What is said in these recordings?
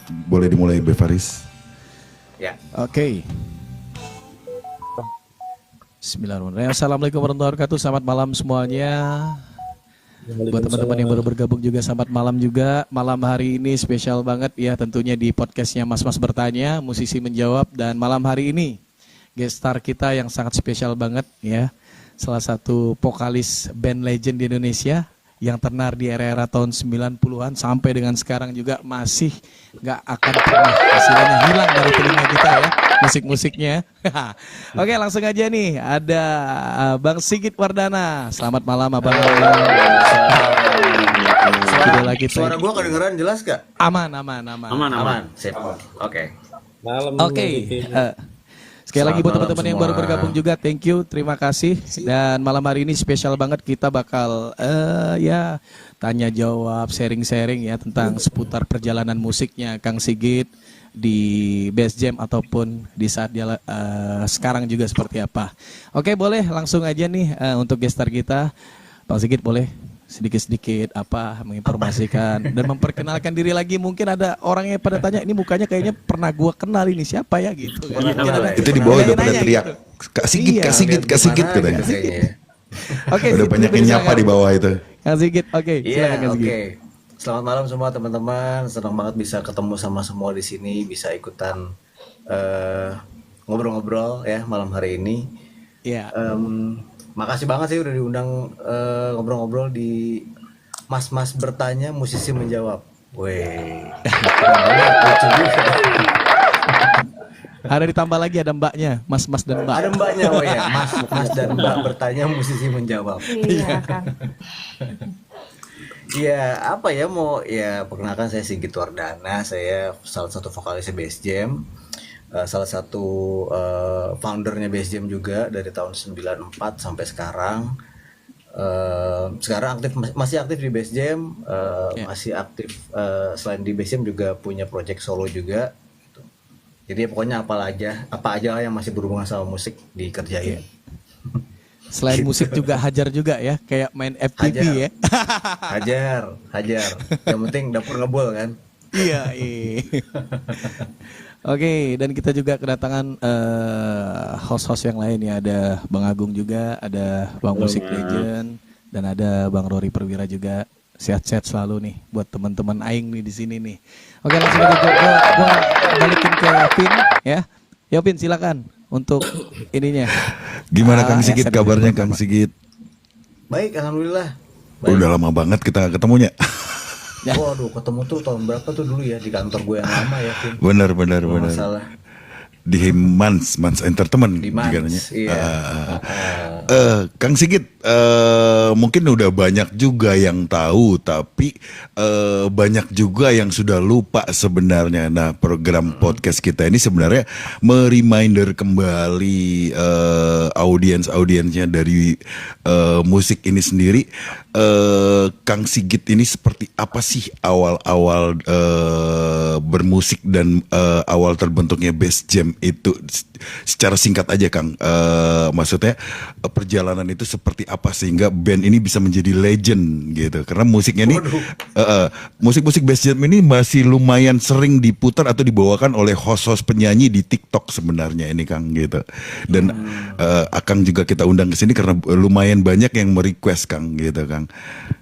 Boleh dimulai Bevaris. Ya. Oke. Bismillahirrahmanirrahim. Assalamualaikum warahmatullahi wabarakatuh. Selamat malam semuanya. Buat teman-teman yang baru bergabung juga selamat malam juga. Malam hari ini spesial banget ya, tentunya di podcastnya Mas Bertanya, musisi menjawab. Dan malam hari ini guest star kita yang sangat spesial banget ya, salah satu vokalis band legend di Indonesia yang tenar di era-era tahun 90-an sampai dengan sekarang juga masih gak akan pernah hasilnya hilang dari telinga kita ya, musik-musiknya. Oke, langsung aja nih, ada Bang Sigit Wardana. Selamat malam Abang. Suara gua kedengeran jelas gak? Aman. Sip. Oke. Oke. Sekali lagi buat teman-teman yang baru bergabung juga, thank you, terima kasih. Dan malam hari ini spesial banget, kita bakal ya tanya jawab, sharing-sharing ya tentang seputar perjalanan musiknya Kang Sigit di Bass Jam ataupun di saat dia sekarang juga seperti apa. Oke, boleh langsung aja nih untuk guest star kita, Bang Sigit boleh sedikit-sedikit menginformasikan dan memperkenalkan diri lagi. Mungkin ada orang yang pada tanya, ini mukanya kayaknya pernah gua kenal, ini siapa ya gitu. Itu di bawah udah pada teriak gitu. Kak Sigit katanya. Oke, udah banyak yang nyapa di bawah itu. Kak Sigit, oke. Iya, oke. Selamat malam semua teman-teman. Senang banget bisa ketemu sama semua di sini, bisa ikutan ngobrol-ngobrol ya malam hari ini. Iya. Makasih banget sih udah diundang ngobrol-ngobrol di Mas Bertanya, musisi menjawab. Weh. Lucu juga. Ada ditambah lagi, ada mbaknya, Mas dan Mbak. Ada mbaknya, oh ya, Mas dan Mbak Bertanya, musisi menjawab. Iya, Kang. Iya, apa ya, perkenalkan saya Sigit Wardana, saya salah satu vokalisnya Bass Jam. Salah satu foundernya Bass Jam juga dari tahun 94 sampai sekarang. Sekarang masih aktif di Bass Jam, masih aktif selain di Bass Jam juga punya project solo juga. Gitu. Jadi pokoknya apa aja yang masih berhubungan sama musik dikerjain. Selain Gitu. musik juga hajar juga ya, kayak main FTV ya. Hajar. Yang penting dapur ngebul kan. Iya. Oke, dan kita juga kedatangan host-host yang lain ya. Ada Bang Agung juga, ada Bang Musik Legend, dan ada Bang Rory Perwira juga. Sehat-sehat selalu nih buat teman-teman aing nih di sini nih. Oke, langsung aja gua balikin ke Vin ya. Ya Vin, silakan untuk ininya. Gimana Kang Sigit kabarnya Kang Sigit? Baik, alhamdulillah. Udah lama banget kita ketemunya. Ya. Waduh, ketemu tuh tahun berapa tuh dulu ya di kantor gue yang lama ya, Vin. Benar. Masalah. Di Mans Entertainment Di Mans, iya. Kang Sigit, mungkin udah banyak juga yang tahu, tapi banyak juga yang sudah lupa sebenarnya. Nah, program podcast kita ini sebenarnya mereminder kembali audiensnya dari musik ini sendiri. Kang Sigit ini seperti apa sih awal-awal bermusik dan awal terbentuknya Bass Jam itu, secara singkat aja Kang, maksudnya perjalanan itu seperti apa sehingga band ini bisa menjadi legend gitu, karena musiknya ini musik-musik Bass Jam ini masih lumayan sering diputar atau dibawakan oleh host-host penyanyi di TikTok sebenarnya ini Kang gitu, dan Akang juga kita undang ke sini karena lumayan banyak yang merequest Kang gitu Kang.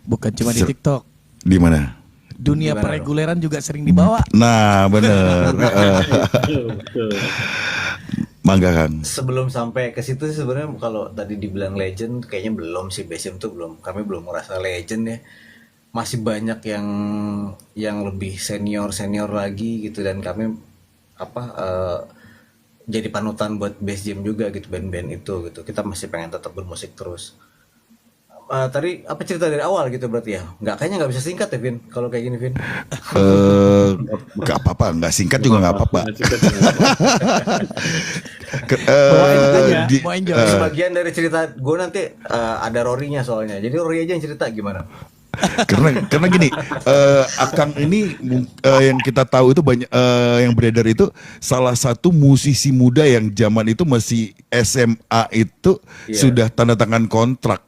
Bukan cuma di TikTok. Di mana? Dunia pereguleran juga sering dibawa. Nah, bener. Mangga Kang. Sebelum sampai ke situ sih sebenarnya kalau tadi dibilang legend kayaknya belum sih, Bass Jam tuh belum. Kami belum merasa legend ya. Masih banyak yang lebih senior lagi gitu, dan kami jadi panutan buat Bass Jam juga gitu, band-band itu gitu. Kita masih pengen tetap bermusik terus. Tadi apa cerita dari awal gitu berarti ya? Kayaknya nggak bisa singkat ya, Vin, kalau kayak gini, Vin. Gak apa-apa, nggak singkat juga nggak apa-apa. Mau enjoy. Sebagian dari cerita gue nanti ada Rory-nya soalnya. Jadi Rory aja yang cerita gimana? karena gini, Akang ini yang kita tahu itu banyak, yang beredar itu salah satu musisi muda yang zaman itu masih SMA itu sudah tanda tangan kontrak.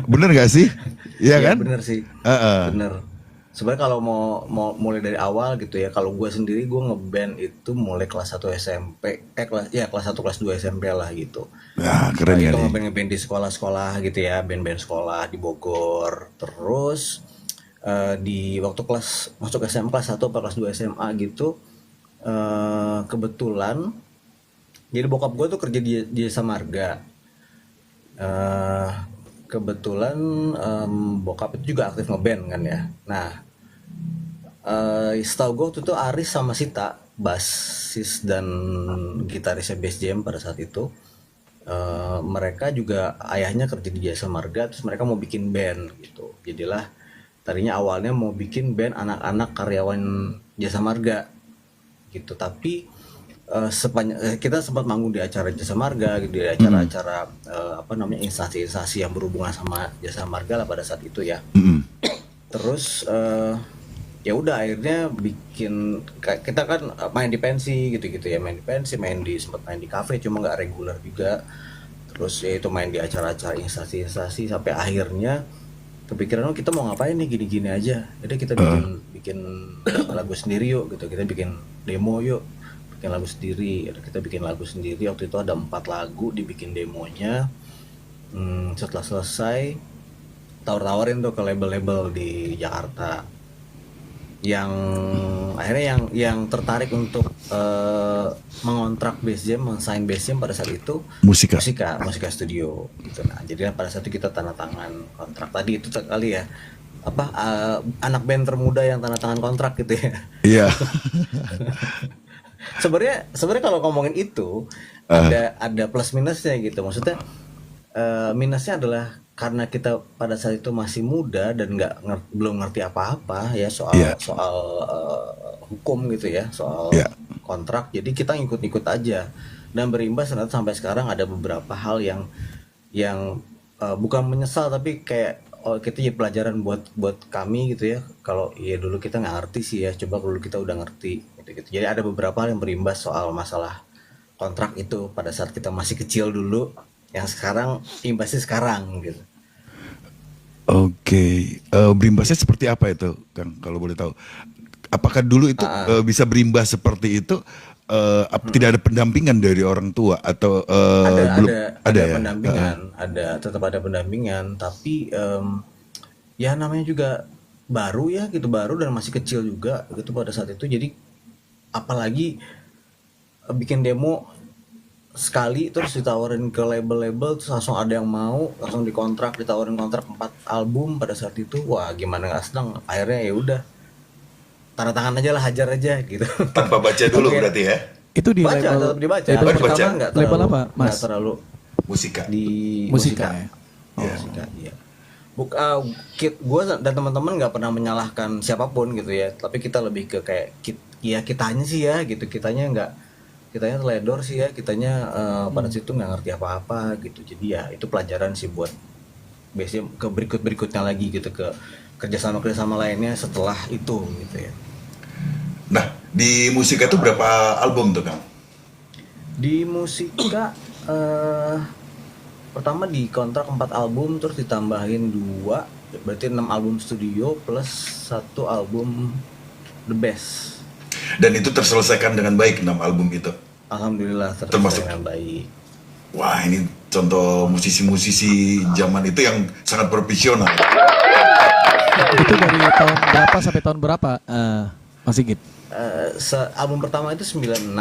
Bener gak sih? Iya kan? Bener sih. Bener. sebenarnya kalau mau mulai dari awal gitu ya, kalau gue sendiri gue ngeband itu mulai kelas 1 SMP, kelas 1 kelas 2 SMP lah gitu. Nah, keren Itu ya nih. ngeband di sekolah-sekolah gitu ya, band-band sekolah di Bogor. Terus di waktu masuk SMA kelas 1 atau kelas 2 SMA gitu, kebetulan jadi bokap gue tuh kerja di Jasa Marga. eh Kebetulan bokap itu juga aktif ngeband kan ya. Nah, setahu gue waktu itu Aris sama Sita, basis dan gitarisnya Bass Jam pada saat itu, mereka juga ayahnya kerja di Jasa Marga, terus mereka mau bikin band gitu. Jadilah tadinya awalnya mau bikin band anak-anak karyawan Jasa Marga gitu, tapi kita sempat manggung di acara Jasa Marga, di acara-acara instansi-instansi yang berhubungan sama Jasa Marga lah pada saat itu ya. Terus ya udah akhirnya kita kan main di pensi gitu-gitu ya, sempat main di kafe cuma nggak reguler juga. Terus ya itu main di acara-acara instansi-instansi sampai akhirnya kepikiran kita mau ngapain nih, gini-gini aja. Jadi kita bikin lagu sendiri yuk gitu, kita bikin demo yuk. Bikin lagu sendiri, kita bikin lagu sendiri. Waktu itu ada 4 lagu dibikin demonya. Setelah selesai tawar-tawarin tuh ke label-label di Jakarta, yang akhirnya yang tertarik untuk mengontrak Bass Jam, men-sign Bass Jam pada saat itu Musika Studio gitu. Nah, jadi pada saat itu kita tanda tangan kontrak. Tadi itu kali ya, anak band termuda yang tanda tangan kontrak gitu ya. Iya. Sebenarnya kalau ngomongin itu ada plus minusnya gitu. Maksudnya minusnya adalah karena kita pada saat itu masih muda dan belum ngerti apa-apa ya soal hukum gitu ya, soal kontrak. Jadi kita ngikut-ngikut aja, dan berimbas ternyata sampai sekarang ada beberapa hal yang bukan menyesal tapi kayak kita jadi pelajaran buat kami gitu ya. Kalau ya dulu kita nggak ngerti sih ya, coba dulu kita udah ngerti gitu. Jadi ada beberapa hal yang berimbas soal masalah kontrak itu pada saat kita masih kecil dulu, yang sekarang imbasnya sekarang gitu. Oke, berimbasnya seperti apa itu, Kang? Kalau boleh tahu, apakah dulu itu bisa berimbas seperti itu? Tidak ada pendampingan dari orang tua atau belum ada ya? pendampingan, tetap ada pendampingan, tapi ya namanya juga baru ya gitu, baru dan masih kecil juga gitu pada saat itu. Jadi apalagi bikin demo sekali terus ditawarin ke label-label, terus langsung ada yang mau, langsung ditawarin kontrak 4 album pada saat itu. Wah, gimana nggak senang. Akhirnya ya udah, tanda tangan aja lah, hajar aja gitu. Tanpa baca dulu berarti ya? Itu di Baca, label, tetap dibaca. label Pertama pertama nggak label terlalu- apa, Mas? nggak terlalu Musika. di Musika ya? Musika, iya. Gue dan teman-teman nggak pernah menyalahkan siapapun gitu ya, tapi kita lebih ke kayak kitanya sih ya gitu, kitanya teledor sih ya, kitanya pada situ nggak ngerti apa-apa gitu. Jadi ya itu pelajaran sih buat biasanya ke berikutnya lagi gitu, ke kerjasama lainnya setelah itu gitu ya. Nah, di musika itu berapa album tuh, Kang? Di Musika pertama di kontrak 4 album, terus ditambahin 2, berarti 6 album studio plus 1 album The Best. Dan itu terselesaikan dengan baik 6 album itu. Alhamdulillah Termasuk- dengan baik. Wah, ini contoh musisi-musisi zaman itu yang sangat profesional. Itu dari tahun berapa sampai tahun berapa, Mas Sigit? Album pertama itu 96,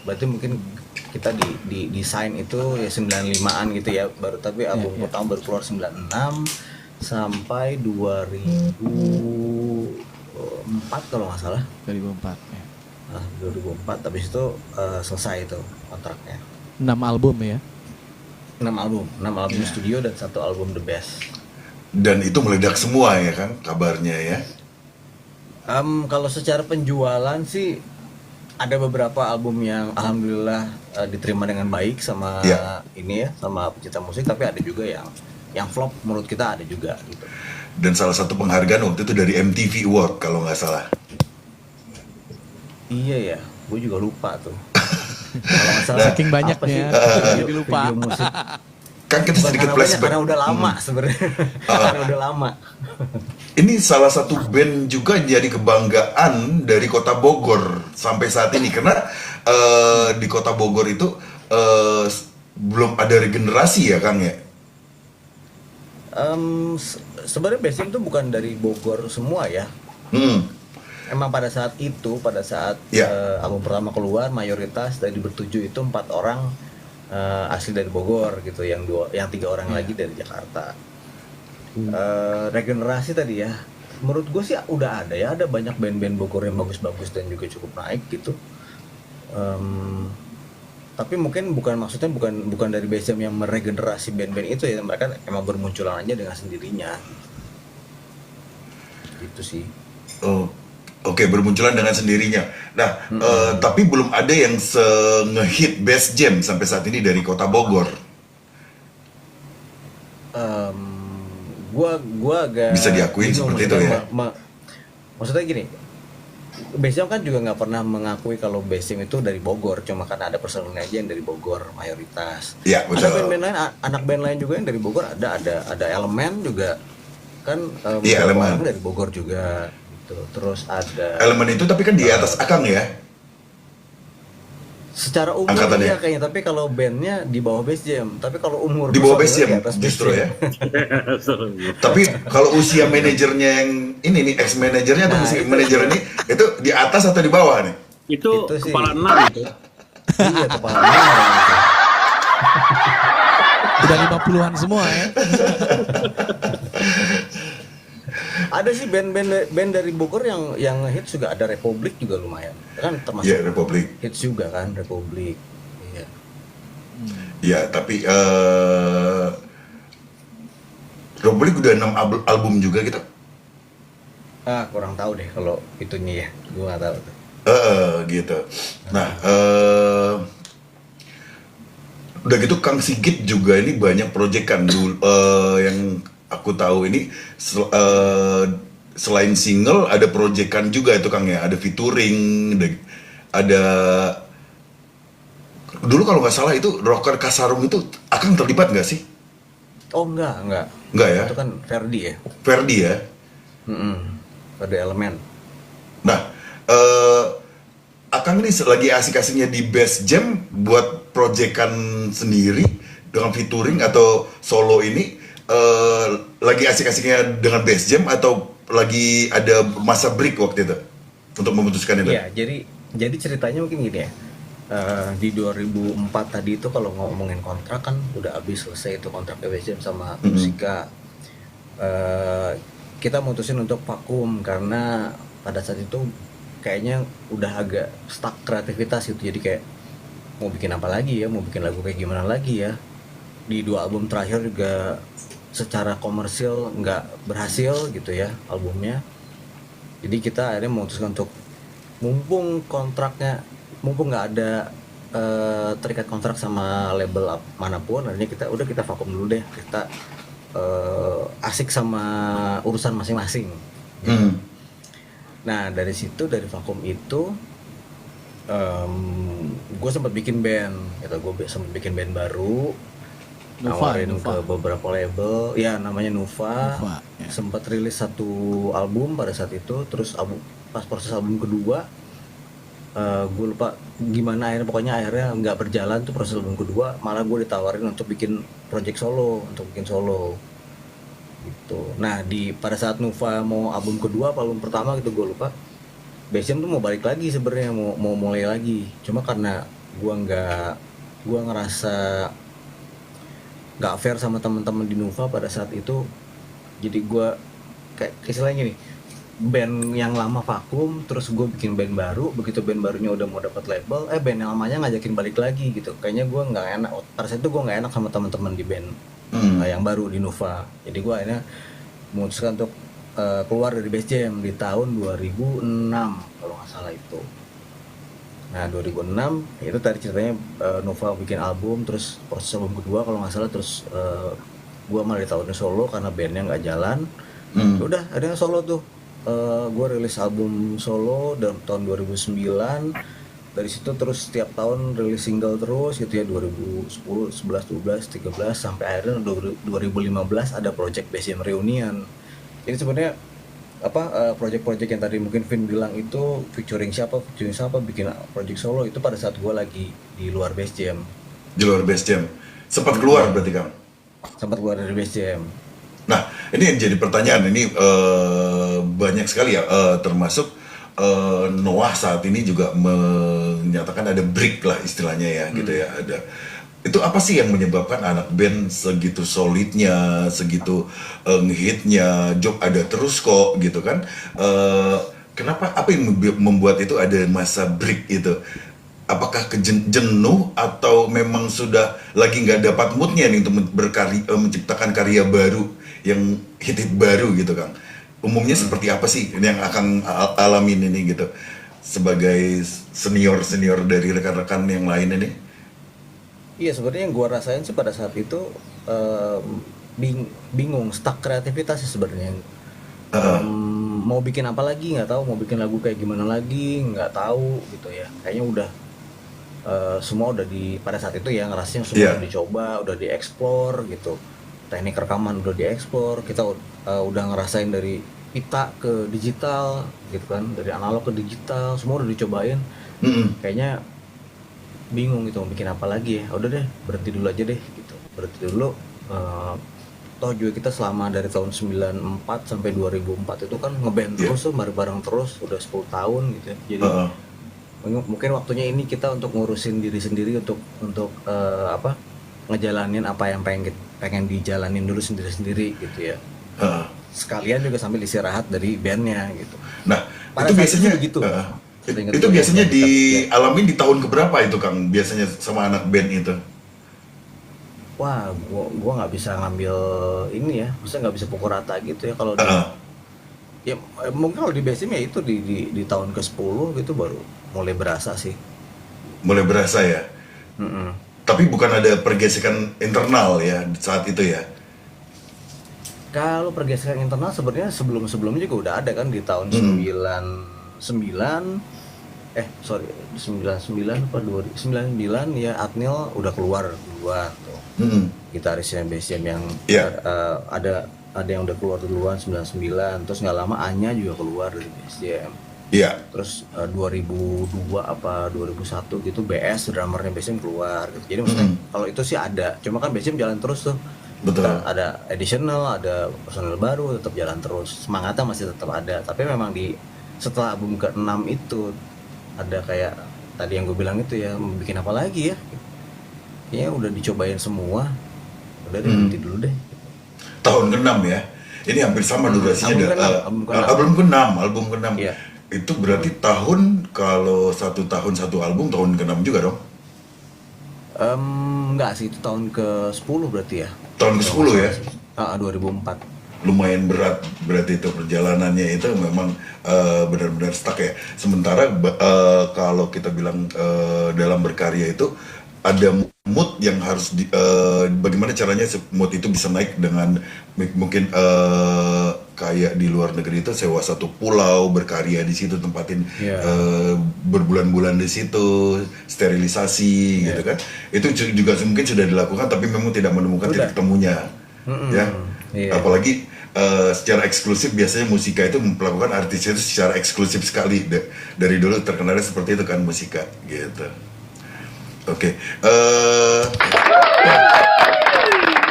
berarti mungkin kita di desain itu ya 95-an gitu ya baru, tapi album pertama baru keluar 96 sampai 2004 kalau nggak salah. 2004 ya. 2004 habis itu selesai itu kontraknya. 6 album ya. 6 album studio dan 1 album The Best. Dan itu meledak semua ya, Kang, kabarnya ya. Kalau secara penjualan sih ada beberapa album yang alhamdulillah diterima dengan baik sama ini ya, sama pecinta musik, tapi ada juga yang flop menurut kita, ada juga gitu. Dan salah satu penghargaan waktu itu dari MTV Award kalau nggak salah. Iya ya, gue juga lupa tuh. Kalau nggak salah Saking banyaknya, apa sih? jadi lupa. Video musik kan kita Bukan sedikit karena banyak, flashback. karena udah lama sebenarnya. Karena udah lama. Ini salah satu band juga jadi kebanggaan dari Kota Bogor sampai saat ini karena di Kota Bogor itu belum ada regenerasi ya Kang ya. Sebenarnya Basem itu bukan dari Bogor semua ya. Emang pada saat Ya. album pertama keluar, mayoritas dari bertujuh itu 4 orang asli dari Bogor gitu, yang 3 orang lagi dari Jakarta. Regenerasi tadi ya, menurut gue sih udah ada banyak band-band Bogor yang bagus-bagus dan juga cukup naik gitu. Tapi mungkin maksudnya bukan dari Basem yang meregenerasi band-band itu ya, mereka emang bermunculan aja dengan sendirinya. Gitu sih. Oh, oke, bermunculan dengan sendirinya. Nah, tapi belum ada yang nge-hit Bass Jam sampai saat ini dari Kota Bogor. Gua agak Bisa diakui bingung, seperti itu ya? Maksudnya gini, Basem kan juga nggak pernah mengakui kalau Basem itu dari Bogor, cuma karena ada personilnya aja yang dari Bogor mayoritas. Ya, betul. Ada band-band lain, anak band lain juga yang dari Bogor, ada Elemen juga kan, Iya, beberapa Elemen. orang dari Bogor juga gitu. Terus ada Elemen itu tapi kan di atas Akang ya. secara umur Angkatannya. ya kayaknya, tapi kalau bandnya di bawah Bass Jam, tapi kalau umur Di bawah personilnya Bass Jam di atas Bass justru Jam. ya. Tapi kalau usia manajernya yang ini nih, ex manajernya atau Nah, musik itu. manajer ini itu di atas atau di bawah nih? Itu Itu sih. kepala 6 itu. Iya, kepala enam orang itu. Udah 50-an semua ya. Ada sih band dari Bogor yang hits juga, ada Republik juga lumayan. Kan termasuk Iya, Republik. hits juga kan Republik. Iya. Ya, tapi Republik udah 6 album juga gitu. Kurang tahu deh kalau itunya ya. Gua nggak tahu tuh. Gitu. Nah, udah gitu Kang Sigit juga ini banyak proyekan dulu yang aku tahu ini selain single ada proyekan juga itu Kang ya, ada featuring, ada dulu kalau nggak salah itu Rocker Kasarung itu Akang terlibat nggak sih? Oh enggak. Nggak ya? Itu kan Ferdi ya. Ferdi ya. Ferdi Elemen. Nah, Akang ini lagi asik-asiknya di Bass Jam buat proyekan sendiri dengan featuring atau solo ini, lagi asik-asiknya dengan Bass Jam atau lagi ada masa break waktu itu untuk memutuskan itu? Iya, jadi ceritanya mungkin gini ya. Di 2004 tadi itu kalau ngomongin kontrak kan udah habis selesai itu kontrak Bass Jam sama Musika. Kita mutusin untuk vakum karena pada saat itu kayaknya udah agak stuck kreativitas gitu, jadi kayak mau bikin apa lagi ya, mau bikin lagu kayak gimana lagi ya. Di 2 album terakhir juga secara komersil nggak berhasil gitu ya albumnya, jadi kita akhirnya memutuskan untuk mumpung nggak ada terikat kontrak sama label manapun, akhirnya kita vakum dulu deh, kita asik sama urusan masing-masing. Nah dari situ, dari vakum itu gue sempat bikin band, sempat bikin band baru, nawarin ke beberapa label, ya namanya Nuva. Ya. Sempat rilis 1 album pada saat itu, terus pas proses album kedua, gue lupa gimana akhirnya nggak berjalan tuh proses album kedua, malah gue ditawarin untuk bikin bikin solo gitu. Nah pada saat Nuva mau album kedua apa album pertama gitu gue lupa, Basem tuh mau balik lagi sebenarnya, mau mulai lagi, cuma karena gue ngerasa nggak fair sama teman-teman di Nuva pada saat itu, jadi gue kayak istilahnya gini, band yang lama vakum, terus gue bikin band baru, begitu band barunya udah mau dapat label, band yang lamanya ngajakin balik lagi gitu, kayaknya gue nggak enak, pada saat itu gue nggak enak sama teman-teman di band yang baru di Nuva, jadi gue akhirnya memutuskan untuk keluar dari Bass Jam di tahun 2006 kalau nggak salah itu. Nah 2006 itu tadi ceritanya, Nova bikin album, terus proses album kedua kalau nggak salah, terus gue malah ditawarin solo karena bandnya nggak jalan. Udah ada yang solo tuh, gue rilis album solo dalam tahun 2009. dari situ terus setiap tahun rilis single terus gitu ya, 2010, 11, 12, 13 sampai akhirnya 2015 ada project BSM Reunion. Jadi sebenarnya project-project yang tadi mungkin Vin bilang itu featuring siapa bikin project solo itu pada saat gue lagi di luar Base Jam. Di luar Base Jam. Sempat keluar berarti Kang? Sempat keluar dari Base Jam. Nah, ini yang jadi pertanyaan ini banyak sekali ya, termasuk Noah saat ini juga menyatakan ada break lah istilahnya ya, gitu ya. Ada itu apa sih yang menyebabkan anak band segitu solidnya, segitu ngehitnya, job ada terus kok gitu kan? Kenapa? Apa yang membuat itu ada masa break itu? Apakah jenuh atau memang sudah lagi nggak dapat moodnya nih untuk menciptakan karya baru yang hit-hit baru gitu Kang? Umumnya seperti apa sih yang akan alamin ini gitu sebagai senior dari rekan-rekan yang lain ini? Iya, sebenarnya yang gue rasain sih pada saat itu bingung, stuck kreativitas sih sebenarnya. Mau bikin apa lagi nggak tahu, mau bikin lagu kayak gimana lagi nggak tahu gitu ya. Kayaknya udah semua udah pada saat itu ya ngerasanya semua udah dicoba, udah dieksplor gitu. Teknik rekaman udah dieksplor, kita udah ngerasain dari pita ke digital gitu kan, dari analog ke digital, semua udah dicobain. Kayaknya bingung gitu mau bikin apa lagi ya. Udah deh, berhenti dulu aja deh gitu. Berhenti dulu. Toh juga kita selama dari tahun 94 sampai 2004 itu kan ngeband terus tuh, bareng-bareng terus udah 10 tahun gitu ya. Jadi mungkin waktunya ini kita untuk ngurusin diri sendiri, untuk ngejalanin apa yang pengen dijalanin dulu sendiri gitu ya. Sekalian juga sambil istirahat dari bandnya gitu. Nah, pada itu biasanya begitu. Itu biasanya dialamin di tahun keberapa itu Kang? Biasanya sama anak band itu? Wah, gua nggak bisa ngambil ini ya, nggak bisa pukul rata gitu ya kalau ya mungkin kalau di BSM ya itu di tahun ke-10 gitu baru mulai berasa sih. Mulai berasa ya. Tapi bukan ada pergesekan internal ya saat itu ya. Kalau pergesekan internal sebenarnya sebelumnya juga udah ada kan di tahun 99 apa 2099 ya, Adnil udah keluar duluan tuh. Gitarisnya BSM yang ada yang udah keluar duluan 99, terus nggak lama Anya juga keluar dari BSM. Terus 2002 apa 2001 gitu BS drummernya BSM keluar gitu. Jadi maksudnya kalau itu sih ada, cuma kan BSM jalan terus tuh. Betul. Ada additional, ada personel baru, tetap jalan terus. Semangatnya masih tetap ada, tapi memang setelah album ke-6 itu ada kayak tadi yang gue bilang itu ya, mau bikin apa lagi ya? Kayaknya udah dicobain semua. Udah deh, berhenti dulu deh. Tahun ke-6 ya. Ini hampir sama durasinya. Album ke-6. Iya. Itu berarti tahun, kalau 1 tahun 1 album, tahun ke-6 juga dong? Enggak sih, itu tahun ke-10 berarti ya. Tahun ke-10 ya? 2004. Lumayan berat berarti itu perjalanannya itu memang benar-benar stuck ya. Sementara kalau kita bilang dalam berkarya itu ada mood yang harus bagaimana caranya mood itu bisa naik dengan mungkin kayak di luar negeri itu sewa satu pulau, berkarya di situ, tempatin berbulan-bulan di situ, sterilisasi gitu kan. Itu juga mungkin sudah dilakukan tapi memang tidak menemukan titik temunya. Apalagi secara eksklusif biasanya Musika itu melakukan artisnya itu secara eksklusif sekali. Dari dulu terkenalnya seperti itu kan Musika gitu. Oke.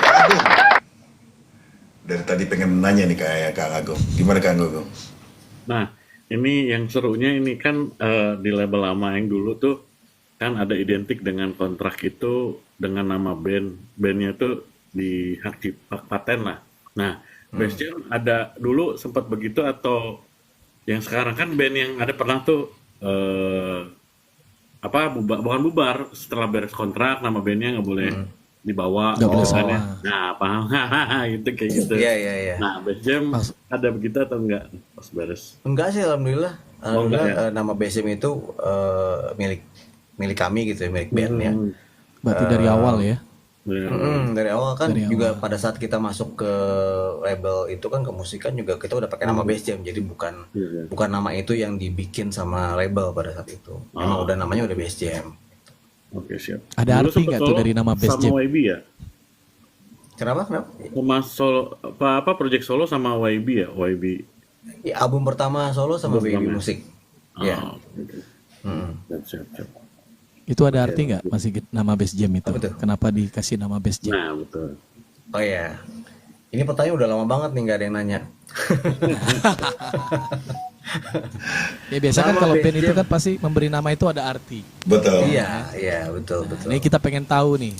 Agung. Dari tadi pengen nanya nih kayak Kang Agung. Gimana Kang Agung? Nah, ini yang serunya ini kan di label lama yang dulu tuh kan ada identik dengan kontrak itu dengan nama bandnya tuh di hak paten lah. Nah, Base Jam ada dulu sempat begitu atau yang sekarang kan band yang ada pernah tuh bukan bubar setelah beres kontrak, nama bandnya nggak boleh dibawa. Nah, paham itu kayak gitu. Iya. Nah, Base Jam ada begitu atau enggak pas beres? Enggak sih, alhamdulillah. Nama Base Jam itu milik kami gitu ya, milik bandnya. Berarti dari awal ya? Dari awal kan Dari juga awal. pada saat kita masuk ke label itu kan ke musik kan juga kita udah pakai nama Bass Jam, jadi bukan Iya. bukan nama itu yang dibikin sama label pada saat itu. Memang udah namanya udah Bass Jam. Oke, siap. Ada Dulu arti sempet nggak tuh solo dari nama Bass sama Jam? YB ya? Kenapa? Kenapa? Sama solo apa project solo sama YB ya? YB. Ya, album pertama solo sama Baby pertama. Musik. Ya. Oke. Mm. Siap. Itu ada arti nggak Mas Sigit nama Bass Jam itu? Apa tuh? Kenapa dikasih nama Bass Jam? Nah, betul. Oh ya. Ini pertanyaan udah lama banget nih nggak ada yang nanya. Ya biasa kan Nama kalau Bass band itu Jam. kan pasti memberi nama itu ada arti. Betul. Iya, iya betul betul. Ini kita pengen tahu nih.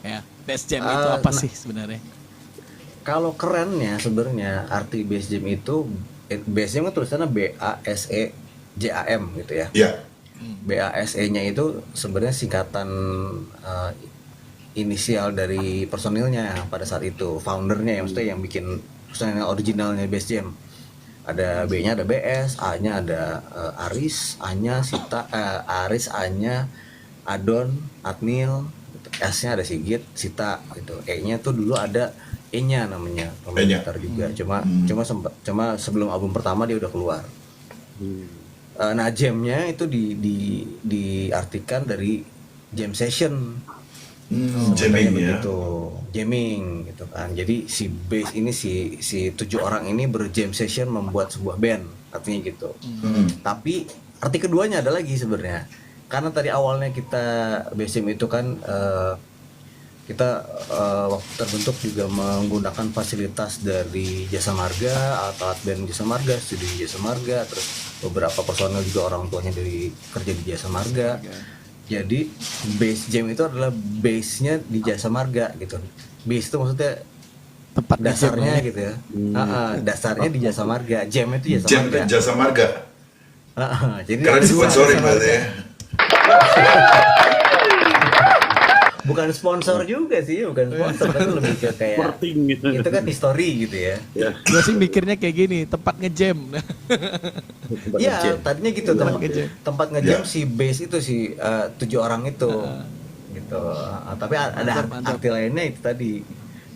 Ya, Bass Jam itu apa sih sebenarnya? Kalau kerennya sebenarnya arti Bass Jam itu Bass Jam kan tulisannya BASEJAM gitu ya. Ya. BASE-nya itu sebenarnya singkatan inisial dari personilnya pada saat itu, foundernya yang maksudnya yang bikin personil originalnya Bass Jam. Ada B-nya ada BS, A-nya ada Aris, A-nya Sita, Aris, A-nya Adon, Adnil, gitu. S-nya ada Sigit, Sita gitu. E-nya tuh dulu ada E-nya namanya, pemain E-nya. gitar juga. Cuma sebelum album pertama dia udah keluar. Nah, jamnya itu diartikan dari jam session. Jamming ya. Begitu, jamming gitu kan. Jadi si bass ini si 7 orang ini berjam session membuat sebuah band, artinya gitu. Tapi arti keduanya ada lagi sebenarnya. Karena tadi awalnya kita Bass Jam itu kan kita waktu terbentuk juga menggunakan fasilitas dari Jasa Marga, alat band Jasa Marga, studio Jasa Marga, terus beberapa personel juga orang tuanya dari kerja di Jasa Marga. Jadi Bass Jam itu adalah base-nya di Jasa Marga gitu. Base itu maksudnya Tempat dasarnya nge-jam, gitu ya. Dasarnya di Jasa Marga. Jam itu Jasa Jam Marga. Jasa Marga. Jadi Karena disponsorin Jasa berarti ya. Bukan sponsor juga sih, bukan sponsor, tapi lebih ke kayak Sporting gitu. itu kan history gitu ya. Ya. Gue sih mikirnya kayak gini, tempat nge-jam. Iya, tadinya gitu ngejam. tempat ngejam Ya. si bass itu si 7 orang itu, gitu. Tapi ada Mantap. arti lainnya itu tadi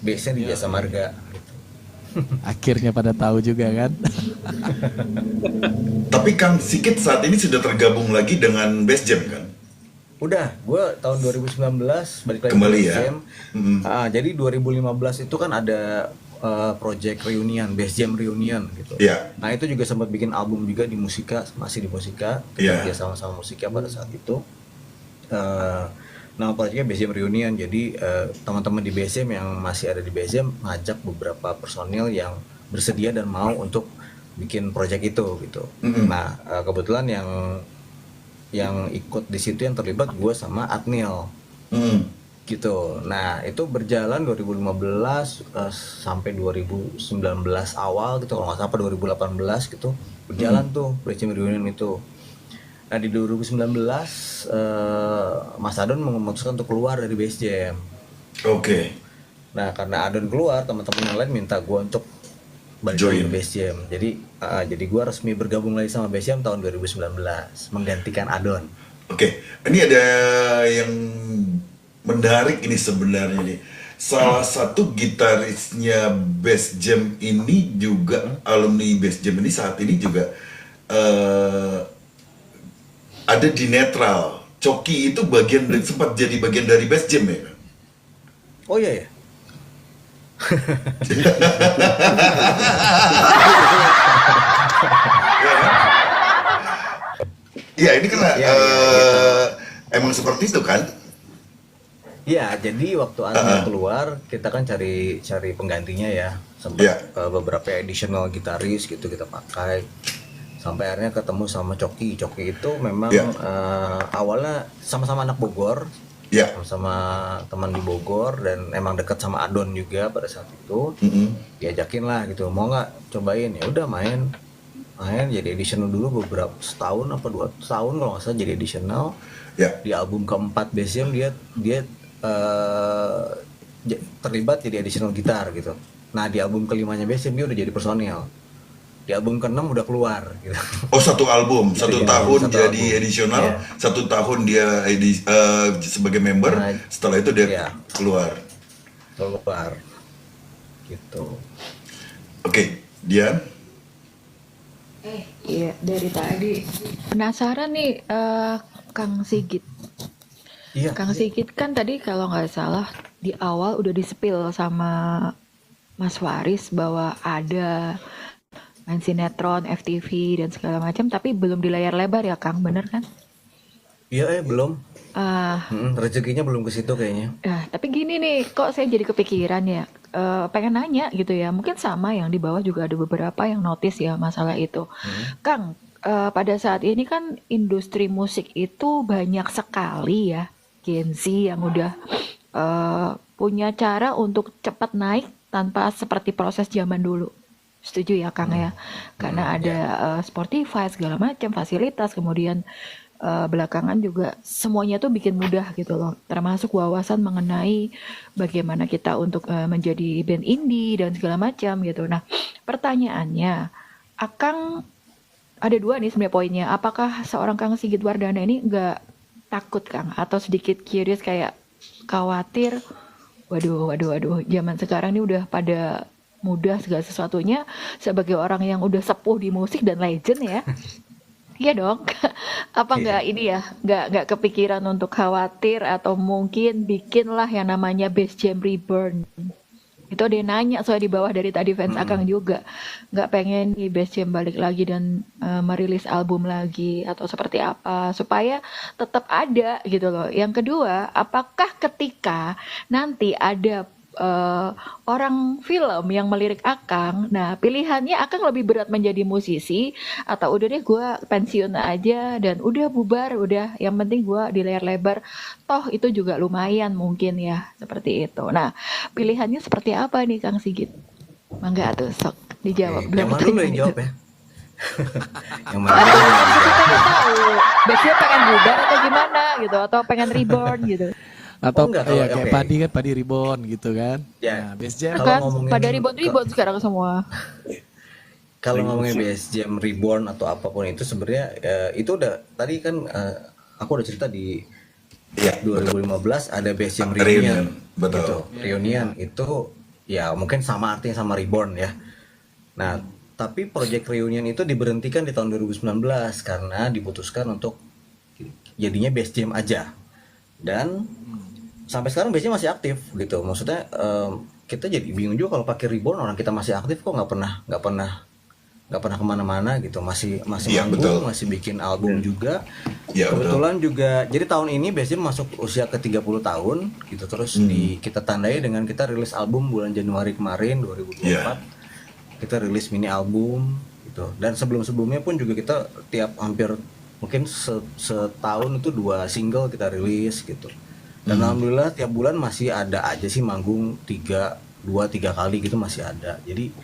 bassnya di Jasa Marga. Gitu. Akhirnya pada tahu juga kan. Tapi Kang Sigit saat ini sudah tergabung lagi dengan Bass Jam kan? Udah, gue tahun 2019 balik lagi Kembali ke ya? Bass Jam. Jadi 2015 itu kan ada project reunion, Bass Jam reunion gitu. Iya. Nah itu juga sempat bikin album juga di Musika, masih di Musika, Iya. kerja sama-sama Musika pada saat itu. Nama projectnya Bass Jam reunion. Jadi teman-teman di Bass Jam yang masih ada di Bass Jam ngajak beberapa personil yang bersedia dan mau untuk bikin project itu gitu. Nah kebetulan yang ikut di situ yang terlibat gue sama Adnil gitu. Nah itu berjalan 2015 sampai 2019 awal gitu, kalau nggak salah 2018 gitu berjalan tuh Bass Jam reunion itu. Nah di 2019 Mas Adon memutuskan untuk keluar dari Bass Jam. Oke. Nah karena Adon keluar, teman-teman yang lain minta gue untuk balik Join. lagi ke Bass Jam. Jadi gue resmi bergabung lagi sama Bass Jam tahun 2019 menggantikan Adon. Oke. Ini ada yang menarik ini sebenarnya nih. Salah satu gitarisnya Bass Jam ini juga alumni Bass Jam ini saat ini juga ada di netral. Coki itu sempat jadi bagian dari Bass Jam ya? Oh iya ya. Iya ini kan Iya, emang seperti itu kan? Iya, jadi waktu Adnil keluar, kita kan cari penggantinya ya. Sempat Iya. beberapa additional gitaris gitu kita pakai. Sampai akhirnya ketemu sama Coki. Coki itu memang Iya. awalnya sama-sama anak Bogor, Ya. sama teman di Bogor dan emang deket sama Adon juga pada saat itu. Diajakin lah gitu, mau nggak cobain? Ya udah main jadi additional dulu beberapa setahun apa 2 tahun kalau nggak salah jadi additional. Ya. Di album keempat Bass Jam dia terlibat jadi additional gitar gitu. Nah di album kelimanya Bass Jam dia udah jadi personil di album ke-6 udah keluar gitu. Oh, satu album, satu Gitu, tahun satu jadi album. edisional, Iya. satu tahun dia sebagai member, Nah, setelah itu dia iya. keluar. Keluar gitu. Oke, Dian. Iya, dari tadi penasaran nih, Kang Sigit. Iya. Kang Sigit kan tadi kalau nggak salah di awal udah di-spill sama Mas Waris bahwa ada main sinetron, FTV dan segala macam, tapi belum di layar lebar ya, Kang, bener kan? Iya, belum. Ah, Rezekinya belum ke situ kayaknya. tapi gini nih, kok saya jadi kepikiran ya, pengen nanya gitu ya, mungkin sama yang di bawah juga ada beberapa yang notice ya masalah itu. Kang, pada saat ini kan industri musik itu banyak sekali ya Gen Z yang udah punya cara untuk cepat naik tanpa seperti proses zaman dulu. Setuju ya Kang ya? Karena ada Spotify segala macam fasilitas, kemudian belakangan juga semuanya tuh bikin mudah gitu loh, termasuk wawasan mengenai bagaimana kita untuk menjadi band indie dan segala macam gitu. Nah, pertanyaannya, Akang ada dua nih sebenarnya poinnya. Apakah seorang Kang Sigit Wardana ini nggak takut Kang, atau sedikit curious kayak khawatir, waduh, zaman sekarang ini udah pada mudah segala sesuatunya sebagai orang yang udah sepuh di musik dan legend ya. Iya dong. Apa nggak ini ya, nggak kepikiran untuk khawatir atau mungkin bikinlah yang namanya Bass Jam Reborn. Itu ada yang nanya soal di bawah dari tadi fans Akang juga. Nggak pengen di Bass Jam balik lagi dan merilis album lagi atau seperti apa supaya tetap ada gitu loh. Yang kedua, apakah ketika nanti ada orang film yang melirik Akang, nah pilihannya Akang lebih berat menjadi musisi atau udah deh gue pensiun aja dan udah bubar, udah yang penting gue di layar lebar, toh itu juga lumayan mungkin ya, seperti itu. Nah pilihannya seperti apa nih Kang Sigit? Mangga tuh sok dijawab. Yang mana dulu yang jawab ya? Yang mana Atau dulu yang kan kita dijawab? nggak tahu, biasanya pengen bubar atau gimana gitu, atau pengen reborn gitu. Atau enggak, ya kalau- kayak oke. Padi kan, Padi Reborn gitu kan. Ya. Nah, Bass Jam Kalau Kan ngomongin- pada ribon sekarang semua. Kalau ngomongin Bass Jam Reborn atau apapun itu sebenarnya itu udah tadi kan aku udah cerita di Iya, 2015 ada Bass Jam Reunion, Reunion, betul. gitu. Reunion itu ya mungkin sama artinya sama Reborn ya. Nah, tapi project Reunion itu diberhentikan di tahun 2019 karena diputuskan untuk jadinya Bass Jam aja. Dan sampai sekarang Bass Jam masih aktif gitu. Maksudnya kita jadi bingung juga kalau pakai Reborn, orang kita masih aktif kok nggak pernah kemana-mana gitu, masih Iya, manggung, betul. masih bikin album juga. Iya, Kebetulan juga jadi tahun ini Bass Jam masuk usia ke 30 tahun gitu, terus kita tandai dengan kita rilis album bulan Januari kemarin 2024. Kita rilis mini album gitu, dan sebelum-sebelumnya pun juga kita tiap hampir mungkin setahun itu 2 single kita rilis gitu. Dan alhamdulillah tiap bulan masih ada aja sih manggung 2-3 kali gitu, masih ada. Jadi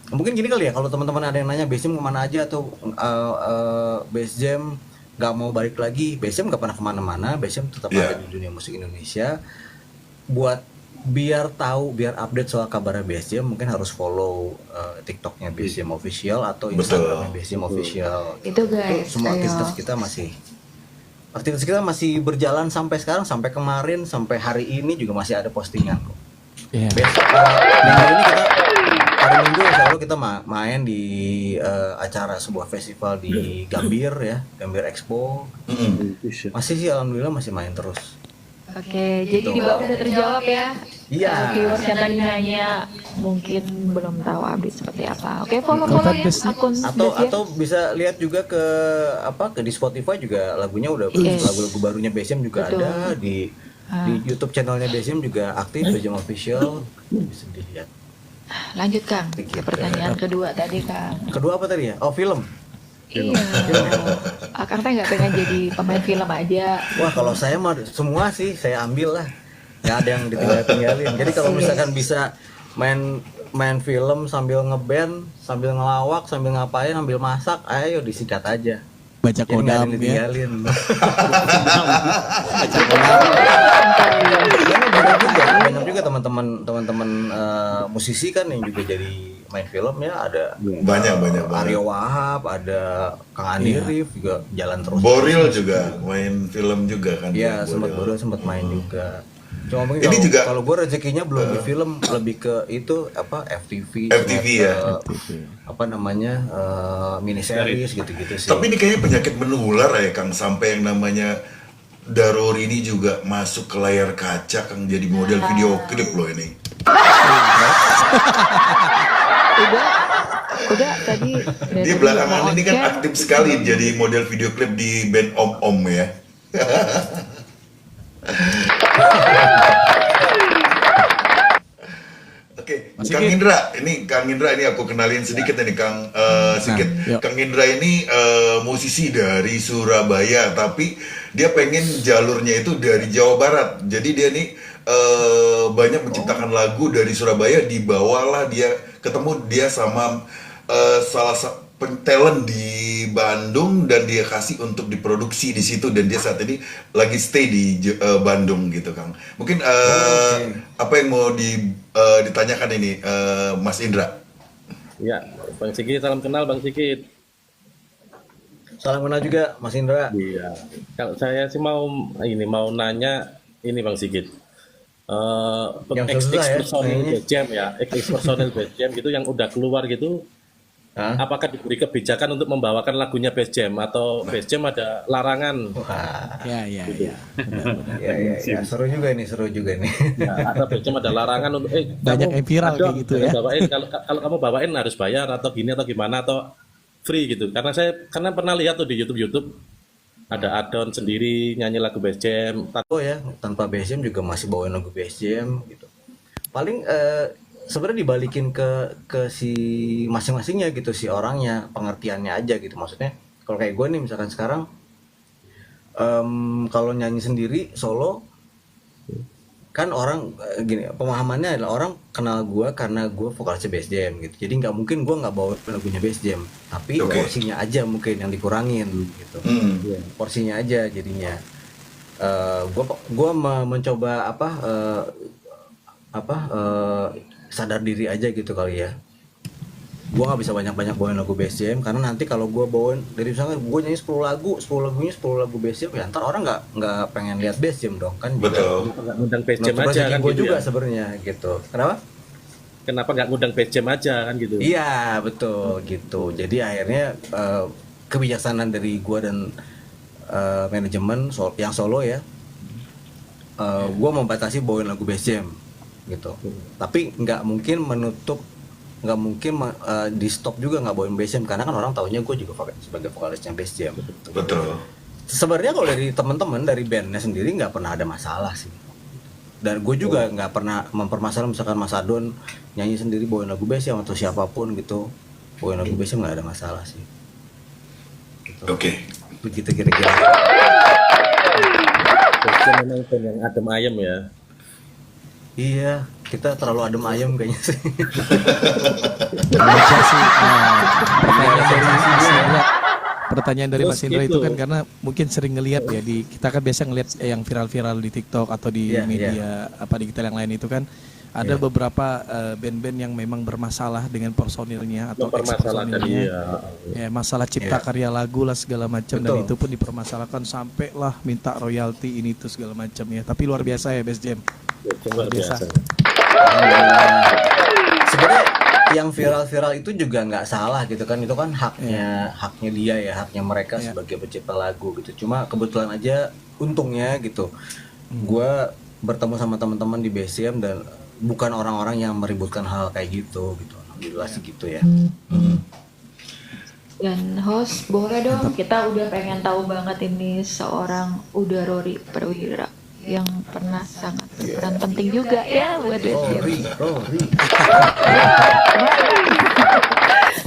mungkin gini kali ya, kalau teman-teman ada yang nanya Bass Jam kemana aja atau Bass Jam nggak mau balik lagi, Bass Jam nggak pernah kemana-mana, Bass Jam tetap Iya. ada di dunia musik Indonesia. Biar tahu, biar update soal kabarnya Bass Jam, mungkin harus follow TikToknya Bass Jam Official atau Instagramnya Bass Jam Official. Itu guys, Semua ayo. aktivitas kita masih berjalan sampai sekarang, sampai kemarin, sampai hari ini juga masih ada postingan kok. ya. Besok minggu ini kita hari Minggu insya Allah kita main di acara sebuah festival di Gambir ya, Gambir Expo. Masih sih alhamdulillah masih main terus. Oke, jadi di bawah udah terjawab ya. Iya. Viewers yang tadi nanya mungkin belum tahu update seperti apa. Oke, follow Kalau ya fanbase- akun Bass Jam. Atau bisa lihat juga ke di Spotify juga lagunya udah, Yes. lagu-lagu barunya Bass Jam juga Betul. ada di YouTube channelnya Bass Jam juga aktif, Bass Jam Official, bisa dilihat. Lanjut Kang, ke pertanyaan kedua tadi Kang. Kedua apa tadi ya? Oh, film. Iya. Akang teh nggak pengen jadi pemain film aja. Wah, kalau saya mah semua sih saya ambil lah. Nggak ada yang ditinggalin. Jadi kalau misalkan bisa main film sambil ngeband, sambil ngelawak, sambil ngapain, sambil masak, ayo disikat aja. Baca Jadi nggak ada kodam yang ya. ditinggalin. Santai. Banyak juga teman-teman musisi kan yang juga jadi main film ya, ada Banyak banget. Aryo Wahab, ada Kang Andi Rif juga jalan terus. Boril juga main film juga kan. Iya, sempat main juga. Cuma mungkin Ini juga- kalau gue rezekinya belum di film, lebih ke itu apa FTV ya. apa namanya mini series gitu-gitu sih. Tapi ini kayaknya penyakit menular ya Kang, sampai yang namanya Darori ini juga masuk ke layar kaca Kang, jadi model video klip loh ini. Udah tadi dari Dia belakangan ini kan Oncen, aktif sekali jadi model video klip di band Om Om ya. Oke, Mas Kang Sigit. Indra ini aku kenalin sedikit ini Kang Sigit. yuk. Kang Indra ini musisi dari Surabaya, tapi dia pengen jalurnya itu dari Jawa Barat. Jadi dia nih banyak menciptakan lagu dari Surabaya, dibawalah dia ketemu dia sama salah satu talent di Bandung dan dia kasih untuk diproduksi di situ dan dia saat ini lagi stay di Bandung gitu Kang. Mungkin apa yang mau ditanyakan ini Mas Indra? Ya, Bang Sigit, salam kenal Bang Sigit. Salam kenal juga Mas Indra. Iya. Kalau saya sih mau nanya ini Bang Sigit. Yang susah ya, personil kayaknya. Best Jam ya, personil Best Jam gitu yang udah keluar gitu. Hah? Apakah diberi kebijakan untuk membawakan lagunya Best Jam atau Best Jam ada larangan? Wah, Ya. ya, seru juga nih. Ya, atau Best Jam ada larangan untuk Banyak kamu yang viral ada, kayak gitu ya. bawain, kalau kamu bawain harus bayar atau gini atau gimana atau free gitu. Karena pernah lihat tuh di YouTube ada add-on sendiri nyanyi lagu Best Jam. Oh ya, tanpa Best Jam juga masih bawain lagu Best Jam gitu. Paling sebenarnya dibalikin ke si masing-masingnya gitu, si orangnya, pengertiannya aja gitu. Maksudnya kalau kayak gue nih misalkan sekarang kalau nyanyi sendiri solo kan orang gini, pemahamannya adalah orang kenal gue karena gue vokalisnya Best Jam gitu. Jadi nggak mungkin gue nggak bawa lagunya Best Jam, tapi Oke. porsinya aja mungkin yang dikurangin gitu. Porsinya aja jadinya. Gue mencoba sadar diri aja gitu kali ya. Gue nggak bisa banyak-banyak bawain lagu Best Jam karena nanti kalau gue bawain dari misalnya gue nyanyi 10 lagu Best Jam ya ntar orang nggak pengen lihat Best Jam dong kan. Betul. Nggak ngundang Best Jam Menurut aja kan gue gitu juga ya. sebenarnya gitu. Kenapa? Kenapa nggak ngundang Best Jam aja kan gitu? Iya betul gitu. Jadi akhirnya kebijaksanaan dari gue dan manajemen yang solo ya, gue membatasi bawain lagu Best Jam gitu. Tapi nggak mungkin di stop juga nggak bawain Best Jam karena kan orang taunya gue juga sebagai vokalisnya Best Jam. Betul. Sebenarnya kalau dari teman-teman dari bandnya sendiri nggak pernah ada masalah sih. Dan gue juga nggak pernah mempermasalahkan misalkan Mas Adon nyanyi sendiri bawain lagu Best Jam atau siapapun gitu bawain lagu Best Jam nggak ada masalah sih. Gitu. Oke. Begitu kira-kira. Best Jam memang band yang adem ayem ya. Iya, kita terlalu adem ayem kayaknya sih. Indonesia sih. Pertanyaan dari Mas Indra itu kan karena mungkin sering ngelihat ya kita kan biasa ngelihat yang viral-viral di TikTok atau di Iya, media apa digital yang lain itu kan ada beberapa band-band yang memang bermasalah dengan personilnya atau Mempermasalahkan ex-personilnya. dia. Ya, masalah cipta karya lagu lah segala macam dan Betul. itu pun dipermasalahkan sampai lah minta royalti ini itu segala macam ya. Tapi luar biasa ya Best Jam. Best Jam luar Biasa. biasa. Sebenarnya yang viral-viral itu juga nggak salah gitu kan, itu kan haknya dia ya, haknya mereka sebagai pencipta lagu gitu. Cuma kebetulan aja untungnya gitu, gue bertemu sama teman-teman di BCM dan bukan orang-orang yang meributkan hal kayak gitu. Alhamdulillah sih gitu ya. Dan host, boleh dong, kita udah pengen tahu banget ini seorang Udarori Perwira yang pernah sangat berperan penting juga ya buat Best Jam. Rory.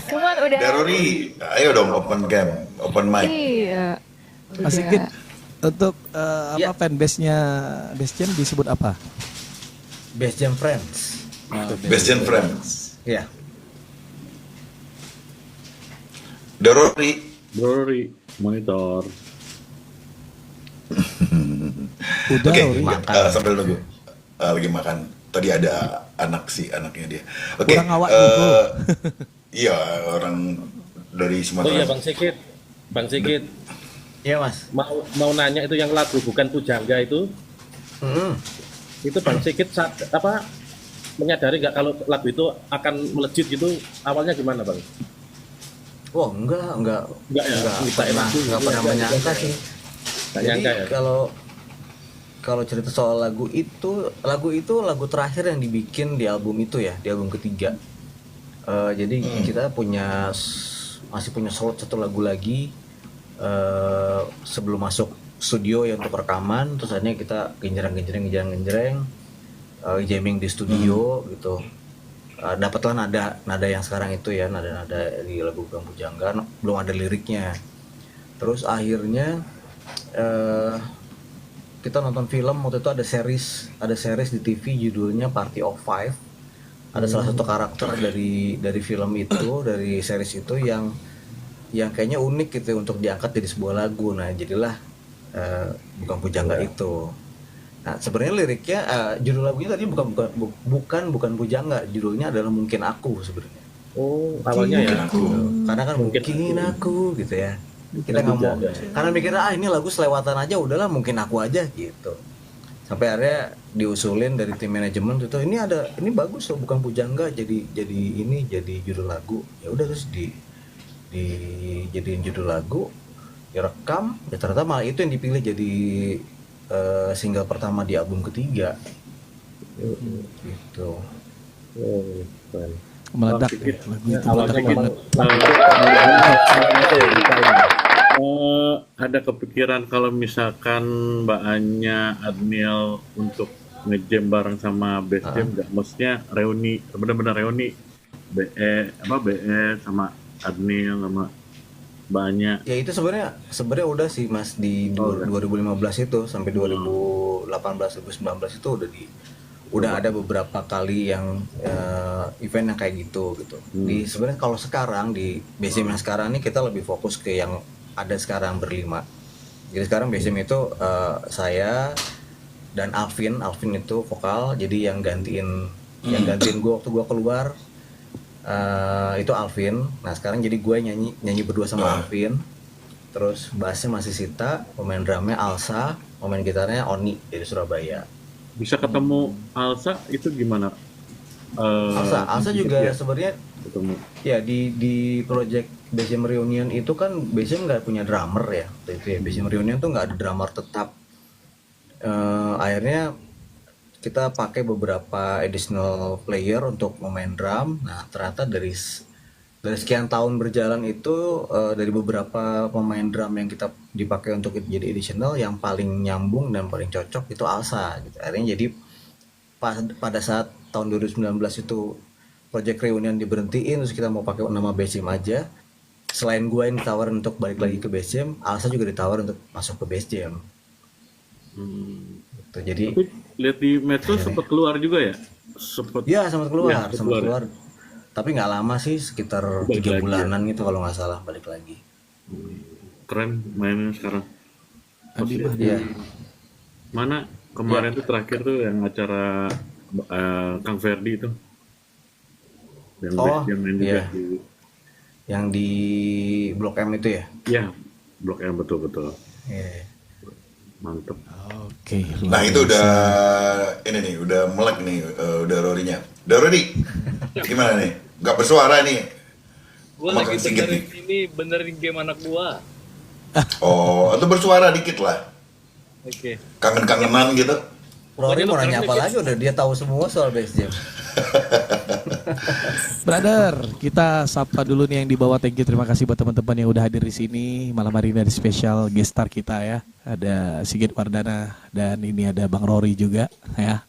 Come on, udah. Darori, ayo dong open cam, open mic. Iya. Mas Sigit, untuk fanbase-nya Best Jam disebut apa? Best Jam Friends. Best Jam Friends. Ya. Darori, Rory, monitor. Udah oke, Rory. sambil nunggu lagi makan. Tadi ada anaknya dia. Oke. Kurang awak dulu. Iya, orang dari Oh Sumatera. iya Bang Sigit, Iya mas. mau nanya itu yang lagu bukan Pujangga Mm-mm. itu Bang Sigit menyadari nggak kalau lagu itu akan melejit gitu, awalnya gimana Bang? Wah enggak Enggak ya, nyiptain lagu nggak gitu pernah aja, menyangka biasa sih. ya. Nggak Jadi nyangka ya. kalau cerita soal lagu itu lagu terakhir yang dibikin di album itu ya, di album ketiga. Jadi kita masih punya slot satu lagu lagi sebelum masuk studio ya untuk rekaman. Terus akhirnya kita genjreng jamming di studio gitu. Dapatlah nada yang sekarang itu ya, nada di lagu Bukan Pujangga, belum ada liriknya. Terus akhirnya kita nonton film waktu itu, ada series di TV judulnya Party of Five. Ada salah satu karakter dari film itu, dari series itu yang kayaknya unik gitu untuk diangkat jadi sebuah lagu. Nah jadilah Bukan Pujangga itu. Nah sebenarnya liriknya judul lagunya tadi bukan Pujangga, judulnya adalah Mungkin Aku sebenarnya. Oh, awalnya ya. Karena kan mungkin aku gitu ya. Kita nggak mau, karena mikirnya ini lagu selewatan aja, udahlah mungkin aku aja gitu. Sampai akhirnya diusulin dari tim manajemen itu, ini bagus loh Bukan Pujangga jadi judul lagu. Ya udah, terus dijadiin judul lagu, direkam, ya ternyata malah itu yang dipilih jadi single pertama di album ketiga. Gitu. Oh, keren. Meledak Sedikit. ya, lagu itu Awalnya meledak memang banget. Ada kepikiran kalau misalkan Mbak Anya, Adniel untuk ngejam bareng sama Base Jam nggak? Maksudnya reuni, benar-benar reuni BE sama Adniel sama Mbak Anya. Ya itu sebenarnya udah sih Mas di 2015 itu sampai 2018 2019 itu udah ada beberapa kali yang event yang kayak gitu. Di sebenarnya kalau sekarang di BSM yang sekarang ini kita lebih fokus ke yang ada sekarang berlima. Jadi sekarang BSM itu saya dan Alvin itu vokal. Jadi yang gantiin gue waktu gue keluar itu Alvin. Nah sekarang jadi gue nyanyi berdua sama Alvin. Terus bassnya masih Sita, pemain drumnya Alsa, pemain gitarnya Oni dari Surabaya. Bisa ketemu Alsa itu gimana? Alsa juga sebenarnya ketemu. ya di project BSM Reunion itu kan BSM nggak punya drummer ya. Itu ya BSM Reunion tuh nggak ada drummer tetap. Akhirnya kita pakai beberapa additional player untuk memain drum. Nah ternyata dari sekian tahun berjalan itu dari beberapa pemain drum yang kita dipakai untuk jadi additional, yang paling nyambung dan paling cocok itu Alsa gitu. Akhirnya jadi pada saat tahun 2019 itu project Reunion diberhentiin, terus kita mau pakai nama BSM aja. Selain gue yang ditawarin untuk balik lagi ke BSM, Alsa juga ditawarin untuk masuk ke BSM. Gitu. Jadi Tapi lihat di medsos sempat keluar juga ya? Sempat. ya sempat keluar, Ya, keluar. Tapi nggak lama sih, sekitar Balik 3 lagi bulanan gitu kalau nggak salah balik lagi. Keren mainnya sekarang. Adi mah Iya. Mana kemarin tuh terakhir tuh yang acara Kang Ferdi itu. Yang Oh, yang main juga iya. di Yang di Blok M itu ya. ya Blok M, betul. Iya. Mantep. Oke. Nah itu udah ini nih, udah melek nih, udah Rory-nya. Udah Rory, gimana nih? Gak bersuara nih. Gue Makan lagi sedikit benerin game anak gua. Oh, atau bersuara dikit lah. Oke. Kangen-kangenan gitu. Rory mau nanya apa dikit. lagi, udah dia tahu semua soal BSM. Brother, kita sapa dulu nih yang di bawah. Thank you, terima kasih buat teman-teman yang udah hadir di sini. Malam hari ini ada spesial guest star kita ya. Ada Sigit Wardana dan ini ada Bang Rory juga ya.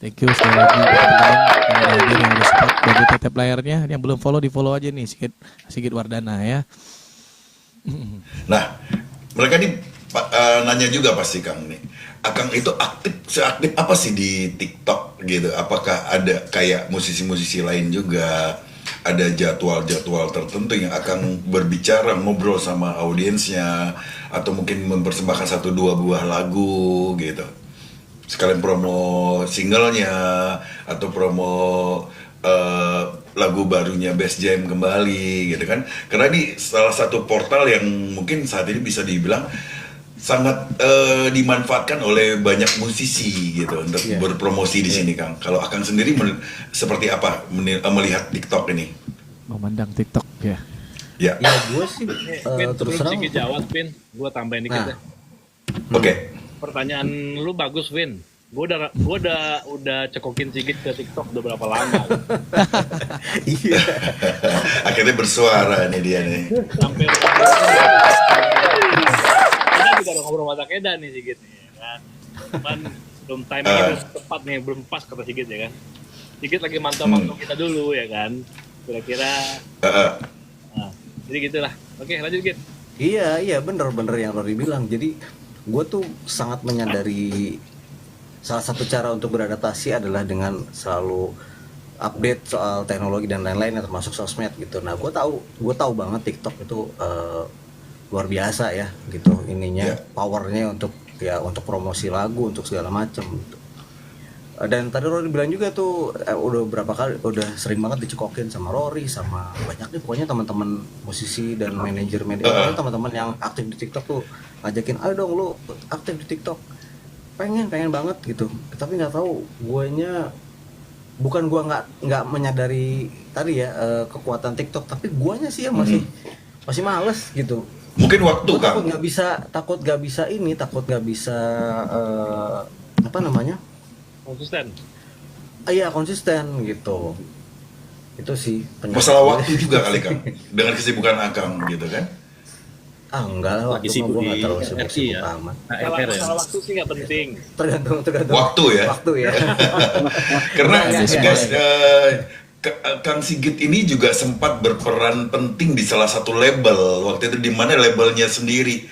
Thank you sekali lagi buat teman-teman yang udah hadir, yang udah support. Bagi tetep layarnya, yang belum follow di follow aja nih Sigit Wardana ya. Nah, mereka nih nanya juga pasti Kang nih. Akang itu seaktif apa sih di TikTok gitu? Apakah ada kayak musisi-musisi lain juga? Ada jadwal-jadwal tertentu yang akan berbicara, ngobrol sama audiensnya, atau mungkin mempersembahkan 1-2 buah lagu gitu? sekalian promo singlenya atau promo lagu barunya Best Jam kembali gitu kan, karena ini salah satu portal yang mungkin saat ini bisa dibilang sangat dimanfaatkan oleh banyak musisi gitu untuk berpromosi di sini, Kang. Kalau Akang sendiri seperti apa melihat TikTok ini? Memandang TikTok ya. Ya. Ya gue sih Vin, terus sebelum terang. Sigit jawab, Vin, gue tambahin dikit Nah. ya. Oke. Pertanyaan lu bagus, Vin. Gue udah cekokin Sigit ke TikTok udah berapa lama? Iya. Akhirnya bersuara nih dia nih. Sampai kita juga udah ngobrol sama Takeda nih Sigit nih, ya kan. Cuman belum timingnya belum tepat nih, belum pas kata Sigit ya kan. Sigit lagi mantau-mantau kita dulu ya kan. Kira-kira. Nah, jadi gitulah. Oke, lanjut Sigit. Iya bener yang Rory bilang. Jadi gue tuh sangat menyadari salah satu cara untuk beradaptasi adalah dengan selalu update soal teknologi dan lain-lain, termasuk sosmed gitu. Nah gue tahu banget TikTok itu luar biasa ya gitu ininya, powernya untuk promosi lagu, untuk segala macam gitu. Dan tadi Rory bilang juga tuh udah berapa kali, udah sering banget dicekokin sama Rory, sama banyak nih pokoknya teman-teman musisi dan manajer teman-teman yang aktif di TikTok tuh ngajakin, ayo dong lu aktif di TikTok. Pengen banget gitu, tapi nggak tahu guanya, bukan gua nggak menyadari tadi ya kekuatan TikTok, tapi guanya sih yang masih males gitu. Mungkin waktu, Gua Kang. takut nggak bisa apa namanya, Konsisten. iya konsisten gitu. Itu sih penyebab Masalah gue. waktu juga kali, Kang. Dengan kesibukan Akang gitu kan. Enggak lah, Lagi waktu sibuk mah gue nggak di terlalu RT sibuk ya. amat. Masalah masalah waktu sih nggak penting. Tergantung Waktu ya. waktu ya. Karena Enggak. guys, Kang Sigit ini juga sempat berperan penting di salah satu label waktu itu, di mana labelnya sendiri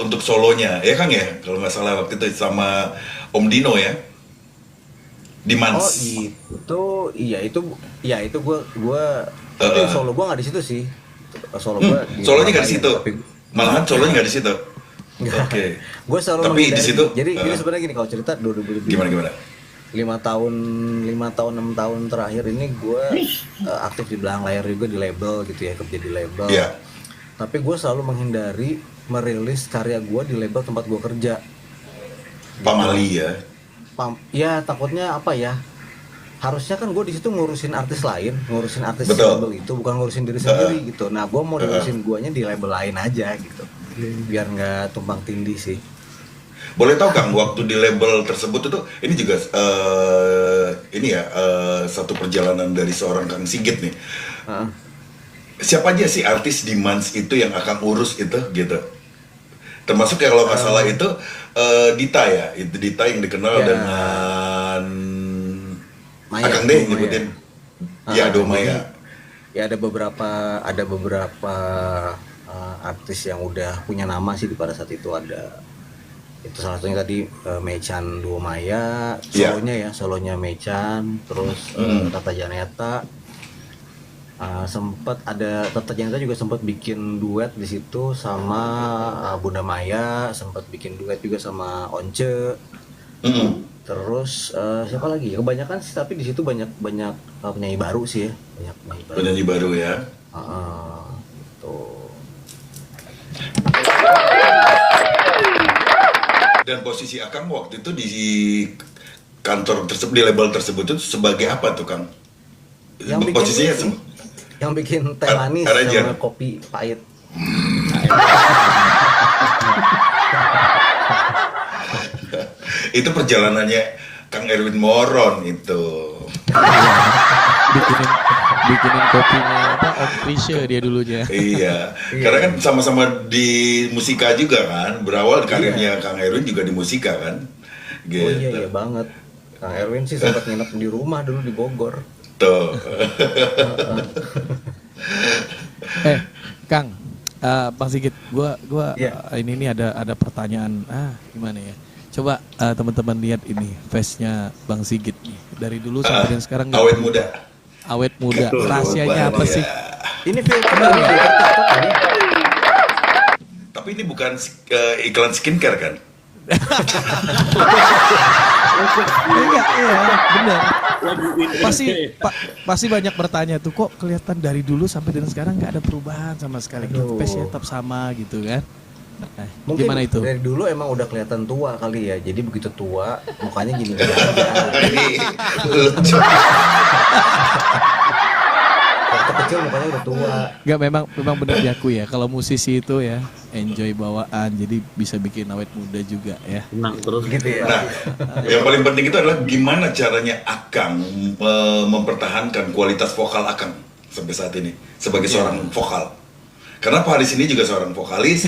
untuk solonya, ya Kang ya, kalau nggak salah waktu itu sama Om Dino ya, di Mans. Oh itu gue tapi solo gue nggak di situ sih. Solo gue Solonya nggak di situ, malahan solonya nggak di situ. Oke. Gue selalu Tapi di menghindari. situ, Jadi ini sebenarnya gini, kalau cerita 2000 gimana? 5 tahun 6 tahun terakhir ini gue aktif di belakang layar juga di label gitu ya, kerja di label. Iya. Tapi gue selalu menghindari merilis karya gue di label tempat gue kerja. Pamali ya. Ya takutnya apa ya? Harusnya kan gue di situ ngurusin artis lain, ngurusin artis Betul. label itu, bukan ngurusin diri sendiri gitu. Nah gue mau ngurusin guanya di label lain aja gitu, biar nggak tumpang tindih sih. Boleh tahu Kang, waktu di label tersebut itu, ini juga satu perjalanan dari seorang Kang Sigit nih. Siapa aja sih artis di Mans itu yang akan urus itu gitu? Termasuk ya kalau nggak salah itu Dita ya, itu Dita yang dikenal dengan Maya, Akang deh Domaya. nyebutin. Ya Domaya. Ya ada beberapa artis yang udah punya nama sih pada saat itu. Ada itu salah satunya tadi Mechan Domaya, solonya Mechan, terus Tata Janeta. Sempat ada Tata Janeta juga sempat bikin duet di situ sama Bunda Maya, sempat bikin duet juga sama Once. Terus siapa lagi? Ya kebanyakan sih, tapi di situ banyak penyanyi baru sih ya, banyak penyanyi baru. Penyanyi baru ya. Tuh. Dan posisi Akang waktu itu di kantor tersebut, di label tersebut itu sebagai apa tuh Kang? Yang bikin Posisinya ini, yang bikin teh manis Arajer. sama kopi pahit. Itu perjalanannya Kang Erwin Moron itu. bikinin kopinya apa Om Krisya dia dulunya. Iya, karena kan sama-sama di musika juga kan. Berawal karirnya Kang Erwin juga di musika kan. Gitu. Oh iya banget. Kang Erwin sih sempat nginep di rumah dulu di Bogor. Tuh. Kang, Bang Sigit, gua Iya. ini ada pertanyaan. Gimana ya? Coba teman-teman lihat ini face-nya Bang Sigit nih. Dari dulu sampai dan sekarang nggak Awet berubah. muda. Awet muda. Betul, Rahasianya apa sih? Ini filter TikTok ini. Tapi ini bukan iklan skincare kan? Enggak, iya, bener. Lagu ini. Pasti banyak bertanya tuh, kok kelihatan dari dulu sampai dengan sekarang nggak ada perubahan sama sekali. Face-nya tetap sama gitu kan. Nah, Mungkin gimana itu? dari dulu emang udah kelihatan tua kali ya. Jadi begitu tua mukanya gini aja. Ini lucu. Waktu kecil mukanya udah tua. Nggak, memang benar diakui ya. Kalau musisi itu ya enjoy bawaan, jadi bisa bikin awet muda juga ya. Tenang terus. Gitu ya. Nah, yang paling penting itu adalah gimana caranya Akang mempertahankan kualitas vokal Akang sampai saat ini sebagai seorang vokal. Karena Pak Haris ini juga seorang vokalis,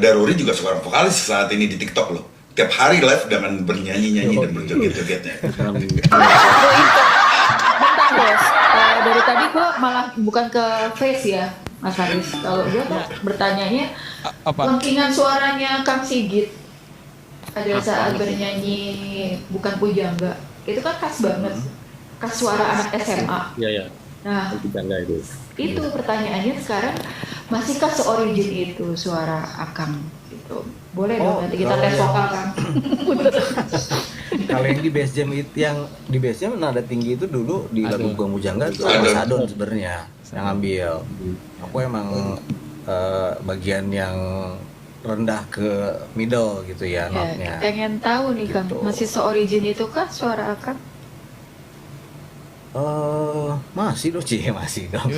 Daruri juga seorang vokalis saat ini di TikTok loh. Tiap hari live dengan bernyanyi-nyanyi dan berjoget-jogetnya. Bentar bos, dari tadi gue malah bukan ke face ya Mas Haris. Kalau gue tuh bertanyanya Apa? lengkingan suaranya Kang Sigit pada saat bernyanyi Bukan Pujangga itu kan khas banget, khas suara anak SMA. Iya ya. Nah Pujangga itu. itu pertanyaannya sekarang, masihkah seorigin itu suara Akang gitu? Boleh dong nanti kita kalau tes yang- vokal Kang. Kalau yang di Bass Jam itu, yang di Bass Jam nada tinggi itu dulu di lagu Bukan Pujangga itu Adon. Mas Adon sebenarnya yang ambil. Aku emang bagian yang rendah ke middle gitu ya Ya, notnya. pengen tahu nih Kang, Gitu. masih seorigin itu kah suara Akang? Masih dong Ci, masih dong.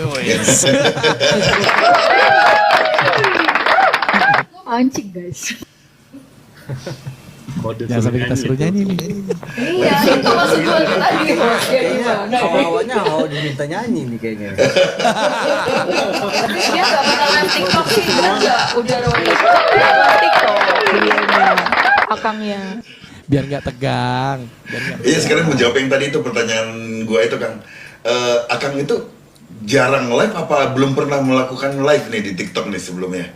Anjing guys. Kode Jangan sampai kita suruh nyanyi nih. Iya, itu maksud gue tadi bos. Ya gimana? Awal-awalnya mau diminta nyanyi nih kayaknya. Dia nggak pernah live TikTok sih, bener nggak? Udah live TikTok, videonya, Akangnya. Biar nggak tegang. Iya, sekarang menjawab yang tadi itu pertanyaan gua itu Kang. Akang itu jarang live apa belum pernah melakukan live nih di TikTok nih sebelumnya?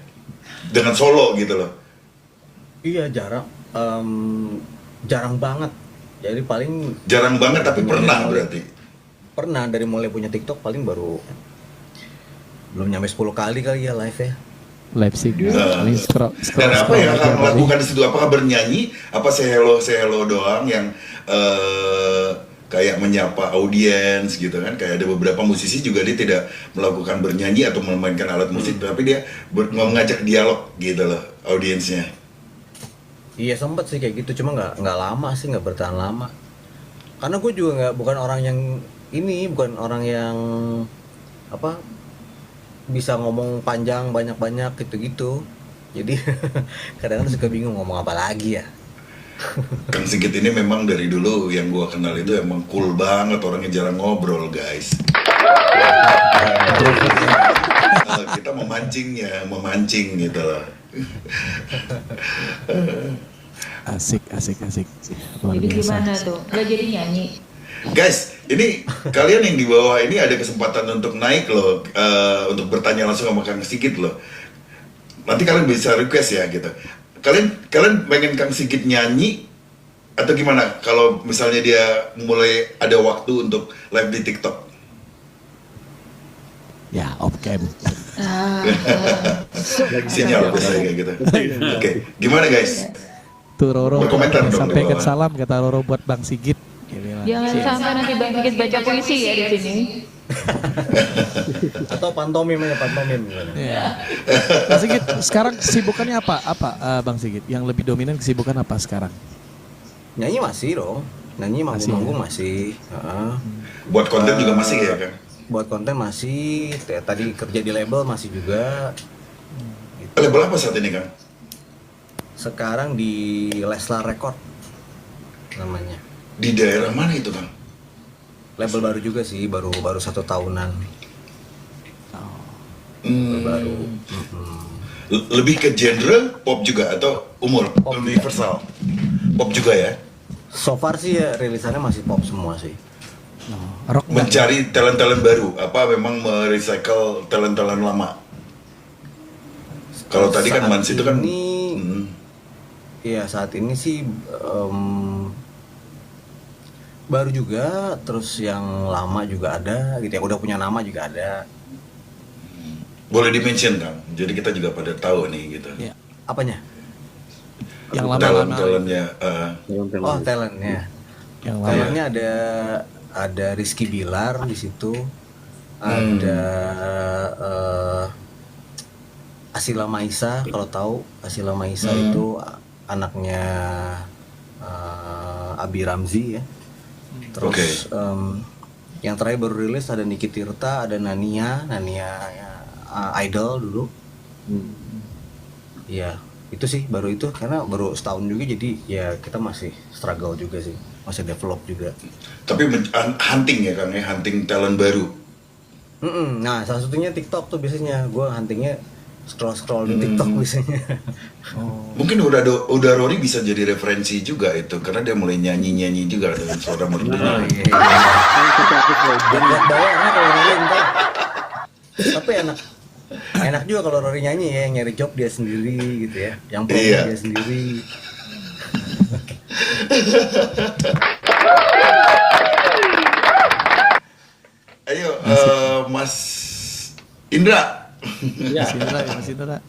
Dengan solo gitu loh. Iya jarang, jarang banget. Jadi paling Jarang banget tapi pernah berarti. pernah dari mulai punya TikTok paling baru belum nyampe 10 kali kali ya live ya. Live sih. Ini scroll Dan apa yang aja akan tadi. lakukan di situ? Apakah bernyanyi? Apa say hello doang yang kayak menyapa audiens gitu kan? Kayak ada beberapa musisi juga dia tidak melakukan bernyanyi atau memainkan alat musik, tapi dia mengajak dialog gitu loh audiensnya. Iya sempet sih kayak gitu, cuma nggak lama sih, nggak bertahan lama. Karena gue juga bukan orang yang bukan orang yang apa bisa ngomong panjang banyak gitu. Jadi kadang-kadang suka bingung ngomong apa lagi ya. Kang Sigit ini memang dari dulu yang gua kenal itu emang cool banget, orangnya jarang ngobrol guys. Kita memancing gitu loh. Asik. Luar Jadi biasa. gimana tuh? Gak jadi nyanyi? Guys, ini kalian yang di bawah ini ada kesempatan untuk naik loh, untuk bertanya langsung sama Kang Sigit loh. Nanti kalian bisa request ya gitu. Kalian pengen Kang Sigit nyanyi atau gimana? Kalau misalnya dia mulai ada waktu untuk live di TikTok. Ya, off cam. Sinyal biasanya kayak gitu. Oke, gimana guys? Tuh Roro Berkomentar dong di sampaikan bawah. salam kata Roro buat Bang Sigit. Jangan sampai nanti Bang Sigit baca puisi ya di sini. Atau pantomim aja, pantomim gimana? Ya. Bang Sigit, sekarang kesibukannya apa? Bang Sigit? Yang lebih dominan kesibukan apa sekarang? Nyanyi masih dong, nyanyi manggung-manggung masih. Heeh. Buat konten juga masih ya kan? Buat konten masih, tadi kerja di label masih juga. Label apa saat ini Kang? Sekarang di Leslar Record namanya. Di daerah mana itu Kang? Label baru juga sih, baru 1 tahunan. Baru. Lebih ke genre pop juga atau umur? Universal. Pop juga ya? So far sih ya rilisannya masih pop semua sih. Rock nggak? Mencari talent-talent baru, apa memang merecycle talent-talent lama? Kalau tadi kan Saat Mans itu kan ini, Hmm. Iya saat ini sih baru juga, terus yang lama juga ada, gitu ya. Udah punya nama juga ada. boleh di-mention Kang. Jadi kita juga pada tahu nih gitu. Iya. Apanya? Yang lama-lama. talent-talentnya. Oh, talentnya. Yang lama. Talentnya ada Rizky Bilar di situ. Ada Asila Maisa, kalau tahu Asila Maisa itu anaknya Abi Ramzi ya. Terus yang terakhir baru rilis ada Niki Tirta, ada Nania ya, Idol dulu. Iya, itu sih baru itu karena baru setahun juga, jadi ya kita masih struggle juga sih, masih develop juga. Tapi hunting ya Kang ya, hunting talent baru. Nah, salah satunya TikTok tuh biasanya gue huntingnya scroll di TikTok biasanya. Mungkin udah Rory bisa jadi referensi juga itu karena dia mulai nyanyi juga dengan suara merdu. Iya. Dan gak bayarnya kalau Rory entar. Tapi enak juga kalau Rory nyanyi ya, nyari job dia sendiri gitu ya, yang promo dia sendiri. Ayo Mas Indra. Ya, Mas Indra.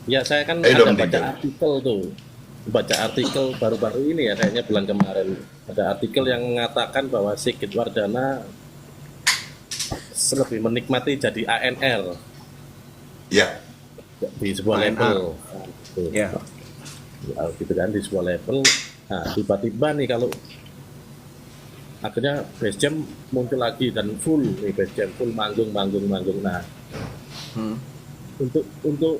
ya saya kan Ayo ada dong, baca Dinda. artikel tuh. Baca artikel baru-baru ini ya, kayaknya bulan kemarin. Ada artikel yang mengatakan bahwa Sigit Wardana lebih menikmati jadi ANR Ya. di sebuah ANR. label. Gitu. Ya. Ya, gitu kan, di sebuah label. Nah, tiba-tiba nih kalau akhirnya Base Jam muncul lagi dan full nih, Base Jam full manggung. Nah, untuk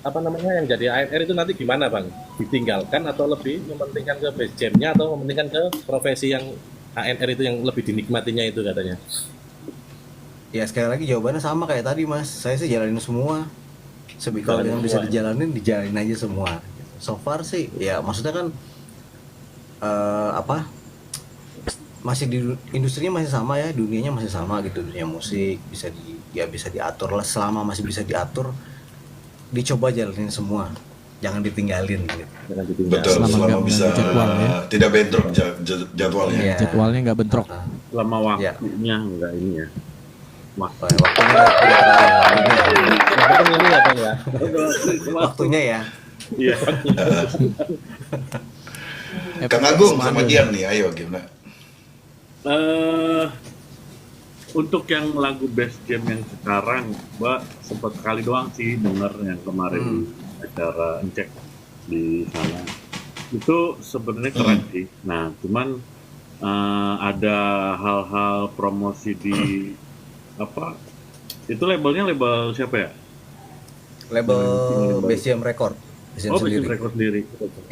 apa namanya yang jadi ANR itu nanti gimana Bang? Ditinggalkan atau lebih mementingkan ke Base Jam-nya atau mementingkan ke profesi yang ANR itu yang lebih dinikmatinya itu katanya? Ya sekali lagi jawabannya sama kayak tadi Mas. Saya sih jalanin semua. Kalau Jalanin yang bisa semua, ya? dijalanin aja semua. So far sih ya maksudnya kan masih di industrinya masih sama ya, dunianya masih sama gitu, dunia musik bisa diatur lah, selama masih bisa diatur dicoba jalanin semua, jangan ditinggalin gitu. Jangan ditinggal. Betul, Selama selama nggak bisa mengganggu jadwal, ya. tidak bentrok jadwalnya. Iya. Jadwalnya nggak bentrok. Lama Ya. waktunya enggak ini ya. Waktunya udah terlalu Yang penting ini ya Bang ya. waktunya ya. Iya. Kang Agung sama Gian nih, ayo gimana? Untuk yang lagu Best Jam yang sekarang, Mbak sempat sekali doang sih denger yang kemarin di acara Encek di sana. Itu sebenarnya keren sih. Nah, cuman ada hal-hal promosi di apa? Itu labelnya label siapa ya? Label BCM Record. BCM Oh, sendiri. Best Record sendiri.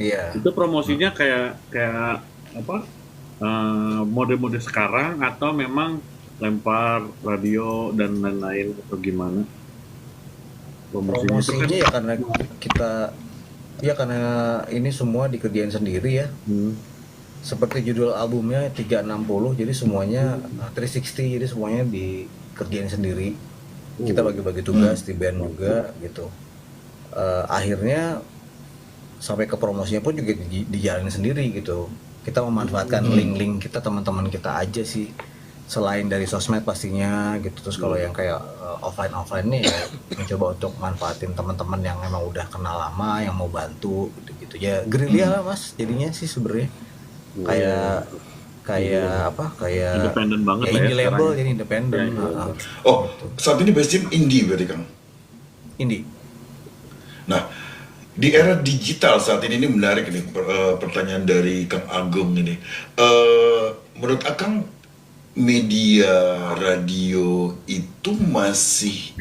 Iya. Itu promosinya kayak apa? Mode-mode sekarang atau memang lempar radio dan lain-lain atau gimana? Promosinya ya karena karena ini semua dikerjain sendiri ya. Seperti judul albumnya 360, jadi semuanya 360, jadi semuanya dikerjain sendiri. Kita bagi-bagi tugas di band juga gitu. Akhirnya sampai ke promosinya pun juga dijalanin sendiri gitu. Kita memanfaatkan link-link kita, teman-teman kita aja sih, selain dari sosmed pastinya gitu. Terus kalau yang kayak offline nih ya mencoba untuk manfaatin teman-teman yang emang udah kenal lama, yang mau bantu gitu-gitu ya. Gerilya lah Mas jadinya sih sebenarnya. Kayak Independen banget ya, lah ya indie label sekarang. jadi independen. Oh, saat ini Best Jam indie berarti Kang? Indie. Nah, di era digital saat ini menarik nih pertanyaan dari Kang Agung ini. Menurut Akang, media radio itu masih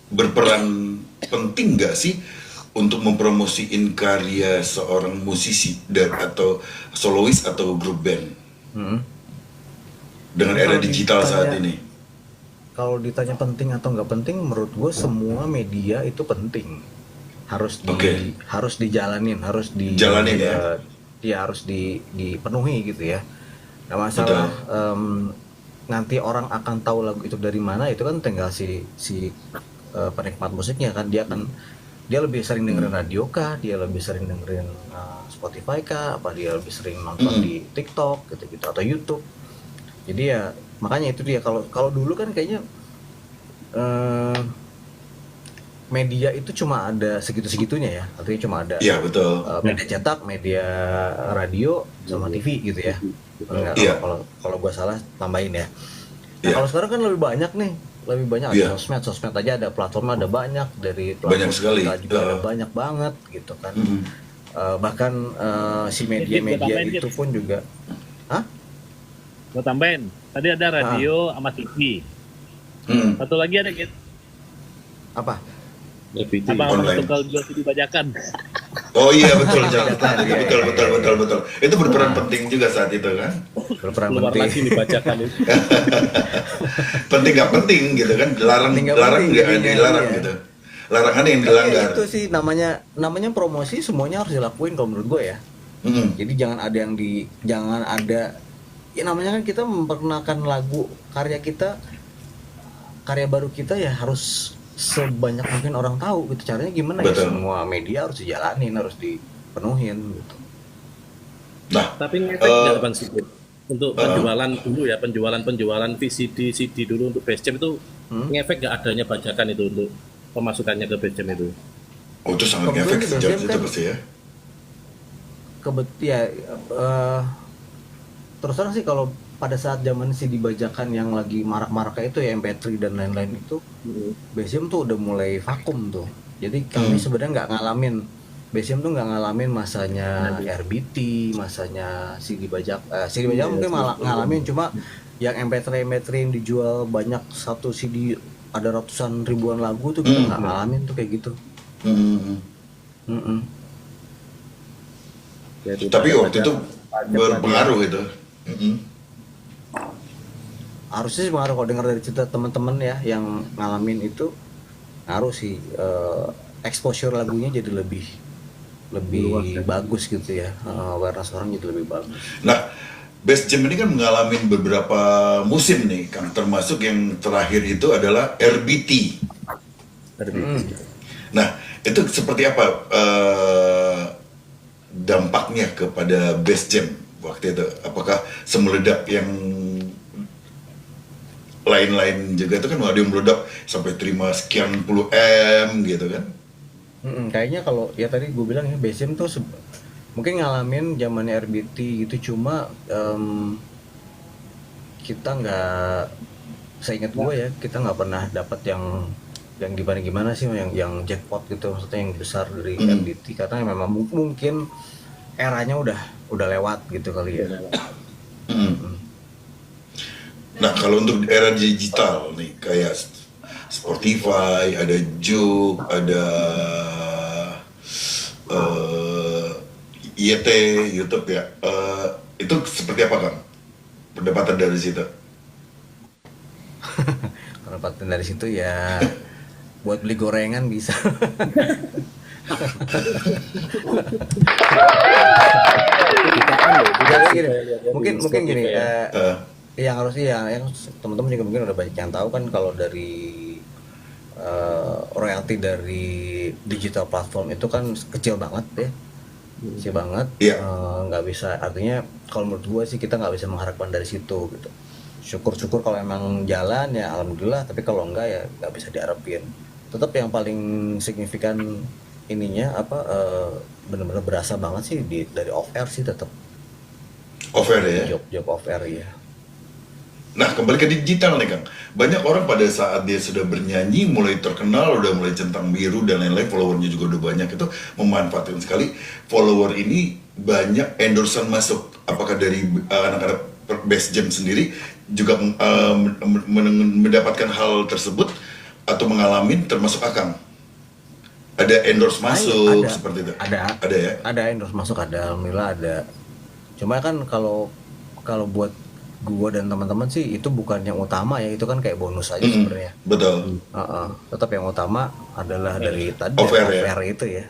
berperan penting nggak sih untuk mempromosiin karya seorang musisi atau solois atau grup band dengan era digital saat ini? Kalau ditanya penting atau nggak penting, menurut gue semua media itu penting, harus dijalanin, harus dipenuhi gitu ya. Nggak masalah. Nanti orang akan tahu lagu itu dari mana, itu kan tinggal si penikmat musiknya kan, dia lebih sering dengerin radio kah, dia lebih sering dengerin Spotify kah, apa dia lebih sering nonton di TikTok gitu-gitu atau YouTube. Jadi ya makanya itu dia, kalau dulu kan kayaknya media itu cuma ada segitu-segitunya ya, artinya cuma ada Iya betul. media cetak, media radio, sama TV gitu ya. Enggak, Iya. kalau gua salah tambahin ya. Nah, Iya. kalau sekarang kan lebih banyak nih, lebih banyak Iya. ada sosmed aja ada platformnya ada banyak, dari Banyak platform sekali. kita juga ada banyak banget gitu kan. Bahkan si Git, media-media tambahin, itu Git. pun juga, hah? Gue tambahin. Tadi ada radio sama TV. Satu lagi ada gitu. Apa? Lebih Apa Online. tukang jual CD bajakan. Oh iya betul, jangan betul. Itu berperan penting juga saat itu kan. Berperan keluar penting. lagi dibacakan itu. Penting nggak penting gitu kan, dilarang Penting nggak dilarang penting, nggak jadinya, dilarang iya. gitu. Larangan yang Tapi dilanggar. itu sih namanya promosi, semuanya harus dilakuin kalau menurut gue ya. Jadi jangan ada ya, namanya kan kita memperkenalkan lagu karya kita, karya baru kita ya harus sebanyak mungkin orang tahu gitu. Caranya gimana ya, Betul. semua media harus dijalanin, harus dipenuhin gitu. Nah, Tapi ngefek nggak Bang Sigit? Untuk penjualan dulu ya, penjualan VCD, CD dulu untuk Basecamp itu ngefek nggak adanya bajakan itu untuk pemasukannya ke Basecamp itu? oh itu sangat Kebetulan ngefek di sejauh BSM itu kan- pasti ya. Terus terang sih kalau pada saat zaman CD bajakan yang lagi marak-maraknya itu ya MP3 dan lain-lain itu, BSM tuh udah mulai vakum tuh. Jadi kami sebenarnya nggak ngalamin, BSM tuh nggak ngalamin masanya RBT, masanya CD bajakan mungkin malah ngalamin, cuma yang MP3 yang dijual banyak, satu CD ada ratusan ribuan lagu tuh kita nggak ngalamin tuh kayak gitu. Mm-mm. Ya, itu Tapi baca- waktu itu berpengaruh itu. Harusnya sih pengaruh, kalau dengar dari cerita teman-teman ya yang ngalamin itu, ngaruh sih, exposure lagunya jadi lebih bagus gitu ya, awareness orang jadi lebih bagus. Nah, Basecamp ini kan mengalami beberapa musim nih, Kang. Termasuk yang terakhir itu adalah RBT. Nah, itu seperti apa dampaknya kepada Basecamp waktu itu? Apakah semeledak yang lain-lain juga itu kan ada yang meledak sampai terima sekian puluh M gitu kan? Kayaknya kalau ya tadi gue bilang ya BSM tuh mungkin ngalamin zamannya RBT gitu, cuma kita nggak, seingat gue ya, kita nggak pernah dapat yang gimana sih, yang jackpot gitu, maksudnya yang besar dari RBT, karena memang mungkin eranya udah lewat gitu kali ya. Nah, kalau untuk era digital nih kayak Spotify, ada Juke, ada YT, YouTube ya. Itu seperti apa, Kang? Pendapatan dari situ? Pendapatan dari situ ya buat beli gorengan bisa. Mungkin gini, yang harusnya yang teman-teman juga mungkin udah banyak yang tahu kan, kalau dari royalti dari digital platform itu kan kecil banget ya, kecil banget. Iya. Nggak bisa, artinya kalau menurut gue sih kita nggak bisa mengharapkan dari situ gitu. Syukur-syukur kalau emang jalan ya alhamdulillah, tapi kalau enggak ya nggak bisa diharapin. Tetap yang paling signifikan ininya apa, benar-benar berasa banget sih dari off air sih, tetap Over ya. job off air ya. Nah, kembali ke digital nih, Kang. Banyak orang pada saat dia sudah bernyanyi, mulai terkenal, udah mulai centang biru dan lain-lain, followernya juga udah banyak, itu memanfaatkan sekali follower ini, banyak endorsean masuk. Apakah dari anak-anak Basecamp sendiri juga mendapatkan hal tersebut atau mengalami, termasuk Akang? Ada endorse masuk Ada. seperti itu? Ada ya? Ada endorse masuk, ada, alhamdulillah ada. Cuma kan kalau buat gua dan teman-teman sih itu bukan yang utama ya, itu kan kayak bonus aja sebenarnya. Betul. Tetap yang utama adalah dari tadi Off air ya? off air itu ya.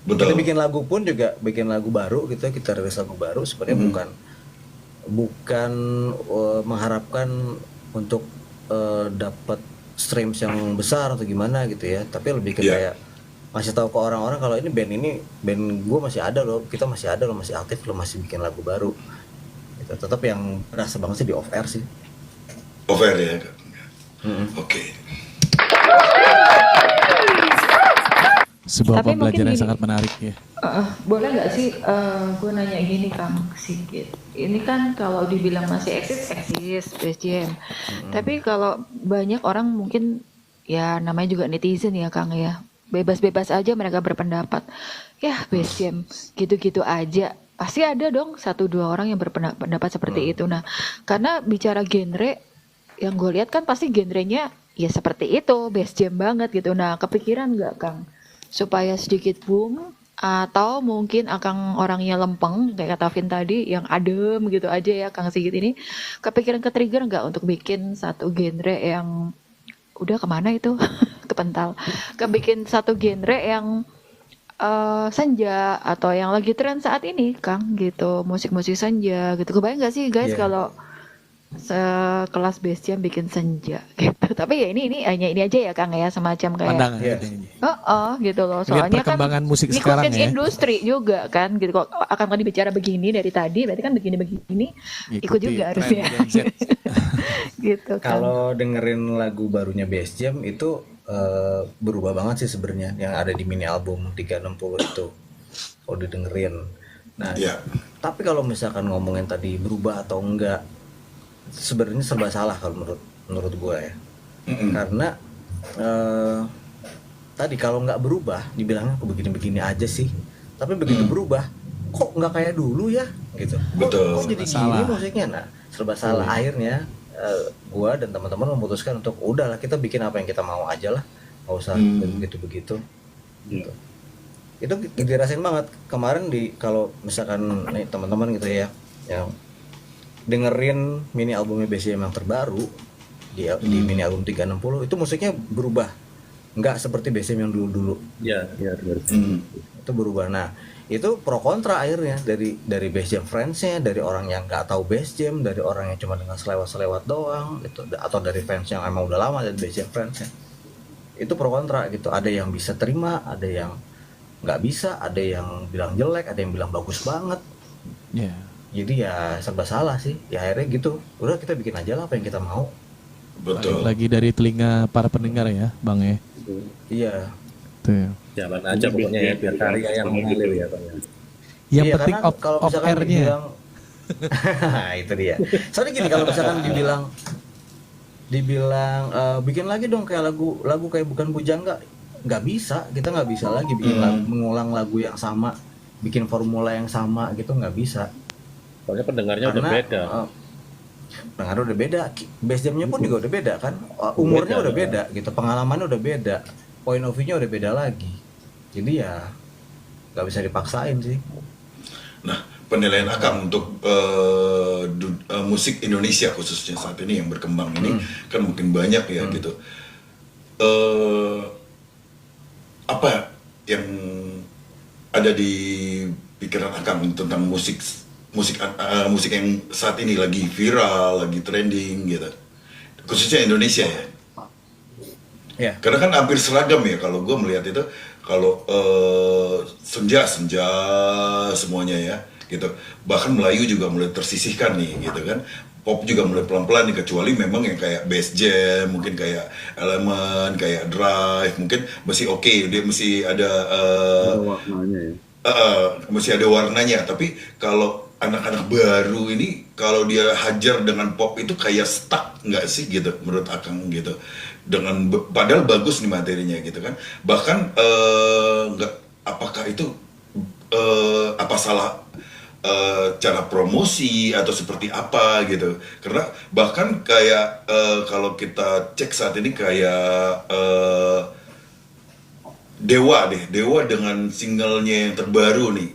Betul. Kita bikin lagu pun juga bikin lagu baru gitu, kita rilis lagu baru sebenarnya bukan mengharapkan untuk dapat streams yang besar atau gimana gitu ya, tapi lebih ke kayak masih tahu ke orang-orang kalau ini band gue masih ada loh, kita masih ada loh, masih aktif loh, masih bikin lagu baru gitu. Tetap yang berasa banget sih di off air sih. Over ya, Kang. Oke. Sebuah Tapi mungkin pembelajaran yang gini, sangat menarik ya. boleh nggak sih gue nanya gini Kang Sigit. Ini kan kalau dibilang masih eksis Space Jam. Tapi kalau banyak orang mungkin ya namanya juga netizen ya Kang ya. Bebas-bebas aja mereka berpendapat. Ya Space Jam gitu-gitu aja. Pasti ada dong 1-2 orang yang berpendapat seperti itu. Nah, karena bicara genre yang gue lihat kan pasti genrenya ya seperti itu, Space Jam banget gitu. Nah, kepikiran nggak Kang supaya sedikit boom atau mungkin Akang orangnya lempeng kayak kata Vin tadi yang adem gitu aja ya Kang Sigit ini kepikiran ke-trigger nggak untuk bikin satu genre yang udah kemana itu kepental kebikin satu genre yang senja atau yang lagi tren saat ini Kang gitu musik-musik senja gitu kebayang nggak sih guys Iya. kalau sekelas Space Jam bikin senja gitu tapi ya ini hanya ini aja ya Kang ya semacam kayak Pandangan Iya. katanya. gitu loh. Lihat Soalnya kan perkembangan musik ngikutin sekarang ya. industri juga kan gitu. Kok akan tadi bicara begini dari tadi, berarti kan begini-begini ikut Ikuti juga tren harusnya. Gen Z. Gitu kan. Kalau dengerin lagu barunya Bass Jam itu berubah banget sih sebenarnya yang ada di mini album 360 itu. Kalau didengerin. Nah, Iya. tapi kalau misalkan ngomongin tadi berubah atau enggak, sebenarnya serba salah kalau menurut gue ya. Karena tadi kalau nggak berubah, dibilangnya kok begini-begini aja sih. Tapi begitu berubah, kok nggak kayak dulu ya, gitu. Betul. Kok jadi gini musiknya? Nah, serba salah. Akhirnya gue dan teman-teman memutuskan untuk udahlah kita bikin apa yang kita mau aja lah, nggak usah begitu-begitu. Gitu. Itu dirasain banget kemarin kalau misalkan nih teman-teman gitu ya, yang dengerin mini albumnya Bass Jam yang terbaru di mini album 360 itu musiknya berubah, nggak seperti Bass Jam yang dulu-dulu. Iya, Itu berubah. Nah, itu pro kontra akhirnya dari Bass Jam fansnya, dari orang yang nggak tahu Bass Jam, dari orang yang cuma dengar selewat-selewat doang gitu, atau dari fans yang emang udah lama dari Bass Jam fansnya. Itu pro kontra gitu. Ada yang bisa terima, ada yang nggak bisa, ada yang bilang jelek, ada yang bilang bagus banget. Ya. Jadi ya serba salah sih. Ya akhirnya gitu. Udah kita bikin aja lah apa yang kita mau. Betul. Lagi dari telinga para pendengar ya, Bang ya. Iya. Tuh. jalan aja pokoknya ya biar karya yang mengalir ya Bang. Yang Iya, penting karena off kalau misalkan air-nya. dibilang itu dia. Soalnya gini kalau misalkan dibilang bikin lagi dong kayak lagu kayak Bukan Bujangga, nggak bisa, kita nggak bisa lagi bikin mengulang lagu yang sama, bikin formula yang sama gitu, nggak bisa. Soalnya pendengarnya udah beda. Pengaruh udah beda, Bass Jam-nya pun juga udah beda kan, umurnya udah beda gitu, pengalamannya udah beda, point of view-nya udah beda lagi. Jadi ya nggak bisa dipaksain sih. Nah, penilaian Akang untuk musik Indonesia khususnya saat ini yang berkembang ini kan mungkin banyak ya gitu. Apa yang ada di pikiran Akang tentang musik yang saat ini lagi viral, lagi trending gitu, khususnya Indonesia ya? Ya. Karena kan hampir seragam ya kalau gue melihat itu, kalau senja semuanya ya gitu, bahkan Melayu juga mulai tersisihkan nih gitu kan, pop juga mulai pelan-pelan nih, kecuali memang yang kayak Bass Jam, mungkin kayak Element, kayak Drive, mungkin masih oke, dia masih ada warnanya ya. masih ada warnanya. Tapi kalau anak-anak baru ini, kalau dia hajar dengan pop itu kayak stuck nggak sih gitu menurut Akang gitu, dengan padahal bagus nih materinya gitu kan, bahkan nggak, apakah itu apa salah cara promosi atau seperti apa gitu, karena bahkan kayak kalau kita cek saat ini kayak Dewa dengan singlenya yang terbaru nih,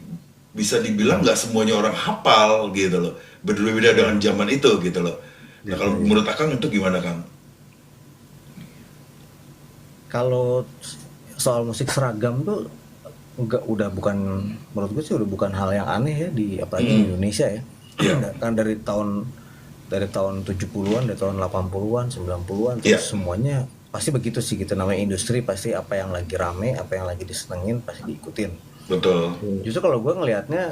bisa dibilang nggak semuanya orang hafal gitu loh, berbeda dengan zaman itu gitu loh. Nah kalau menurut Akang itu gimana Kang? Kalau soal musik seragam tuh udah bukan, menurut gue sih udah bukan hal yang aneh ya, di apalagi di Indonesia ya. Kan dari tahun 70-an, dari tahun 80-an, 90-an terus semuanya pasti begitu sih gitu, namanya industri, pasti apa yang lagi rame, apa yang lagi disenengin pasti diikutin. Betul. Justru kalau gue ngelihatnya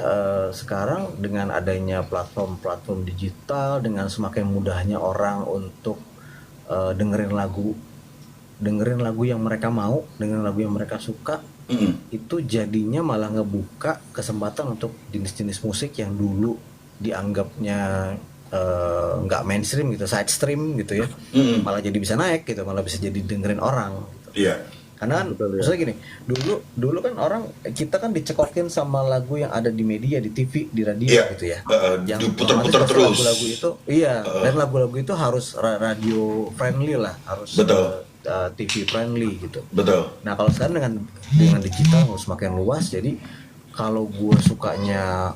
sekarang dengan adanya platform digital, dengan semakin mudahnya orang untuk dengerin lagu dengerin lagu yang mereka mau, dengerin lagu yang mereka suka, itu jadinya malah ngebuka kesempatan untuk jenis-jenis musik yang dulu dianggapnya nggak mainstream gitu, side stream gitu ya, malah jadi bisa naik gitu, malah bisa jadi dengerin orang gitu. Iya. Karena kan maksudnya gini, dulu kan kita kan dicekokin sama lagu yang ada di media, di TV, di radio Iya. gitu ya. Diputar-putar otomatis terus. lagu-lagu itu, dan lagu-lagu itu harus radio friendly lah, harus Betul. TV friendly gitu. Betul. Nah kalau sekarang dengan digital harus semakin luas, jadi kalau gue sukanya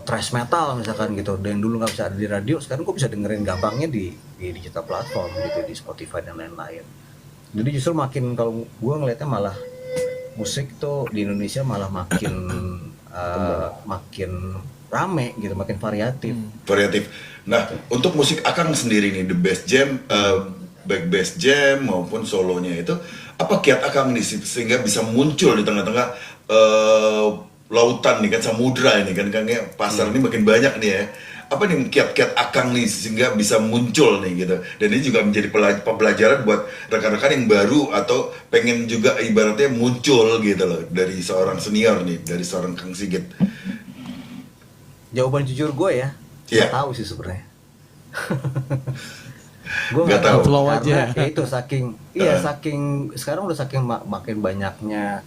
thrash metal misalkan gitu, dan dulu nggak bisa ada di radio, sekarang gue bisa dengerin gampangnya di digital platform gitu, di Spotify dan lain-lain. Jadi justru makin, kalau gue ngelihatnya malah musik tuh di Indonesia malah makin makin rame gitu, makin variatif. Variatif. Nah, untuk musik Akang sendiri nih, The Best Jam, baik Best Jam maupun solonya itu, apa kiat Akang nih sehingga bisa muncul di tengah-tengah lautan nih kan, samudra ini kan, kayaknya pasar ini makin banyak nih ya. Apa nih kiat-kiat Akang nih sehingga bisa muncul nih gitu. Dan ini juga menjadi pembelajaran buat rekan-rekan yang baru atau pengen juga ibaratnya muncul gitu loh, dari seorang senior nih, dari seorang Kang Sigit. Jawaban jujur gue ya, Iya. nggak tahu sih sebenarnya. Gue Nggak nggak tahu, tahu. Flow karena aja. ya itu saking sekarang udah saking makin banyaknya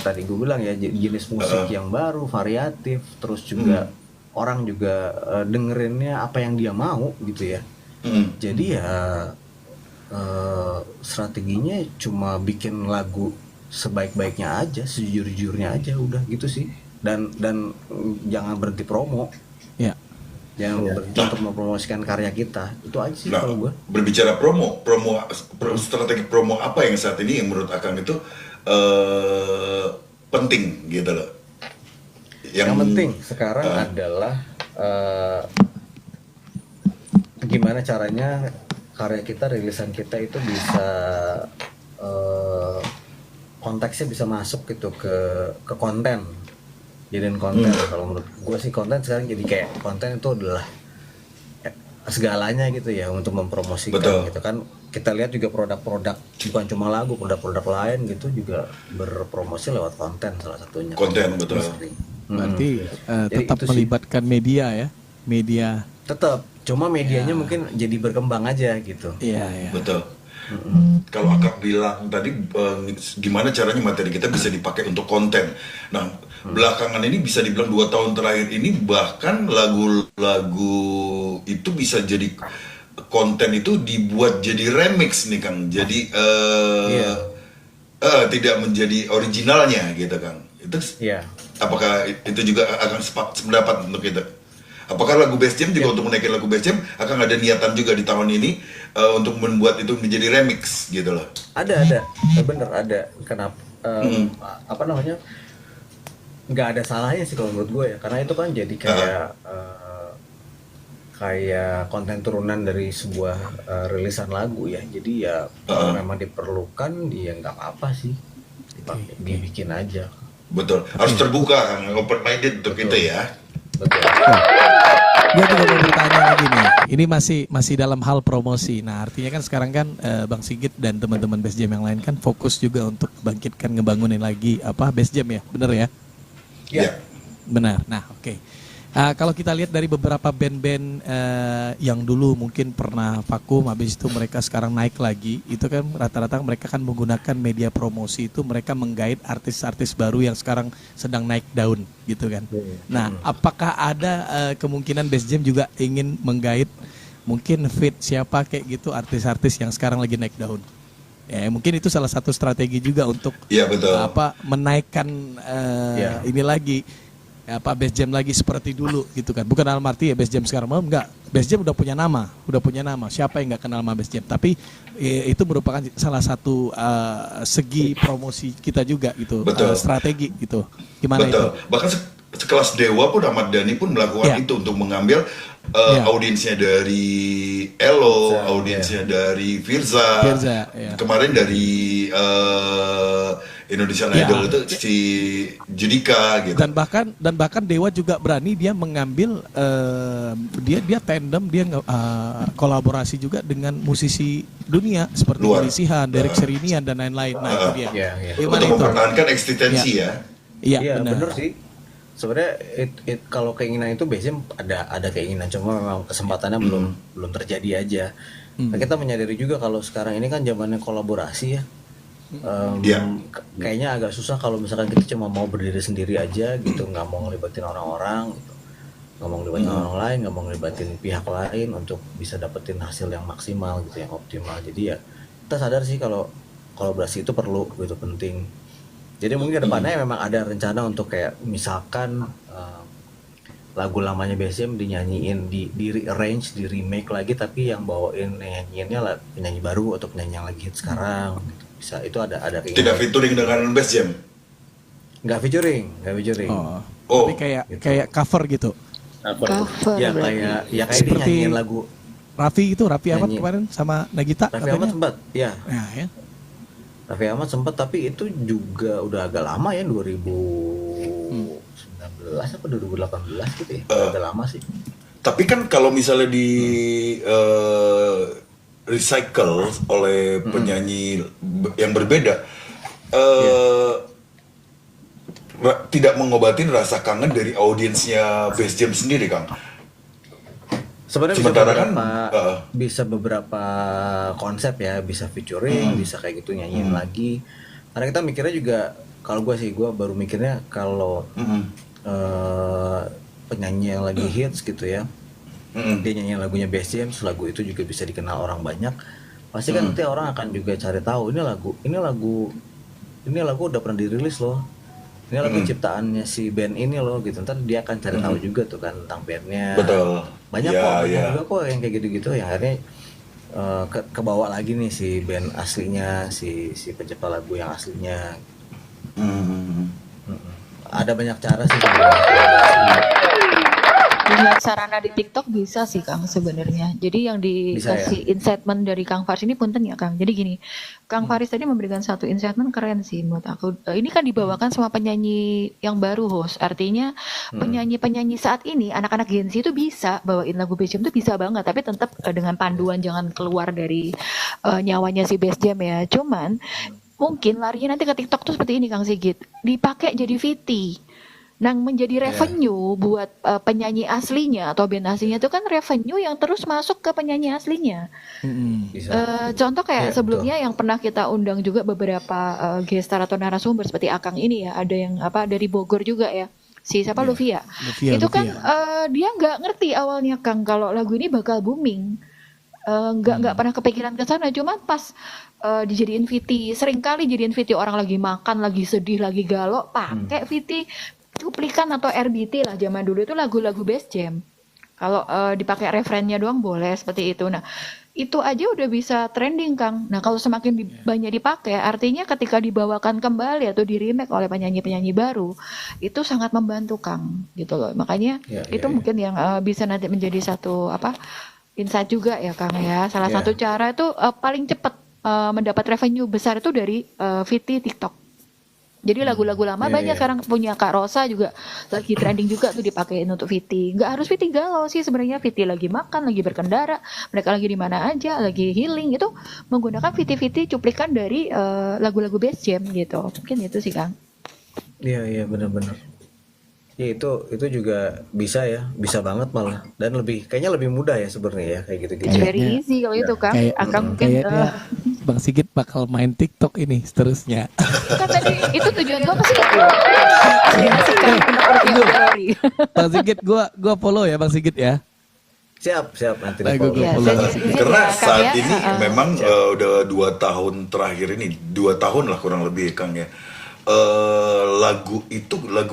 tadi gue bilang ya, jenis musik yang baru, variatif, terus juga orang juga dengerinnya apa yang dia mau gitu ya. Jadi ya strateginya cuma bikin lagu sebaik-baiknya aja, sejujur-jujurnya aja, udah gitu sih. Dan jangan berhenti promo. Ya. Jangan berhenti untuk mempromosikan karya kita. Itu aja sih Nah, kalau gue. berbicara strategi promo apa yang saat ini yang menurut Akang itu penting gitu loh? Yang penting sekarang adalah gimana caranya karya kita, rilisan kita itu bisa konteksnya bisa masuk gitu ke konten, jadiin konten. Kalau menurut gue sih konten sekarang jadi kayak konten itu adalah segalanya gitu ya untuk mempromosikan. Betul. Gitu kan. Kita lihat juga produk-produk bukan cuma lagu, produk-produk lain gitu juga berpromosi lewat konten salah satunya. Konten, betul. Berarti Jadi tetap itu sih. melibatkan media ya. Media. Tetap, cuma medianya mungkin jadi berkembang aja gitu. Iya, iya. Betul. Kalau Akang bilang tadi gimana caranya materi kita bisa dipakai untuk konten. Nah, belakangan ini bisa dibilang 2 tahun terakhir ini bahkan lagu-lagu itu bisa jadi konten itu dibuat jadi remix nih Kang. Jadi tidak menjadi originalnya gitu Kang. Itu apakah itu juga akan sependapat untuk itu? Apakah lagu Best Jam juga untuk menaikin lagu Best Jam akan ada niatan juga di tahun ini untuk membuat itu menjadi remix gitu loh? Ada, bener ada. Kenapa? Apa namanya? Nggak ada salahnya sih kalau menurut gue ya, karena itu kan jadi kayak konten turunan dari sebuah rilisan lagu ya. Jadi ya kalau memang diperlukan, dia nggak apa-apa sih, dibikin aja. Betul, harus terbuka Kang, open minded untuk itu ya. Betul. Gue juga mau bertanya lagi nih. Ini masih dalam hal promosi. Nah, artinya kan sekarang kan Bang Sigit dan teman-teman Best Jam yang lain kan fokus juga untuk bangkitkan, ngebangunin lagi Best Jam ya, bener ya? Ya. Benar. Nah, oke. Kalau kita lihat dari beberapa band-band yang dulu mungkin pernah vakum, habis itu mereka sekarang naik lagi, itu kan rata-rata mereka kan menggunakan media promosi itu, mereka menggait artis-artis baru yang sekarang sedang naik daun, gitu kan. Nah, apakah ada kemungkinan Best Jam juga ingin menggait mungkin fit siapa kayak gitu artis-artis yang sekarang lagi naik daun? Ya, mungkin itu salah satu strategi juga untuk betul. Menaikkan ini lagi. Best Jam lagi seperti dulu gitu kan. Bukan dalam arti ya Best Jam sekarang enggak. Best Jam udah punya nama. Siapa yang nggak kenal nama Best Jam? Tapi itu merupakan salah satu segi promosi kita juga gitu. Strategi gitu. Gimana betul. itu? Bahkan sekelas Dewa pun Ahmad Dhani pun melakukan itu untuk mengambil audiensnya dari Elo, audiensnya dari Firza, ya. kemarin dari Indonesian Ya. Idol itu si Judika gitu. Dan bahkan Dewa juga berani dia mengambil dia tandem kolaborasi juga dengan musisi dunia seperti Luar. Olisihan, Derek Sherinian dan lain-lain. Nah, itu dia. Iya, iya. Gimana Untuk itu? mempertahankan eksistensi ya. Iya, Iya benar. bener sih. Sebenarnya kalau keinginan itu biasanya ada keinginan, cuma memang kesempatannya belum terjadi aja. Nah, kita menyadari juga kalau sekarang ini kan zamannya kolaborasi ya. Iya. Kayaknya agak susah kalau misalkan kita cuma mau berdiri sendiri aja gitu, nggak mau ngelibatin orang-orang gitu. Nggak mau ngelibatin orang lain, nggak mau ngelibatin pihak lain untuk bisa dapetin hasil yang maksimal gitu, yang optimal. Jadi ya kita sadar sih kalau kolaborasi itu perlu gitu, penting. Jadi mungkin kedepannya memang ada rencana untuk kayak misalkan lagu lamanya BSM dinyanyiin, di rearrange, di remake lagi, tapi yang bawain nyanyiinnya lah penyanyi baru atau penyanyi yang lagi hit sekarang gitu. Bisa, itu ada Tidak keinginan. featuring dengan Bass Jam. Nggak featuring. Oh. Oh. Tapi kayak cover gitu. Cover Ya berarti. kayak dia Seperti nyanyiin lagu Raffi Ahmad Nyanyi. kemarin sama Nagita Raffi katanya. Ahmad sempat, ya. Nah, ya. Raffi Ahmad sempat, tapi itu juga udah agak lama ya, 2019 apa 2018 gitu ya. Udah lama sih. Tapi kan kalau misalnya di recycle oleh penyanyi yang berbeda, tidak mengobatin rasa kangen dari audiensnya Bass Jam sendiri, Kang. Sebenarnya Sementara kan, bisa beberapa konsep ya, bisa featuring, bisa kayak gitu nyanyiin lagi. Karena kita mikirnya juga, kalau gue baru mikirnya kalau penyanyi yang lagi hits gitu ya, dia nyanyiin lagunya Bass Jam, terus lagu itu juga bisa dikenal orang banyak. Pasti kan nanti orang akan juga cari tahu ini lagu udah pernah dirilis loh. Ini lagu ciptaannya si band ini loh gitu. Ntar dia akan cari tahu juga tuh kan tentang bandnya. Betul. Banyak Ya, juga kok yang kayak gitu-gitu yang akhirnya kebawa lagi nih si band aslinya, si pencipta lagu yang aslinya. Ada banyak cara sih sebenarnya. Dengan sarana di TikTok bisa sih Kang sebenarnya. Jadi yang dikasih incitement dari Kang Faris ini punten ya Kang. Jadi gini, Kang Faris tadi memberikan satu incitement keren sih menurut aku. Ini kan dibawakan sama penyanyi yang baru host. Artinya penyanyi-penyanyi saat ini anak-anak Gen Z itu bisa bawain lagu Bass Jam itu bisa banget. Tapi tetap dengan panduan jangan keluar dari nyawanya si Bass Jam ya. Cuman mungkin larinya nanti ke TikTok tuh seperti ini Kang Sigit. Dipakai jadi VT. Nah, menjadi revenue buat penyanyi aslinya atau band aslinya itu kan revenue yang terus masuk ke penyanyi aslinya. Bisa. Contoh kayak Iya, sebelumnya yang pernah kita undang juga beberapa gestar atau narasumber seperti Akang ini ya, ada yang dari Bogor juga ya. Si siapa Luvia. Itu kan dia nggak ngerti awalnya Kang kalau lagu ini bakal booming. Nggak pernah kepikiran ke sana, cuman pas dijadiin VT, sering kali jadiin VT orang lagi makan, lagi sedih, lagi galau, pakai VT cuplikan atau RBT lah zaman dulu itu lagu-lagu Bass Jam. Kalau dipakai referennya doang boleh seperti itu. Nah, itu aja udah bisa trending Kang. Nah, kalau semakin banyak dipakai, artinya ketika dibawakan kembali atau di remake oleh penyanyi-penyanyi baru, itu sangat membantu Kang, gitu loh. Makanya itu mungkin yang bisa nanti menjadi satu insight juga ya Kang ya. Salah satu cara itu paling cepat mendapat revenue besar itu dari VT TikTok. Jadi lagu-lagu lama banyak sekarang punya Kak Rosa juga lagi trending juga tuh dipakein untuk VT. Nggak harus VT galau sih sebenarnya, VT lagi makan, lagi berkendara, mereka lagi di mana aja, lagi healing itu menggunakan VT cuplikan dari lagu-lagu Bass Jam gitu. Mungkin itu sih Kang. Iya benar-benar. Ya itu juga bisa ya, bisa banget malah, dan kayaknya lebih mudah ya sebenarnya ya kayak gitu-gitu. Very easy kalau itu Kang. Akang mungkin Kayaknya Bang Sigit bakal main TikTok ini seterusnya. kan tadi itu tujuan gua pasti itu. Bang Sigit, gua follow ya Bang Sigit ya. Siap nanti. Nah, gua Iya, follow. Karena Kang, saat ya. ini memang udah 2 tahun terakhir ini, 2 tahun lah kurang lebih Kang ya. Lagu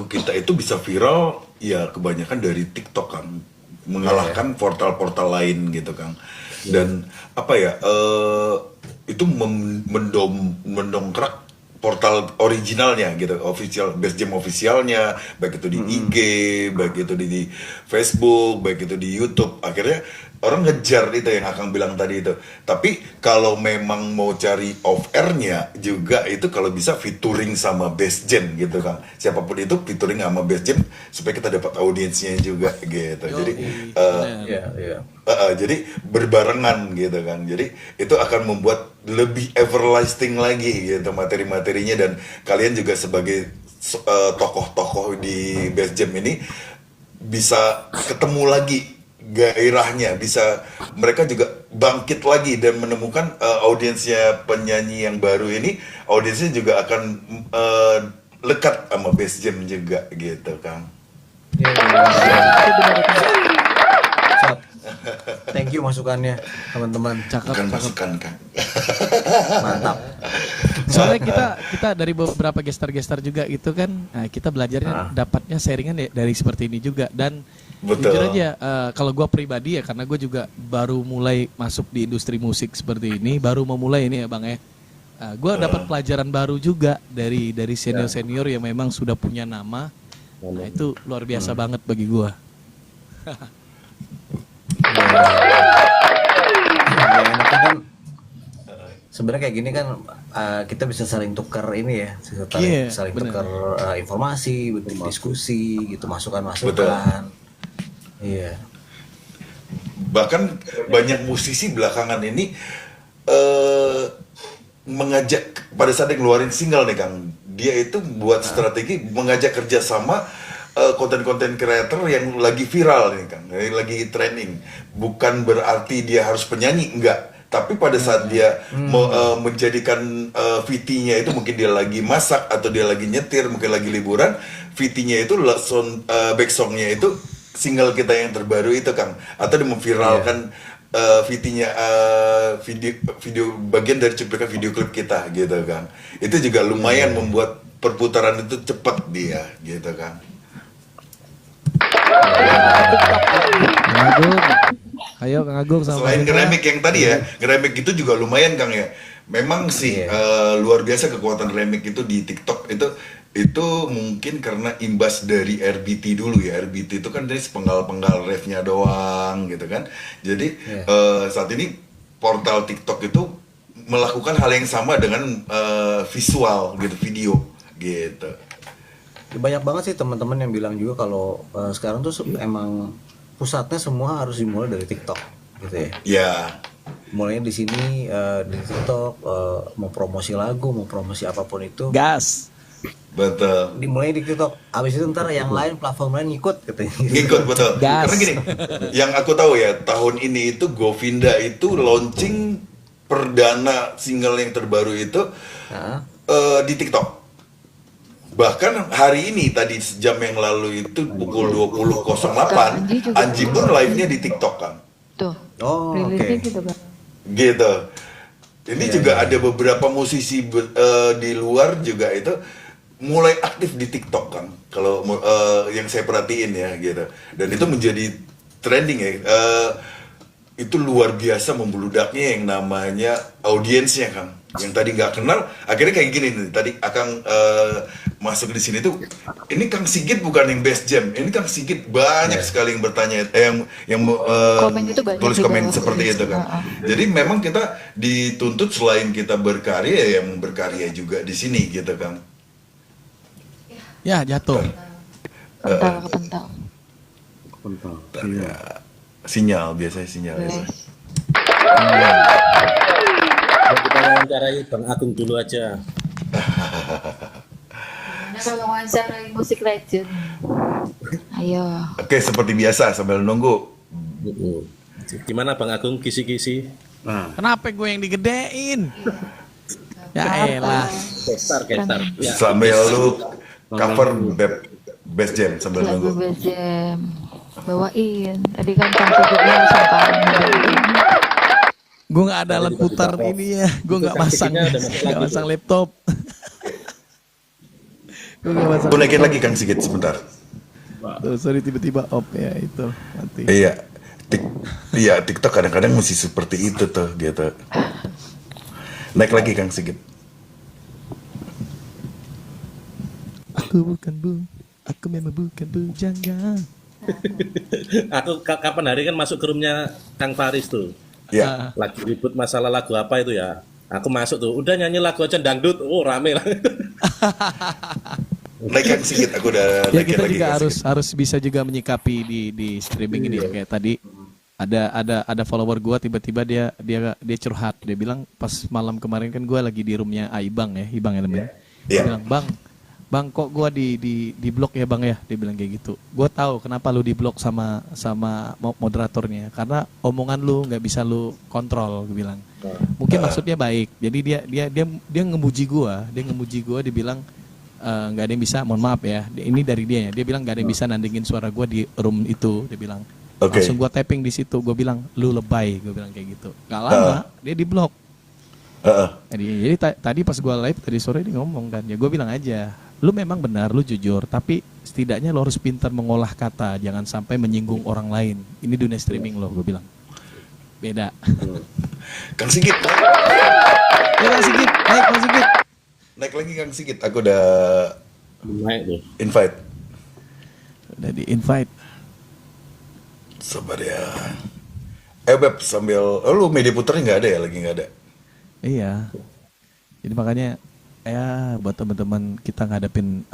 kita itu bisa viral ya kebanyakan dari TikTok Kang, mengalahkan portal-portal lain gitu Kang. Dan itu mendongkrak portal originalnya gitu, official Bass Jam officialnya, baik itu di IG, baik itu di Facebook, baik itu di YouTube. Akhirnya orang ngejar itu yang Akang bilang tadi itu. Tapi kalau memang mau cari off airnya juga itu kalau bisa featuring sama Best Jam gitu Kang. Siapapun itu featuring sama Best Jam supaya kita dapat audiensnya juga gitu. Jadi jadi berbarengan gitu kan. Jadi itu akan membuat lebih everlasting lagi gitu materi-materinya, dan kalian juga sebagai tokoh-tokoh di Best Jam ini bisa ketemu lagi gairahnya, bisa mereka juga bangkit lagi dan menemukan audiensnya penyanyi yang baru ini, audiensnya juga akan lekat sama Best Jam juga gitu Kang. Siap. Thank you masukannya teman-teman. Bukan masukan Kang. Mantap. Soalnya kita dari beberapa gestar-gestar juga gitu kan, nah, kita belajarnya dapatnya sharingan dari seperti ini juga. Dan Betul. jujur aja, kalau gue pribadi ya, karena gue juga baru mulai masuk di industri musik seperti ini, baru memulai ini ya Bang ya. Gue dapat pelajaran baru juga dari senior-senior yang memang sudah punya nama. Nah, itu luar biasa banget bagi gue. Ya, enaknya kan sebenarnya kayak gini kan kita bisa saling tukar ini ya, saling tukar informasi, diskusi gitu, masukan-masukan. Iya. Bahkan banyak musisi belakangan ini mengajak pada saat dia ngeluarin single nih Kang, dia itu buat strategi mengajak kerjasama konten-konten creator yang lagi viral nih Kang, yang lagi trending. Bukan berarti dia harus penyanyi, enggak. Tapi pada saat dia menjadikan VT-nya itu, mungkin dia lagi masak atau dia lagi nyetir, mungkin lagi liburan, VT-nya itu back song-nya itu single kita yang terbaru itu Kang, atau dia memviralkan VT-nya video bagian dari cuplikan video klip kita gitu Kang. Itu juga lumayan membuat perputaran itu cepat dia gitu Kang. Kang Agung, ayo Kang Agung sama Selain ngeremik yang tadi ya, ngeremik itu juga lumayan Kang ya. Memang sih luar biasa kekuatan remik itu di TikTok itu mungkin karena imbas dari RBT dulu ya. RBT itu kan dari penggal-penggal refnya doang gitu kan. Jadi saat ini portal TikTok itu melakukan hal yang sama dengan visual gitu, video gitu. Banyak banget sih teman-teman yang bilang juga kalau sekarang tuh emang pusatnya semua harus dimulai dari TikTok gitu ya. Ya. Mulainya di sini di TikTok, mau promosi lagu, mau promosi apapun itu. gas. Betul. Dimulai di TikTok. Abis itu ntar yang lain platform lain ngikut katanya. Ngikut betul. Gas. Karena gini, yang aku tahu ya, tahun ini itu Govinda itu launching perdana single yang terbaru itu di TikTok. Bahkan hari ini tadi sejam yang lalu itu pukul 20.08 Anji pun live-nya di TikTok kan. Tuh. Oh, Rilisnya oke. gitu Bang. Gitu. Ini juga ada beberapa musisi di luar juga itu mulai aktif di TikTok kan. Kalau yang saya perhatiin ya gitu. Dan itu menjadi trending ya. Itu luar biasa membeludaknya yang namanya audiensnya Kang. Yang tadi nggak kenal, akhirnya kayak gini nih. Tadi Akang masuk di sini tuh, ini Kang Sigit bukan yang Best Jam, ini Kang Sigit banyak sekali yang bertanya, yang Komen itu banyak tulis di komen bawah. seperti itu kan. Jadi memang kita dituntut selain kita berkarya, yang berkarya juga di sini gitu Kang. Ya jatuh. Kepental. Ya, sinyal biasanya sinyal. Boleh. Kita wawancarai Bang Agung dulu aja. Nah, kalau wawancarai musik legend. Ayo. Oke, seperti biasa sambil nunggu. Gimana Bang Agung kisi-kisi? Nah, Kenapa gue yang digedein? Ya elah. Gestar. Ya. Sambil lu cover Best Jam sambil Lagu nunggu. Best Jam. Bawain. Tadi kan Kang Sigitnya langsung paling bawain. Gue nggak ada alat putar ini ya. Gue nggak pasang, nggak pasang laptop. Gue nggak pasang. Aku naikin lagi Kang Sigit sebentar. Tuh, sorry tiba-tiba op ya itu mati. Iya, TikTok kadang-kadang mesti seperti itu tuh gitu. Naik lagi Kang Sigit. Aku bukan bu, aku memang bukan bujangga. Aku kapan hari kan masuk ke roomnya Kang Faris tuh. Ya. Lagi ribut masalah lagu apa itu ya. Aku masuk tuh, udah nyanyi lagu aja dangdut. Oh, rame lah. Naik Kang Sigit, aku udah Ya naikin kita lagi juga Kang harus Sigit. harus bisa juga menyikapi di streaming ini kayak tadi ada follower gua tiba-tiba dia curhat, dia bilang pas malam kemarin kan gua lagi di roomnya Ibang ya, Ibang Elemen. Dia Iya. bilang, Bang kok gua di blok ya Bang ya, dia bilang kayak gitu. Gua tahu kenapa lu di blok sama moderatornya, karena omongan lu nggak bisa lu kontrol, gue bilang. Mungkin maksudnya baik. Jadi dia ngemuji gua, dia bilang nggak ada yang bisa, mohon maaf ya, ini dari dia ya, dia bilang nggak ada yang bisa nandingin suara gue di room itu, dia bilang. Oke. Langsung gue tapping di situ, gue bilang lu lebay, gue bilang kayak gitu. Gak lama dia di blok. Heeh. Jadi tadi pas gue live tadi sore dia ngomong kan, ya gue bilang aja, lu memang benar, lu jujur, tapi setidaknya lo harus pintar mengolah kata, jangan sampai menyinggung orang lain. Ini dunia streaming lo, gue bilang. Beda. Kang Sigit. Ya Kang Sigit, naik Kang Sigit. Naik lagi Kang Sigit, aku udah Naik tuh. invite. Udah di invite. Sabar ya. Beb sambil, lu media puternya nggak ada ya, lagi nggak ada. Iya. Jadi makanya ya buat teman-teman kita ngadepin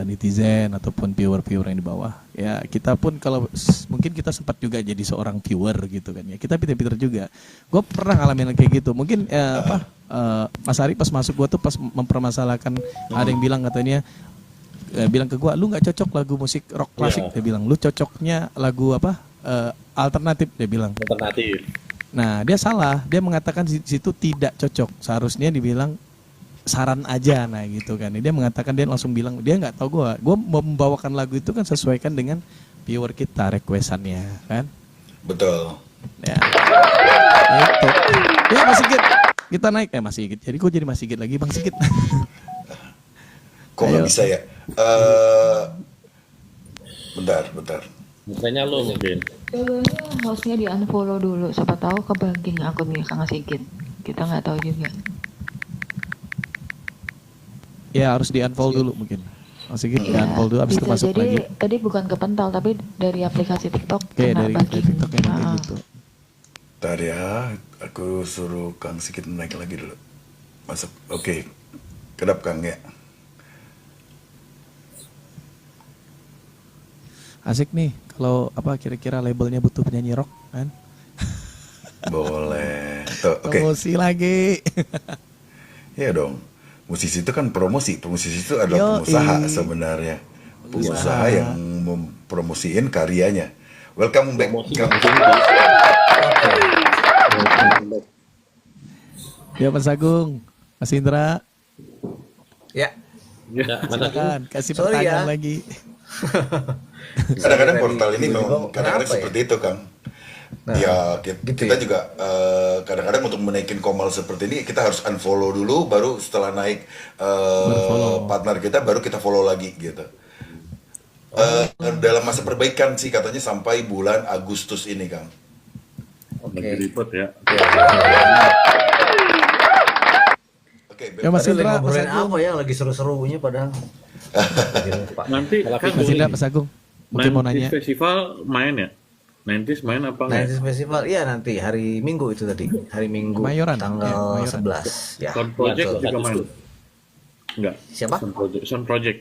netizen ataupun viewer-viewer yang di bawah. Ya kita pun kalau mungkin kita sempat juga jadi seorang viewer gitu kan ya. Kita pinter-pinter juga. Gue pernah ngalamin kayak gitu. Mungkin Mas Ari pas masuk gue tuh pas mempermasalahkan ada yang bilang katanya bilang ke gue, lu nggak cocok lagu musik rock klasik. Dia bilang, lu cocoknya lagu alternatif, dia bilang. Alternatif. Nah dia salah, dia mengatakan di situ tidak cocok. Seharusnya dibilang saran aja, nah gitu kan. Dia mengatakan, dia langsung bilang dia nggak tahu gue membawakan lagu itu kan sesuaikan dengan viewer kita requestannya kan. Betul. Ya itu. Ya Mas Sigit, kita naik Mas Sigit. Jadi gue jadi Mas Sigit lagi, Bang Sigit. Kok nggak Ayo. bisa ya? Bentar. Mukanya lo mungkin. Kayaknya hostnya di unfollow dulu, siapa tahu kebanking akunnya Kang Sigit. Kita nggak tahu juga. Ya harus di unfollow dulu mungkin. Mas Sigit di unfollow dulu, abis itu Bisa masuk jadi lagi. tadi bukan kepental tapi dari aplikasi TikTok Oke, kena dari banking. TikTok yang kayak Ah. gitu. Bentar ya, aku suruh Kang Sigit naik lagi dulu. Masuk, oke. Kedap Kang ya. Asik nih, kalau kira-kira labelnya butuh penyanyi rock kan? Boleh. Tuh, oke. Promosi lagi. Iya dong. Musisi itu kan promosi. Musisi itu adalah Yoi. pengusaha sebenarnya. Pengusaha yang mempromosiin karyanya. Welcome back. Kang. Ya Mas Agung, Mas Indra, Ya. Ya, mana silakan kasih Sorry pertanyaan ya. lagi. Kadang-kadang portal ini memang Kenapa kadang-kadang ya? seperti itu, Kang. Nah, Ya, kita, gitu kita ya. juga kadang-kadang untuk menaikin komal seperti ini kita harus unfollow dulu, baru setelah naik Berfollow. partner kita baru kita follow lagi gitu. Dalam masa perbaikan sih katanya sampai bulan Agustus ini, Kang. Oke. Lagi ribet ya. Oke, Ya Mas Tadi lagi Indra, Mas ngobrolin Agung, apa ya? Lagi seru-serunya padahal. Lagi lupa. Nanti kan Mas Indra, Mas Agung, mungkin mau 90s nanya. festival main ya? 90s main apa enggak? 90s Festival, iya nanti hari Minggu itu tadi. Hari Minggu Kemayoran, ya, tanggal Kemayoran. 11. Ya. Sound Project Betul, juga main? Agustus. Enggak. Siapa? Sound Project.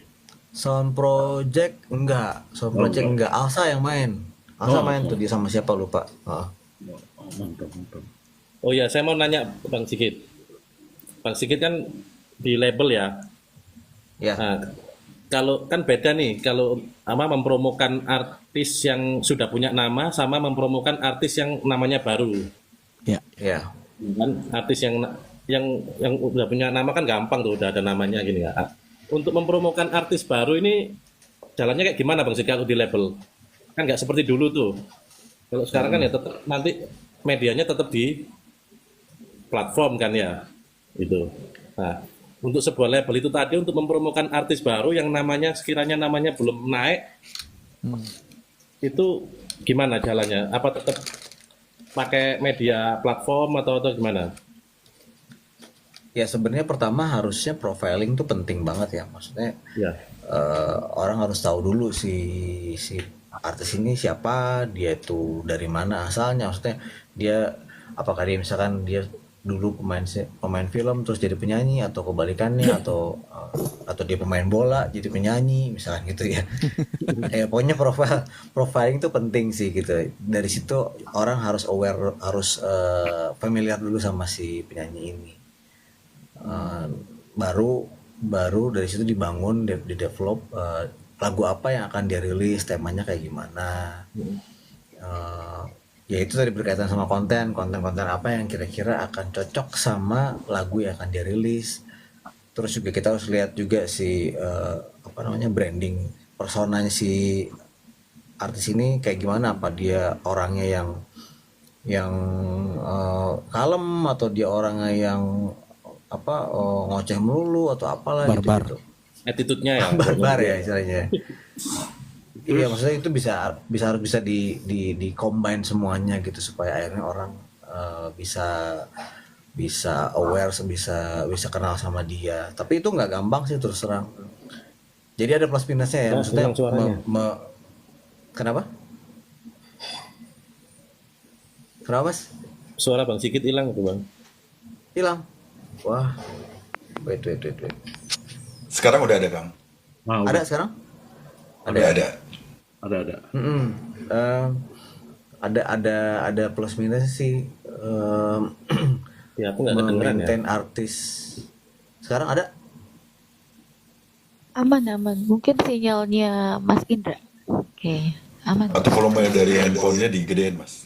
Sound Project enggak. Sound Project enggak. Alsa yang main. Alsa main tuh dia sama siapa lupa. Oh, mantap. Oh ya, saya mau nanya Bang Sigit. Bang Sigit kan di label ya. Ya. Nah, kalau kan beda nih kalau mempromokan artis yang sudah punya nama sama mempromokan artis yang namanya baru. Ya, Ya. Kan artis yang udah punya nama kan gampang tuh, udah ada namanya gini ya. Untuk mempromokan artis baru ini jalannya kayak gimana Bang Sigit kalau di label? Kan nggak seperti dulu tuh. Kalau sekarang kan ya tetap nanti medianya tetap di platform kan ya. Itu. Nah, untuk sebuah label itu tadi untuk mempromokan artis baru yang sekiranya namanya belum naik, itu gimana jalannya? Apa tetap pakai media platform atau gimana? Ya sebenarnya pertama harusnya profiling tuh penting banget ya. Maksudnya Ya, orang harus tahu dulu si artis ini siapa, dia itu dari mana asalnya, maksudnya dia apakah dia misalkan dia dulu pemain film terus jadi penyanyi, atau kebalikannya, atau dia pemain bola jadi penyanyi misalkan gitu ya. Ya pokoknya profiling itu penting sih gitu. Dari situ orang harus aware, harus familiar dulu sama si penyanyi ini. Baru dari situ dibangun, di develop lagu apa yang akan dia rilis, temanya kayak gimana. Ya itu tadi berkaitan sama konten apa yang kira-kira akan cocok sama lagu yang akan dia rilis. Terus juga kita harus lihat juga si branding personanya si artis ini kayak gimana, apa dia orangnya yang kalem, atau dia orangnya yang ngoceh melulu atau apalah Barbar. gitu. Attitude-nya ya. Barbar ya istilahnya. Iya, maksudnya itu harus bisa di combine semuanya gitu, supaya akhirnya orang bisa aware, bisa kenal sama dia. Tapi itu nggak gampang sih terus terang. Jadi ada plus minusnya ya, maksudnya hilang suaranya. Kenapa? Kenapa Mas? Suara Bang Sigit hilang tuh Bang. Hilang. Wah. Wait. Sekarang udah ada Kang. Nah, Ada sekarang? Ada. ada. Mm-mm. Ada plus minus sih. Ya aku nggak kedengeran ya. Maintain artis. Sekarang ada? Aman. Mungkin sinyalnya Mas Indra. Oke, aman. Atau volume dari handphonenya digedein Mas.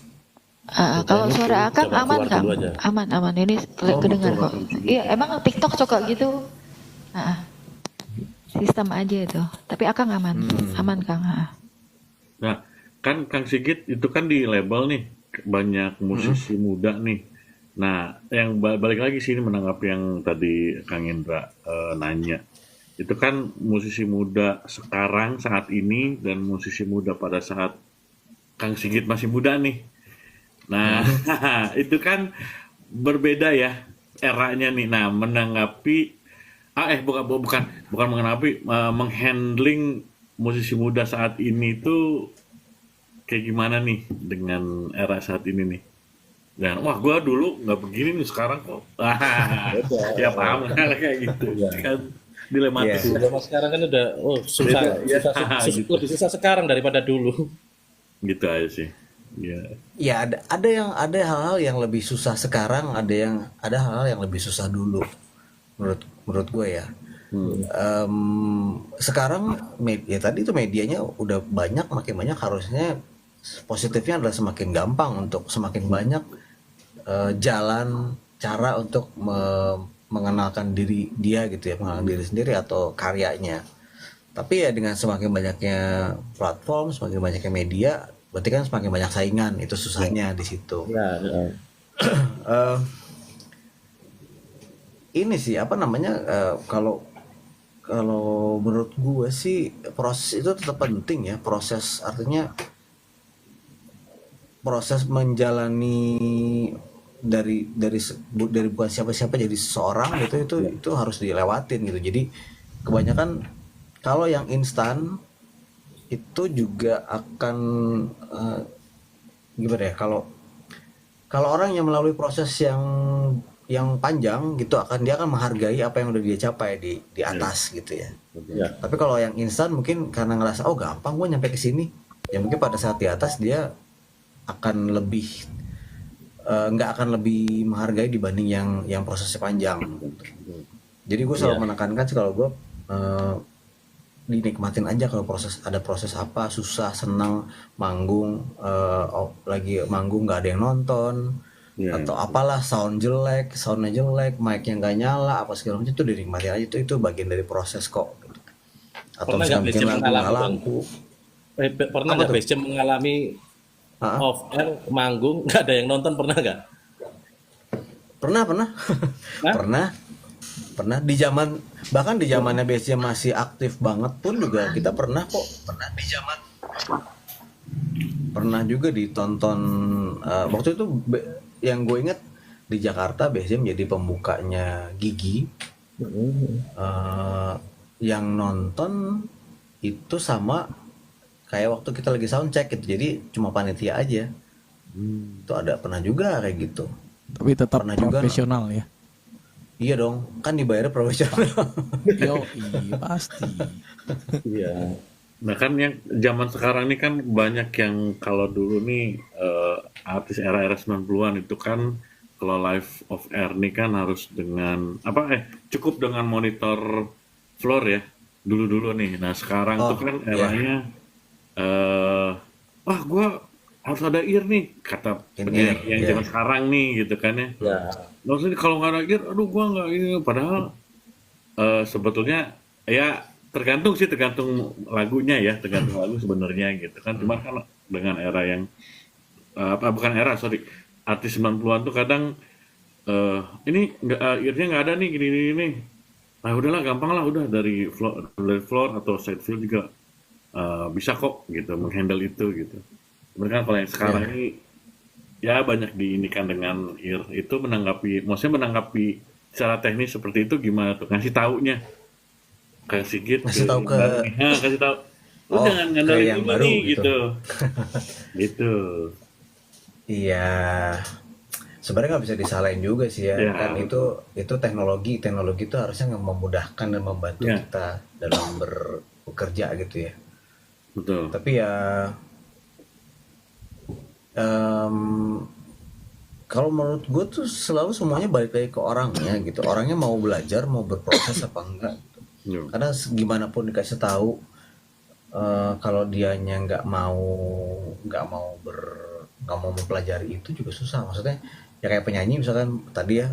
Kalau suara Akang Coba aman keluar Kang? dulu aja. Aman. Ini kedengar kok. Iya, emang TikTok suka gitu. Sistem aja itu. Tapi Akang aman. Aman Kang. Nah, kan Kang Sigit itu kan di label nih banyak musisi muda nih. Nah, yang balik lagi sini menanggapi yang tadi Kang Indra nanya. Itu kan musisi muda sekarang saat ini dan musisi muda pada saat Kang Sigit masih muda nih. Nah, itu kan berbeda ya eranya nih. Nah, menanggapi bukan menanggapi, menghandling musisi muda saat ini tuh kayak gimana nih dengan era saat ini nih? Dan wah gue dulu nggak begini nih sekarang kok. Ya paham kan kayak gitu kan dilematis. Zaman sekarang kan udah susah, lebih susah sekarang daripada dulu. Gitu aja sih. Ya. Ya ada hal-hal yang lebih susah sekarang, ada hal-hal yang lebih susah dulu. Menurut gue ya. Sekarang media tadi itu medianya udah makin banyak, harusnya positifnya adalah semakin gampang untuk semakin banyak jalan cara untuk mengenalkan diri dia gitu ya, mengenalkan diri sendiri atau karyanya. Tapi ya dengan semakin banyaknya platform, semakin banyaknya media, berarti kan semakin banyak saingan, itu susahnya di situ. Ini sih kalau menurut gue sih proses itu tetap penting ya, artinya proses menjalani dari bukan siapa-siapa jadi seseorang itu harus dilewatin gitu. Jadi kebanyakan kalau yang instan itu juga akan gimana ya, kalau orang yang melalui proses yang panjang gitu dia akan menghargai apa yang udah dia capai di atas gitu ya. Tapi kalau yang instan mungkin karena ngerasa gampang gue nyampe ke sini, ya mungkin pada saat di atas dia akan lebih nggak akan lebih menghargai dibanding yang prosesnya panjang. Jadi gue selalu menekankan sih, kalau gue dinikmatin aja kalau ada proses apa, susah, senang, manggung, lagi manggung nggak ada yang nonton, atau apalah, soundnya jelek, mic-nya nggak nyala, apa segala macam, itu dinikmatin aja, itu bagian dari proses kok. Atau misalnya bikin lagu nggak laku. Pernah nggak Basecamp mengalami off air manggung nggak ada yang nonton, pernah nggak? Pernah di zamannya Basecamp masih aktif banget pun juga kita pernah juga ditonton. Waktu itu yang gue inget di Jakarta Basecamp jadi pembukanya Gigi. Yang nonton itu sama kayak waktu kita lagi sound check gitu, jadi cuma panitia aja. Itu ada pernah juga kayak gitu. Tapi tetap Pernah juga, profesional ya. Iya dong, kan dibayar profesional. Yo, iya pasti. Iya. Nah kan yang zaman sekarang ini kan banyak yang kalau dulu nih artis era-era 90-an itu kan kalau live of air nih kan harus dengan cukup dengan monitor floor ya dulu-dulu nih. Nah sekarang tuh kan eranya gua harus ada ear nih kata penyanyi yang zaman sekarang nih gitu kan ya. Ya. Maksudnya kalau nggak ada ear, aduh gua nggak ini. Padahal sebetulnya ya tergantung lagunya ya, tergantung lagu sebenarnya gitu kan. Cuma kan dengan era yang bukan era, sorry, artis 90-an tuh kadang ini nggak earnya nggak ada nih gini. Nah udahlah gampang lah, udah dari floor atau side field juga bisa kok gitu menghandle itu gitu. Sebenarnya kalau yang sekarang ini ya banyak diinikan dengan ear itu maksudnya menanggapi secara teknis seperti itu gimana tuh ngasih taunya kayak Sigit Ngasih tahu ke kasih tahu lu jangan kayak ngandelin yang ini baru nih gitu. gitu. Iya, sebenarnya nggak bisa disalahin juga sih ya. Ya, Kan itu teknologi itu harusnya memudahkan dan membantu Ya. kita dalam bekerja gitu ya. Betul. Tapi ya kalau menurut gue tuh selalu semuanya balik lagi ke orangnya gitu. Orangnya mau belajar, mau berproses apa enggak gitu. Ya. Karena gimana pun dikasih tahu, kalau dianya nggak mau mempelajari itu juga susah. Maksudnya ya kayak penyanyi misalkan tadi ya,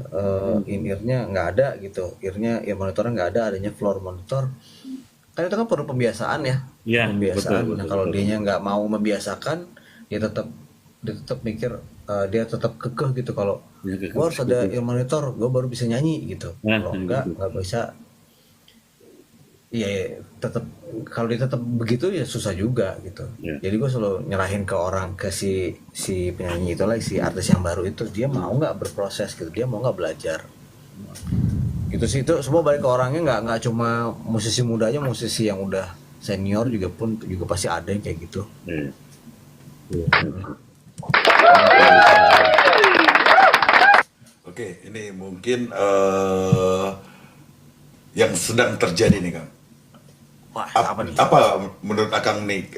in-ear-nya nggak ada gitu, ear monitornya nggak ada, adanya floor monitor. Kan itu kan perlu pembiasaan ya, Ya, pembiasaan. betul, Nah betul, kalau betul. dianya nggak mau membiasakan, dia tetap mikir, dia tetap kekeh gitu kalau Ya, kekeh gue harus ada ear monitor, gue baru bisa nyanyi gitu. Nah, Kalau gitu. nggak bisa. Iya, tetap kalau dia tetap begitu ya susah juga gitu. Ya. Jadi gue selalu nyerahin ke orang, ke si penyanyi itu lagi, si artis yang baru itu, dia mau nggak berproses gitu, dia mau nggak belajar. Gitu sih, itu semua balik ke orangnya, nggak cuma musisi muda aja, musisi yang udah senior juga pasti ada yang kayak gitu. Ya. Oke, ini mungkin yang sedang terjadi nih Kang. Wah, apa nih? Apa menurut Akang nih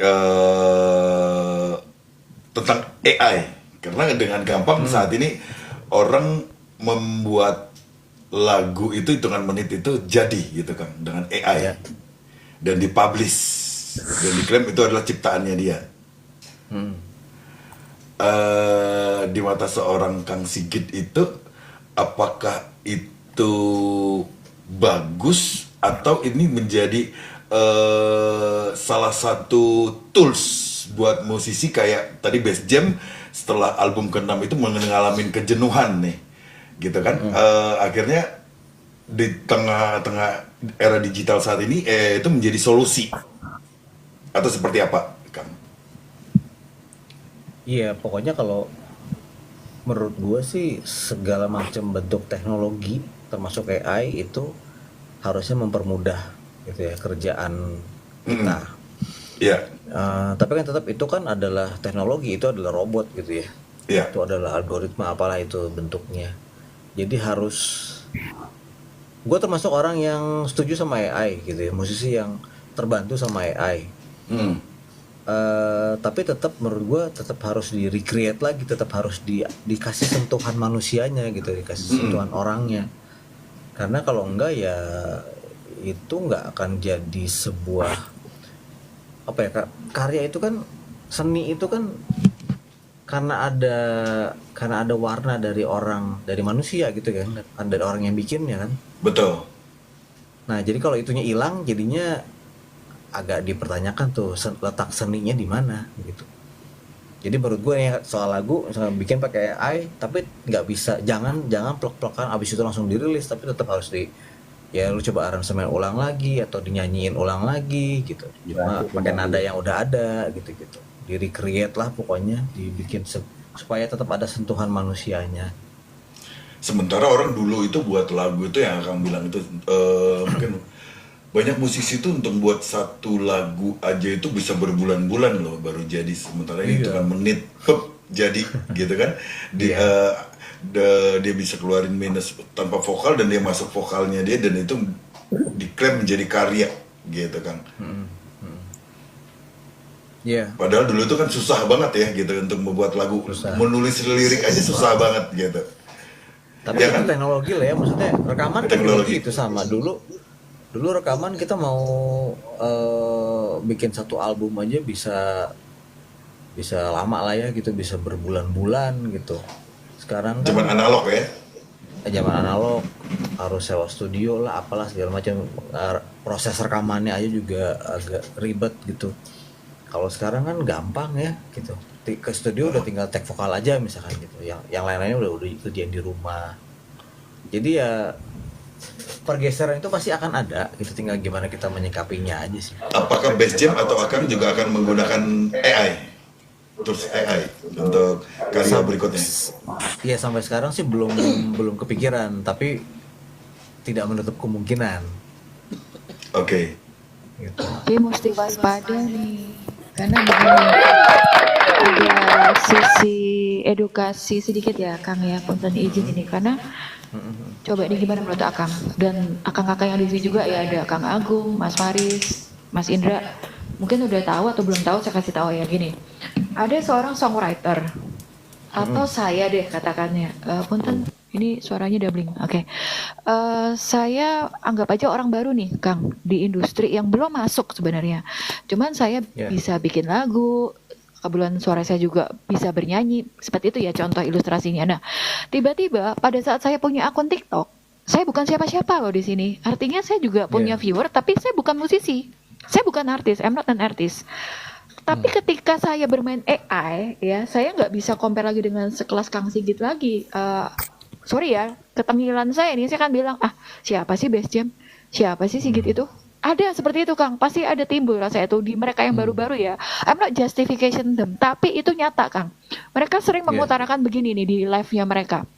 tentang AI? Karena dengan gampang saat ini orang membuat lagu itu hitungan menit itu jadi gitu Kang dengan AI dan dipublish dan diklaim itu adalah ciptaannya dia. Di mata seorang Kang Sigit itu, apakah itu bagus atau ini menjadi salah satu tools buat musisi kayak tadi Bass Jam setelah album ke-6 itu mengalami kejenuhan nih gitu kan. Akhirnya di tengah-tengah era digital saat ini itu menjadi solusi atau seperti apa Kang? Iya, pokoknya kalau menurut gue sih segala macam bentuk teknologi termasuk AI itu harusnya mempermudah gitu ya kerjaan kita. Iya. Tapi kan tetap itu kan adalah teknologi, itu adalah robot gitu ya. Iya. Itu adalah algoritma apalah itu bentuknya. Jadi harus, gue termasuk orang yang setuju sama AI gitu ya, musisi yang terbantu sama AI. Tapi tetap menurut gue tetap harus di recreate lagi, tetap harus dikasih sentuhan manusianya gitu, dikasih sentuhan orangnya. Karena kalau enggak ya itu nggak akan jadi sebuah apa ya, karya itu kan, seni itu kan karena ada warna dari manusia gitu kan dari orang yang bikinnya kan. Betul. Nah jadi kalau itunya hilang jadinya agak dipertanyakan tuh letak seninya di mana gitu. Jadi menurut gue ya soal lagu misalnya bikin pakai AI tapi nggak bisa, jangan plok-plokan abis itu langsung dirilis, tapi tetap harus ya lu coba aransemen ulang lagi atau dinyanyiin ulang lagi gitu. Cuma pakai nada yang udah ada gitu. Di recreate lah pokoknya, dibikin supaya tetap ada sentuhan manusianya. Sementara orang dulu itu buat lagu itu yang akan bilang itu mungkin banyak musisi tuh untuk buat satu lagu aja itu bisa berbulan-bulan loh baru jadi, sementara ini hitungan menit jadi gitu kan. Dia bisa keluarin minus tanpa vokal dan dia masuk vokalnya dia, dan itu diklaim menjadi karya gitu kan. Padahal dulu itu kan susah banget ya gitu untuk membuat lagu, menulis lirik aja susah banget gitu. Tapi Ya itu kan? teknologi lah ya, maksudnya rekaman teknologi itu sama dulu rekaman kita mau bikin satu album aja bisa lama lah ya gitu, bisa berbulan-bulan gitu. Sekarang kan Cuman analog ya. zaman analog harus sewa studio lah, apalah segala macam. Proses rekamannya aja juga agak ribet gitu. Kalau sekarang kan gampang ya gitu. Ke studio udah tinggal take vokal aja misalkan gitu. Yang lain-lainnya udah kerjain di rumah. Jadi ya pergeseran itu pasti akan ada gitu, tinggal gimana kita menyikapinya aja sih. Apakah Bass Jam atau Akang juga akan menggunakan AI? Tools AI untuk karya berikutnya? Iya, sampai sekarang sih belum kepikiran, tapi tidak menutup kemungkinan. Oke. Gitu. Tapi mesti waspada nih, karena begini, ada sisi edukasi sedikit ya Kang ya, punten izin ini, karena coba ini gimana menurut Akang dan akang-akang yang di sini juga ya, ada Kang Agung, Mas Faris, Mas Indra, mungkin udah tahu atau belum tahu, saya kasih tahu ya. Gini, ada seorang songwriter atau saya deh katakannya, punten ini suaranya doubling, oke. Saya anggap aja orang baru nih Kang di industri yang belum masuk sebenarnya, cuman saya bisa bikin lagu, kebetulan suara saya juga bisa bernyanyi, seperti itu ya contoh ilustrasinya. Nah, tiba-tiba pada saat saya punya akun TikTok, saya bukan siapa-siapa loh di sini. Artinya saya juga punya viewer, tapi saya bukan musisi, saya bukan artis, I'm not an artist. Tapi ketika saya bermain AI, ya saya nggak bisa compare lagi dengan sekelas Kang Sigit lagi. Sorry ya, ketempilan saya ini, saya kan bilang, siapa sih Bass Jam? Siapa sih Sigit itu? Ada seperti itu Kang, pasti ada timbul rasa itu di mereka yang baru-baru ya. I'm not justification them, tapi itu nyata Kang. Mereka sering mengutarakan begini nih di live-nya mereka.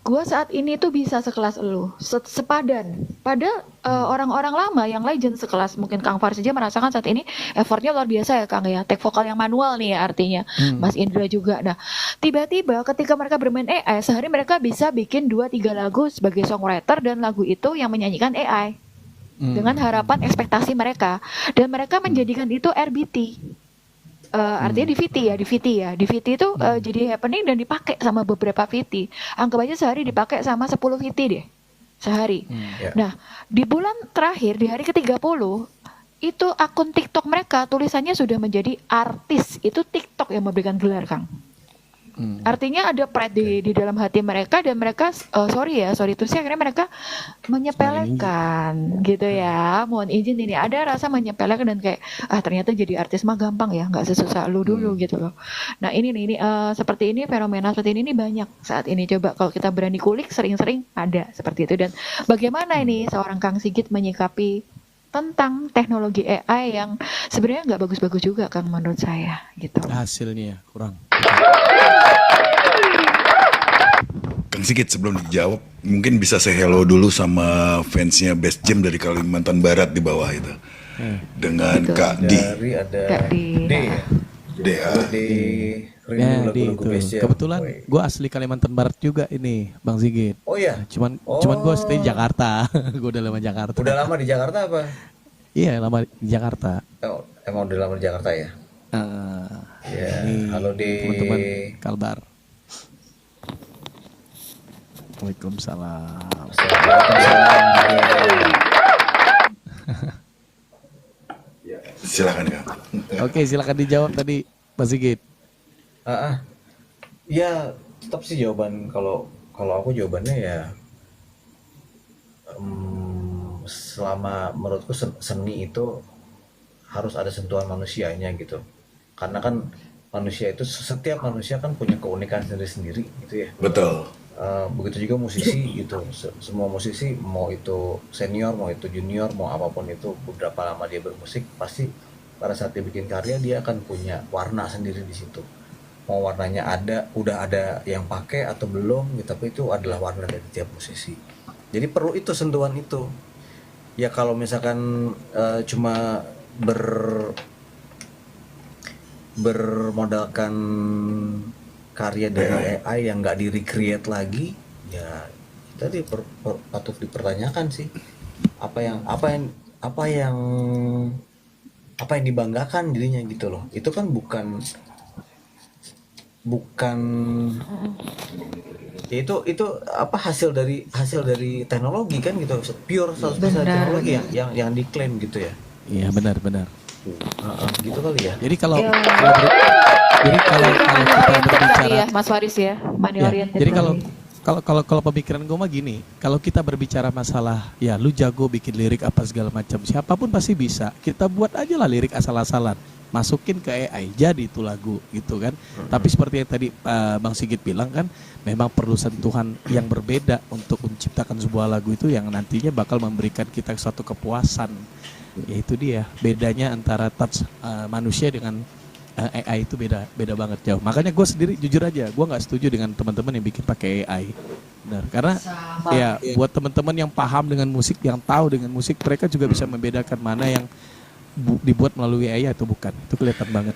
Gua saat ini tuh bisa sekelas elu, sepadan. Padahal orang-orang lama yang legend sekelas mungkin Kang Faris saja merasakan saat ini effortnya luar biasa ya Kang ya. Take vokal yang manual nih ya artinya. Mas Indra juga. Nah, tiba-tiba ketika mereka bermain AI, sehari mereka bisa bikin 2-3 lagu sebagai songwriter, dan lagu itu yang menyanyikan AI. Dengan harapan ekspektasi mereka, dan mereka menjadikan itu RBT, artinya di VT itu jadi happening dan dipakai sama beberapa VT. Anggap aja sehari dipakai sama 10 VT deh sehari. Nah, di bulan terakhir, di hari ke-30 itu akun TikTok mereka tulisannya sudah menjadi artis. Itu TikTok yang memberikan gelar Kang. Artinya ada pride di dalam hati mereka, dan mereka sorry terus akhirnya mereka menyepelekan gitu ya. Mohon izin, ini ada rasa menyepelekan dan kayak ternyata jadi artis mah gampang ya, nggak sesusah lu dulu gitu loh. Nah ini seperti ini, fenomena seperti ini banyak saat ini. Coba kalau kita berani kulik, sering-sering ada seperti itu. Dan bagaimana ini seorang Kang Sigit menyikapi tentang teknologi AI yang sebenarnya nggak bagus-bagus juga Kang menurut saya gitu. Hasilnya kurang. Kang Sigit, sebelum dijawab, mungkin bisa say hello dulu sama fansnya Bass Jam dari Kalimantan Barat di bawah itu. Dengan Betul. Kak Di. Dari ada Kak Di. Di rindu Ya, di lagu-lagu itu. Bass Jam. Kebetulan gue asli Kalimantan Barat juga ini, Bang Sigit. Oh iya, Cuman gue stay di Jakarta. Gue udah lama Jakarta. udah lama di Jakarta apa? Iya, lama di Jakarta. Emang udah lama di Jakarta ya? Ya, Ini halo di teman-teman Kalbar. Waalaikumsalam. Silakan Kang. Oke, silakan dijawab tadi, Bang Sigit. Ya tetap sih jawaban, kalau aku jawabannya ya selama menurutku seni itu harus ada sentuhan manusianya gitu, karena kan setiap manusia kan punya keunikan sendiri-sendiri gitu ya. Betul. Begitu juga musisi gitu. Semua musisi, mau itu senior, mau itu junior, mau apapun itu, berapa lama dia bermusik, pasti pada saat dia bikin karya dia akan punya warna sendiri di situ. Mau warnanya udah ada yang pakai atau belum gitu, tapi itu adalah warna dari tiap musisi. Jadi perlu itu sentuhan itu. Ya kalau misalkan cuma bermodalkan karya dari AI yang nggak di-recreate lagi, ya tadi patut dipertanyakan sih. Apa yang dibanggakan dirinya gitu loh. Itu kan bukan ya itu apa hasil dari teknologi kan gitu, pure 100% Benar, teknologi benar. yang diklaim gitu ya. Iya benar. Gitu kali ya. Jadi kalau Ya. jadi kalau Itu kalau money kita oriented kali berbicara ya, Mas Faris ya, money ya, oriented. jadi kali. kalau pemikiran gue mah gini, kalau kita berbicara masalah ya lu jago bikin lirik apa segala macam, siapapun pasti bisa. Kita buat aja lah lirik asal-asalan, masukin ke AI, jadi itu lagu gitu kan. Tapi seperti yang tadi Bang Sigit bilang kan, memang perlu sentuhan yang berbeda untuk menciptakan sebuah lagu itu yang nantinya bakal memberikan kita suatu kepuasan. Yaitu dia bedanya antara touch manusia dengan AI itu beda banget jauh. Makanya gue sendiri jujur aja, gue nggak setuju dengan teman-teman yang bikin pakai AI. Benar, karena ya buat teman-teman yang paham dengan musik, yang tahu dengan musik, mereka juga bisa membedakan mana yang dibuat melalui AI atau bukan. Itu kelihatan banget.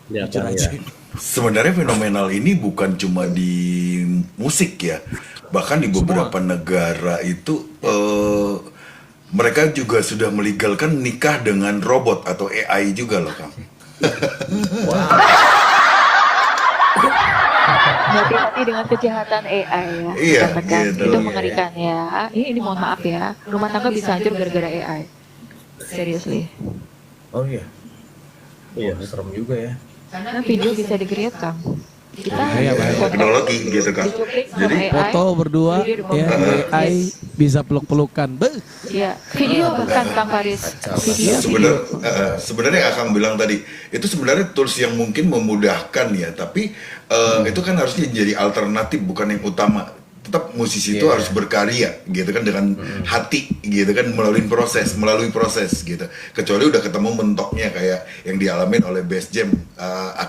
Ya, Jujur Bang, aja. ya. Sebenarnya fenomenal ini bukan cuma di musik ya, bahkan di beberapa negara itu mereka juga sudah melegalkan nikah dengan robot atau AI juga loh, Kang. Hati-hati dengan kejahatan AI ya. Iya, Katakan. gitu. Itu mengerikan ya. Ini mohon maaf ya. Rumah tangga bisa hancur gara-gara AI. Seriously. Oh iya. Iya. Serem juga ya. Karena video bisa di-create Kang. Kita Iya, foto teknologi gitu, Kang. dicuplik sama Jadi AI. Foto berdua video ya AI bisa peluk-pelukan. Beuh. Iya, video bahkan Kang Faris. Video. Sebenarnya Akang bilang tadi itu sebenarnya tools yang mungkin memudahkan ya, tapi itu kan harusnya jadi alternatif bukan yang utama. Tetap musisi itu harus berkarya gitu kan dengan hati gitu kan melalui proses gitu. Kecuali udah ketemu mentoknya kayak yang dialamin oleh Bass Jam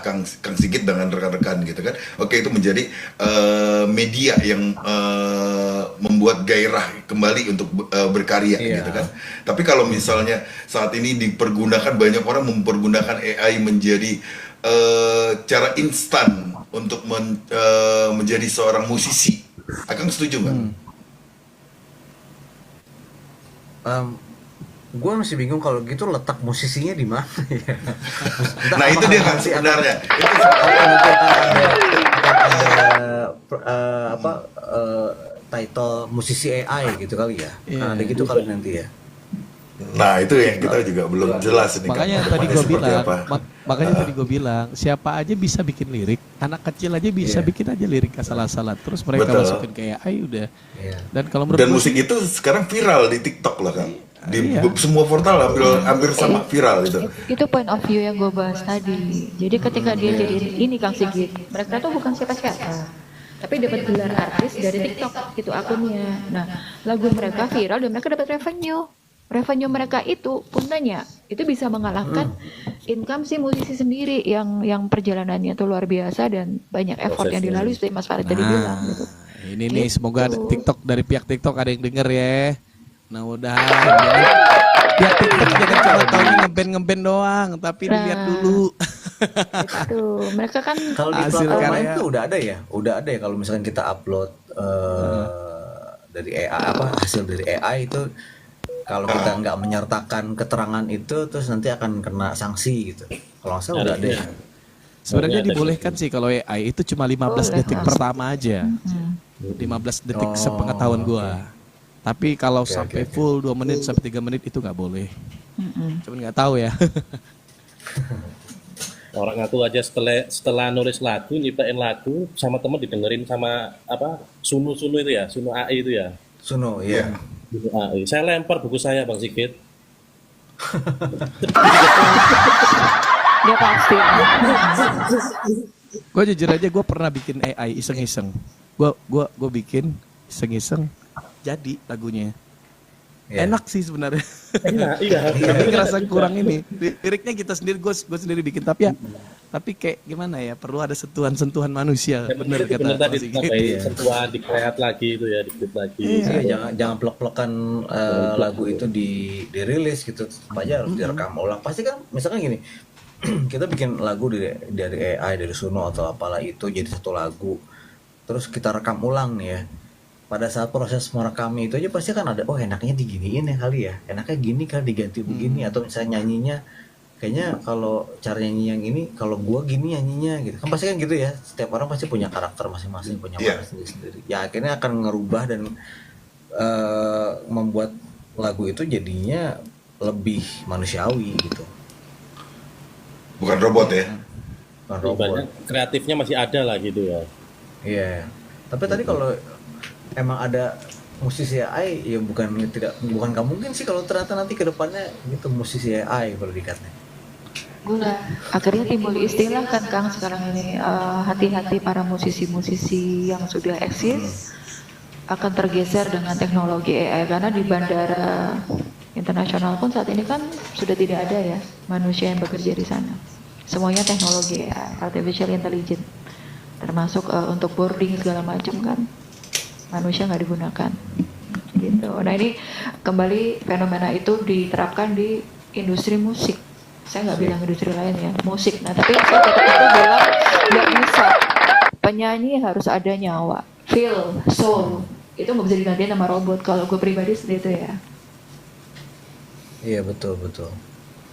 Kang Sigit dengan rekan-rekan gitu kan. Oke, itu menjadi media yang membuat gairah kembali untuk berkarya gitu kan. Tapi kalau misalnya saat ini dipergunakan, banyak orang mempergunakan AI menjadi cara instan untuk menjadi seorang musisi. Akang setuju nggak? Gue masih bingung kalau gitu letak musisinya di mana ya. Nah itu dia kan sebenarnya. Itu Nanti akan ada title musisi AI gitu kali ya. Iya. Ada gitu kali nanti ya. Nah itu yang kita juga belum jelas ini. Makanya kan, tadi depannya gue seperti bilang, apa. makanya tadi gue bilang, siapa aja bisa bikin lirik, anak kecil aja bisa bikin aja lirik asal-asalan, terus mereka Betul. masukin ke AI udah. Iya. Dan kalau menurut Dan gue musik itu sekarang viral di TikTok lah kan. Di Iya. semua portal hampir sama viral itu. Itu point of view yang gue bahas tadi. Jadi ketika dia jadi ini Kang Sigit, mereka tuh bukan siapa-siapa. Tapi dapat gelar artis dari TikTok itu akunnya. Nah, lagu mereka viral dan mereka dapat revenue. Revenue mereka itu puntanya itu bisa mengalahkan income si musisi sendiri yang perjalanannya tuh luar biasa dan banyak effort yang dilalui seperti Mas Farid tadi bilang gitu. ini nih semoga ada TikTok dari pihak TikTok ada yang denger ya. Nah udah pihak TikTok jangan cuma tahu ngeband doang, tapi dilihat dulu. Itu mereka kan Kalau di Hasil platform lain karya. tuh udah ada ya kalau misalkan kita upload dari AI hasil dari AI itu, kalau kita nggak menyertakan keterangan itu terus nanti akan kena sanksi gitu. Kalau nggak salah udah ada ya. Sebenarnya Ada dibolehkan sih kalau AI itu cuma 15 detik pertama aja. 15 detik sepengetahuan gua. Tapi kalau sampai full 2 menit sampai 3 menit itu nggak boleh. Cuman nggak tahu ya. Orang aku aja setelah nulis lagu, nyiptain lagu sama temen didengerin sama Sunu itu ya, Sunu AI itu ya. Suno ya. Sunu AI. Saya lempar buku saya Bang Sigit. dia pasti. Gue jujur aja gue pernah bikin AI iseng-iseng. Gue bikin iseng-iseng jadi lagunya. Iya. Enak sih sebenarnya. Enak, iya. Tapi ngerasa kurang ini. Liriknya kita sendiri, gue sendiri bikin, tapi ya tapi kayak gimana ya, perlu ada sentuhan-sentuhan manusia. Ya, Bener kata bener tadi Mas Sigit. sampai sentuhan dikreat lagi itu ya, dikit lagi. Jangan plek-plekan lagu itu dirilis gitu, tetap aja harus direkam ulang. Pasti kan misalkan gini, kita bikin lagu dari AI, dari Suno atau apalah itu jadi satu lagu, terus kita rekam ulang nih ya. Pada saat proses merekamnya itu aja pasti kan ada, oh enaknya diginiin ya kali ya, enaknya gini kali diganti begini, atau misalnya nyanyinya kayaknya kalau cara nyanyi yang ini kalau gua gini nyanyinya gitu kan, pasti kan gitu ya. Setiap orang pasti punya karakter masing-masing, punya warna sendiri-sendiri ya, akhirnya akan ngerubah dan membuat lagu itu jadinya lebih manusiawi gitu, Bukan robot ya. bukan robot. Banyak kreatifnya masih ada lah gitu ya. Iya. Tapi tadi kalau emang ada musisi AI ya bukan nggak mungkin sih kalau ternyata nanti ke depannya gitu musisi AI predikatnya. Gula. Akhirnya timbul istilah kan Kang sekarang ini, hati-hati para musisi-musisi yang sudah eksis akan tergeser dengan teknologi AI, karena di bandara internasional pun saat ini kan sudah tidak ada ya manusia yang bekerja di sana. Semuanya teknologi AI, artificial intelligence, termasuk untuk boarding segala macam kan manusia nggak digunakan gitu. Nah ini kembali fenomena itu diterapkan di industri musik. Saya nggak bilang industri lain ya, musik. Nah tapi saya tetap bilang nggak bisa, penyanyi harus ada nyawa, feel, soul, itu nggak bisa digantiin sama robot. Kalau gue pribadi seperti itu ya. Iya betul.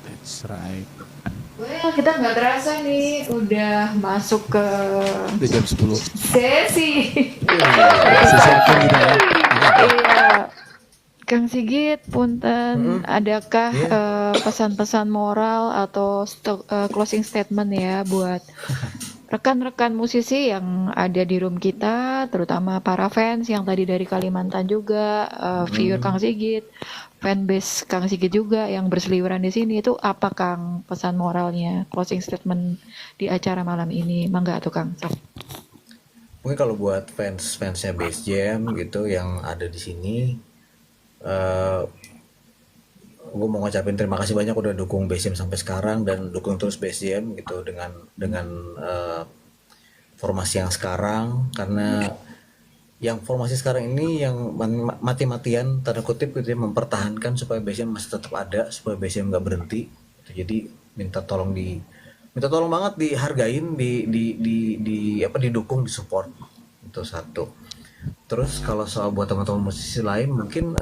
That's right. Well, kita nggak terasa nih udah masuk ke Udah jam 10. sesi. Sesi apa kita ya? Iya. Kang Sigit, punten, adakah pesan-pesan moral atau closing statement ya buat rekan-rekan musisi yang ada di room kita, terutama para fans yang tadi dari Kalimantan juga, viewer Kang Sigit, fanbase Kang Sigit juga yang berseliweran di sini, itu apa Kang pesan moralnya, closing statement di acara malam ini? Mangga tuh Kang. Sok. Mungkin kalau buat fansnya Bass Jam gitu yang ada di sini, gue mau ngucapin terima kasih banyak udah dukung Bass Jam sampai sekarang dan dukung terus Bass Jam gitu dengan formasi yang sekarang, karena yang formasi sekarang ini yang mati-matian tanda kutip gitu ya, mempertahankan supaya Bass Jam masih tetap ada, supaya Bass Jam nggak berhenti. Jadi minta tolong banget dihargain, didukung, disupport. Itu satu. Terus kalau soal buat teman-teman musisi lain mungkin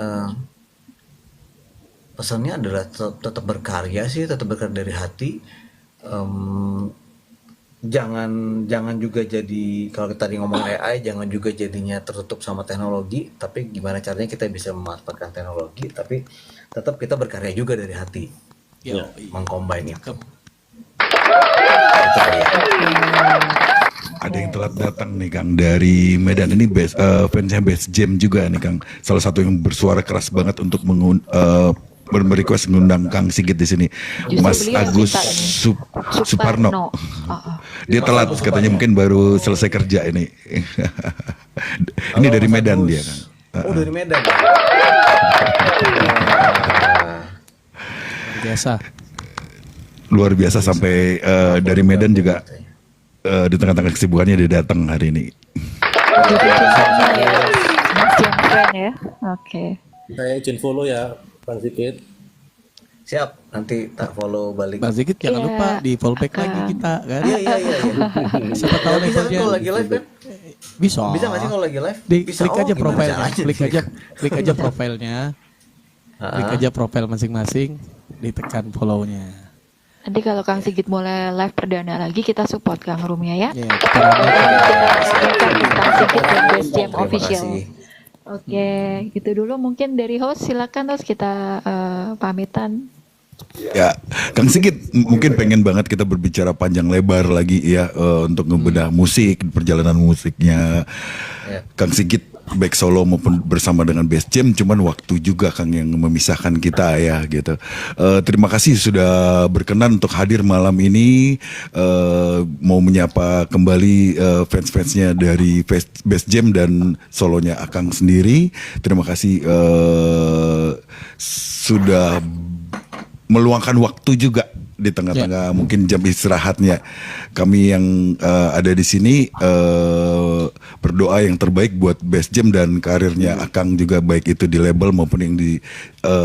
pesannya adalah tetap berkarya sih, tetap berkarya dari hati. Jangan juga jadi, kalau kita tadi ngomong AI, jangan juga jadinya tertutup sama teknologi, tapi gimana caranya kita bisa memanfaatkan teknologi tapi tetap kita berkarya juga dari hati. Yo, Mengcombine itu. Ada yang telat datang nih Kang dari Medan, ini fansnya Bass Jam juga nih Kang. Salah satu yang bersuara keras banget untuk request mengundang Kang Sigit di sini. Justru Mas beliau Agus minta ini. Suparno. Dia telat katanya, mungkin baru selesai kerja ini. Ini dari Medan dia Kang. Oh dari Medan. biasa. Luar biasa sampai dari Medan juga di tengah-tengah kesibukannya dia datang hari ini. Jam friend ya. Oke. Saya izin follow ya, Bang Sigit. Siap, nanti tak follow balik. Bang Sigit jangan Iya, lupa di follow back akan. lagi kita kan. Iya. Siapa tahu Bisa kan levelnya kalau lagi live kan? bisa. Bisa nggak sih kalau lagi live? Di Bisa. klik aja Gimana profilnya, caranya? klik aja profilnya. Klik aja profil masing-masing, ditekan follow-nya. Nanti kalau Kang Sigit mulai live perdana lagi, kita support Kang Rumnya ya. Ya, kita ramaikan. Kita Kang Sigit dan Bass Jam Terima Official. kasih. Oke, gitu dulu mungkin dari host, silakan host kita pamitan. Ya, Kang Sigit mungkin pengen banget kita berbicara panjang lebar lagi ya untuk ngebedah musik, perjalanan musiknya Ya. Kang Sigit baik solo maupun bersama dengan Bass Jam, cuman waktu juga Kang yang memisahkan kita ya gitu. Terima kasih sudah berkenan untuk hadir malam ini, mau menyapa kembali fans-fansnya dari Bass Jam dan solonya Akang sendiri. Terima kasih sudah meluangkan waktu juga di tengah-tengah mungkin jam istirahatnya kami yang ada di sini, berdoa yang terbaik buat Best Jam dan karirnya Akang juga, baik itu di label maupun yang di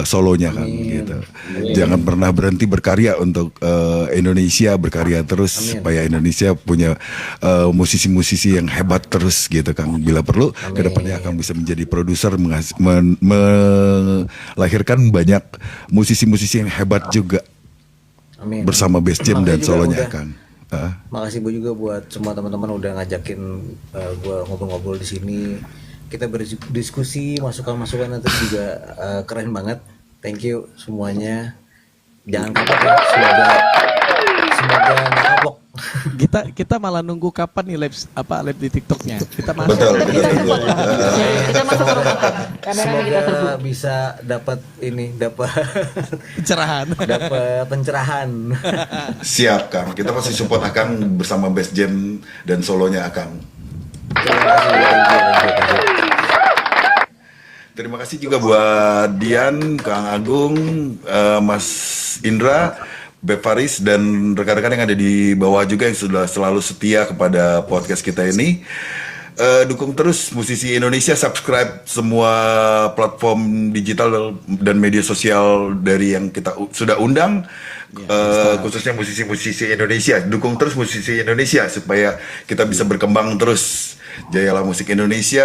solonya Kang gitu. Jangan pernah berhenti berkarya untuk Indonesia, berkarya terus supaya Indonesia punya musisi-musisi yang hebat terus gitu Kang. Bila perlu kedepannya Akang bisa menjadi produser, melahirkan banyak musisi-musisi yang hebat juga. Amin. Bersama Best Jam dan Makasih juga solonya udah- Kang. Makasih Bu juga buat semua teman-teman udah ngajakin gue ngobrol-ngobrol di sini. Kita berdiskusi, masukan-masukan itu juga keren banget. Thank you semuanya. Jangan kapok ya. Semoga nggak kapok. Kita malah nunggu kapan nih live di TikToknya. Kita masuk. Betul. Kita sebut. Kita masuk ke rumah Kang. Kameranya kita Semoga serbu. bisa dapat Pencerahan. pencerahan. Siap Kang, kita masih support Akang bersama Best Jam dan solonya Akang. Terima kasih. Thank you. Terima kasih juga buat Dian, Kang Agung, Mas Indra, Beb Faris, dan rekan-rekan yang ada di bawah juga yang sudah selalu setia kepada podcast kita ini. Dukung terus musisi Indonesia, subscribe semua platform digital dan media sosial dari yang kita sudah undang, khususnya musisi-musisi Indonesia. Dukung terus musisi Indonesia supaya kita bisa berkembang terus. Jayalah musik Indonesia.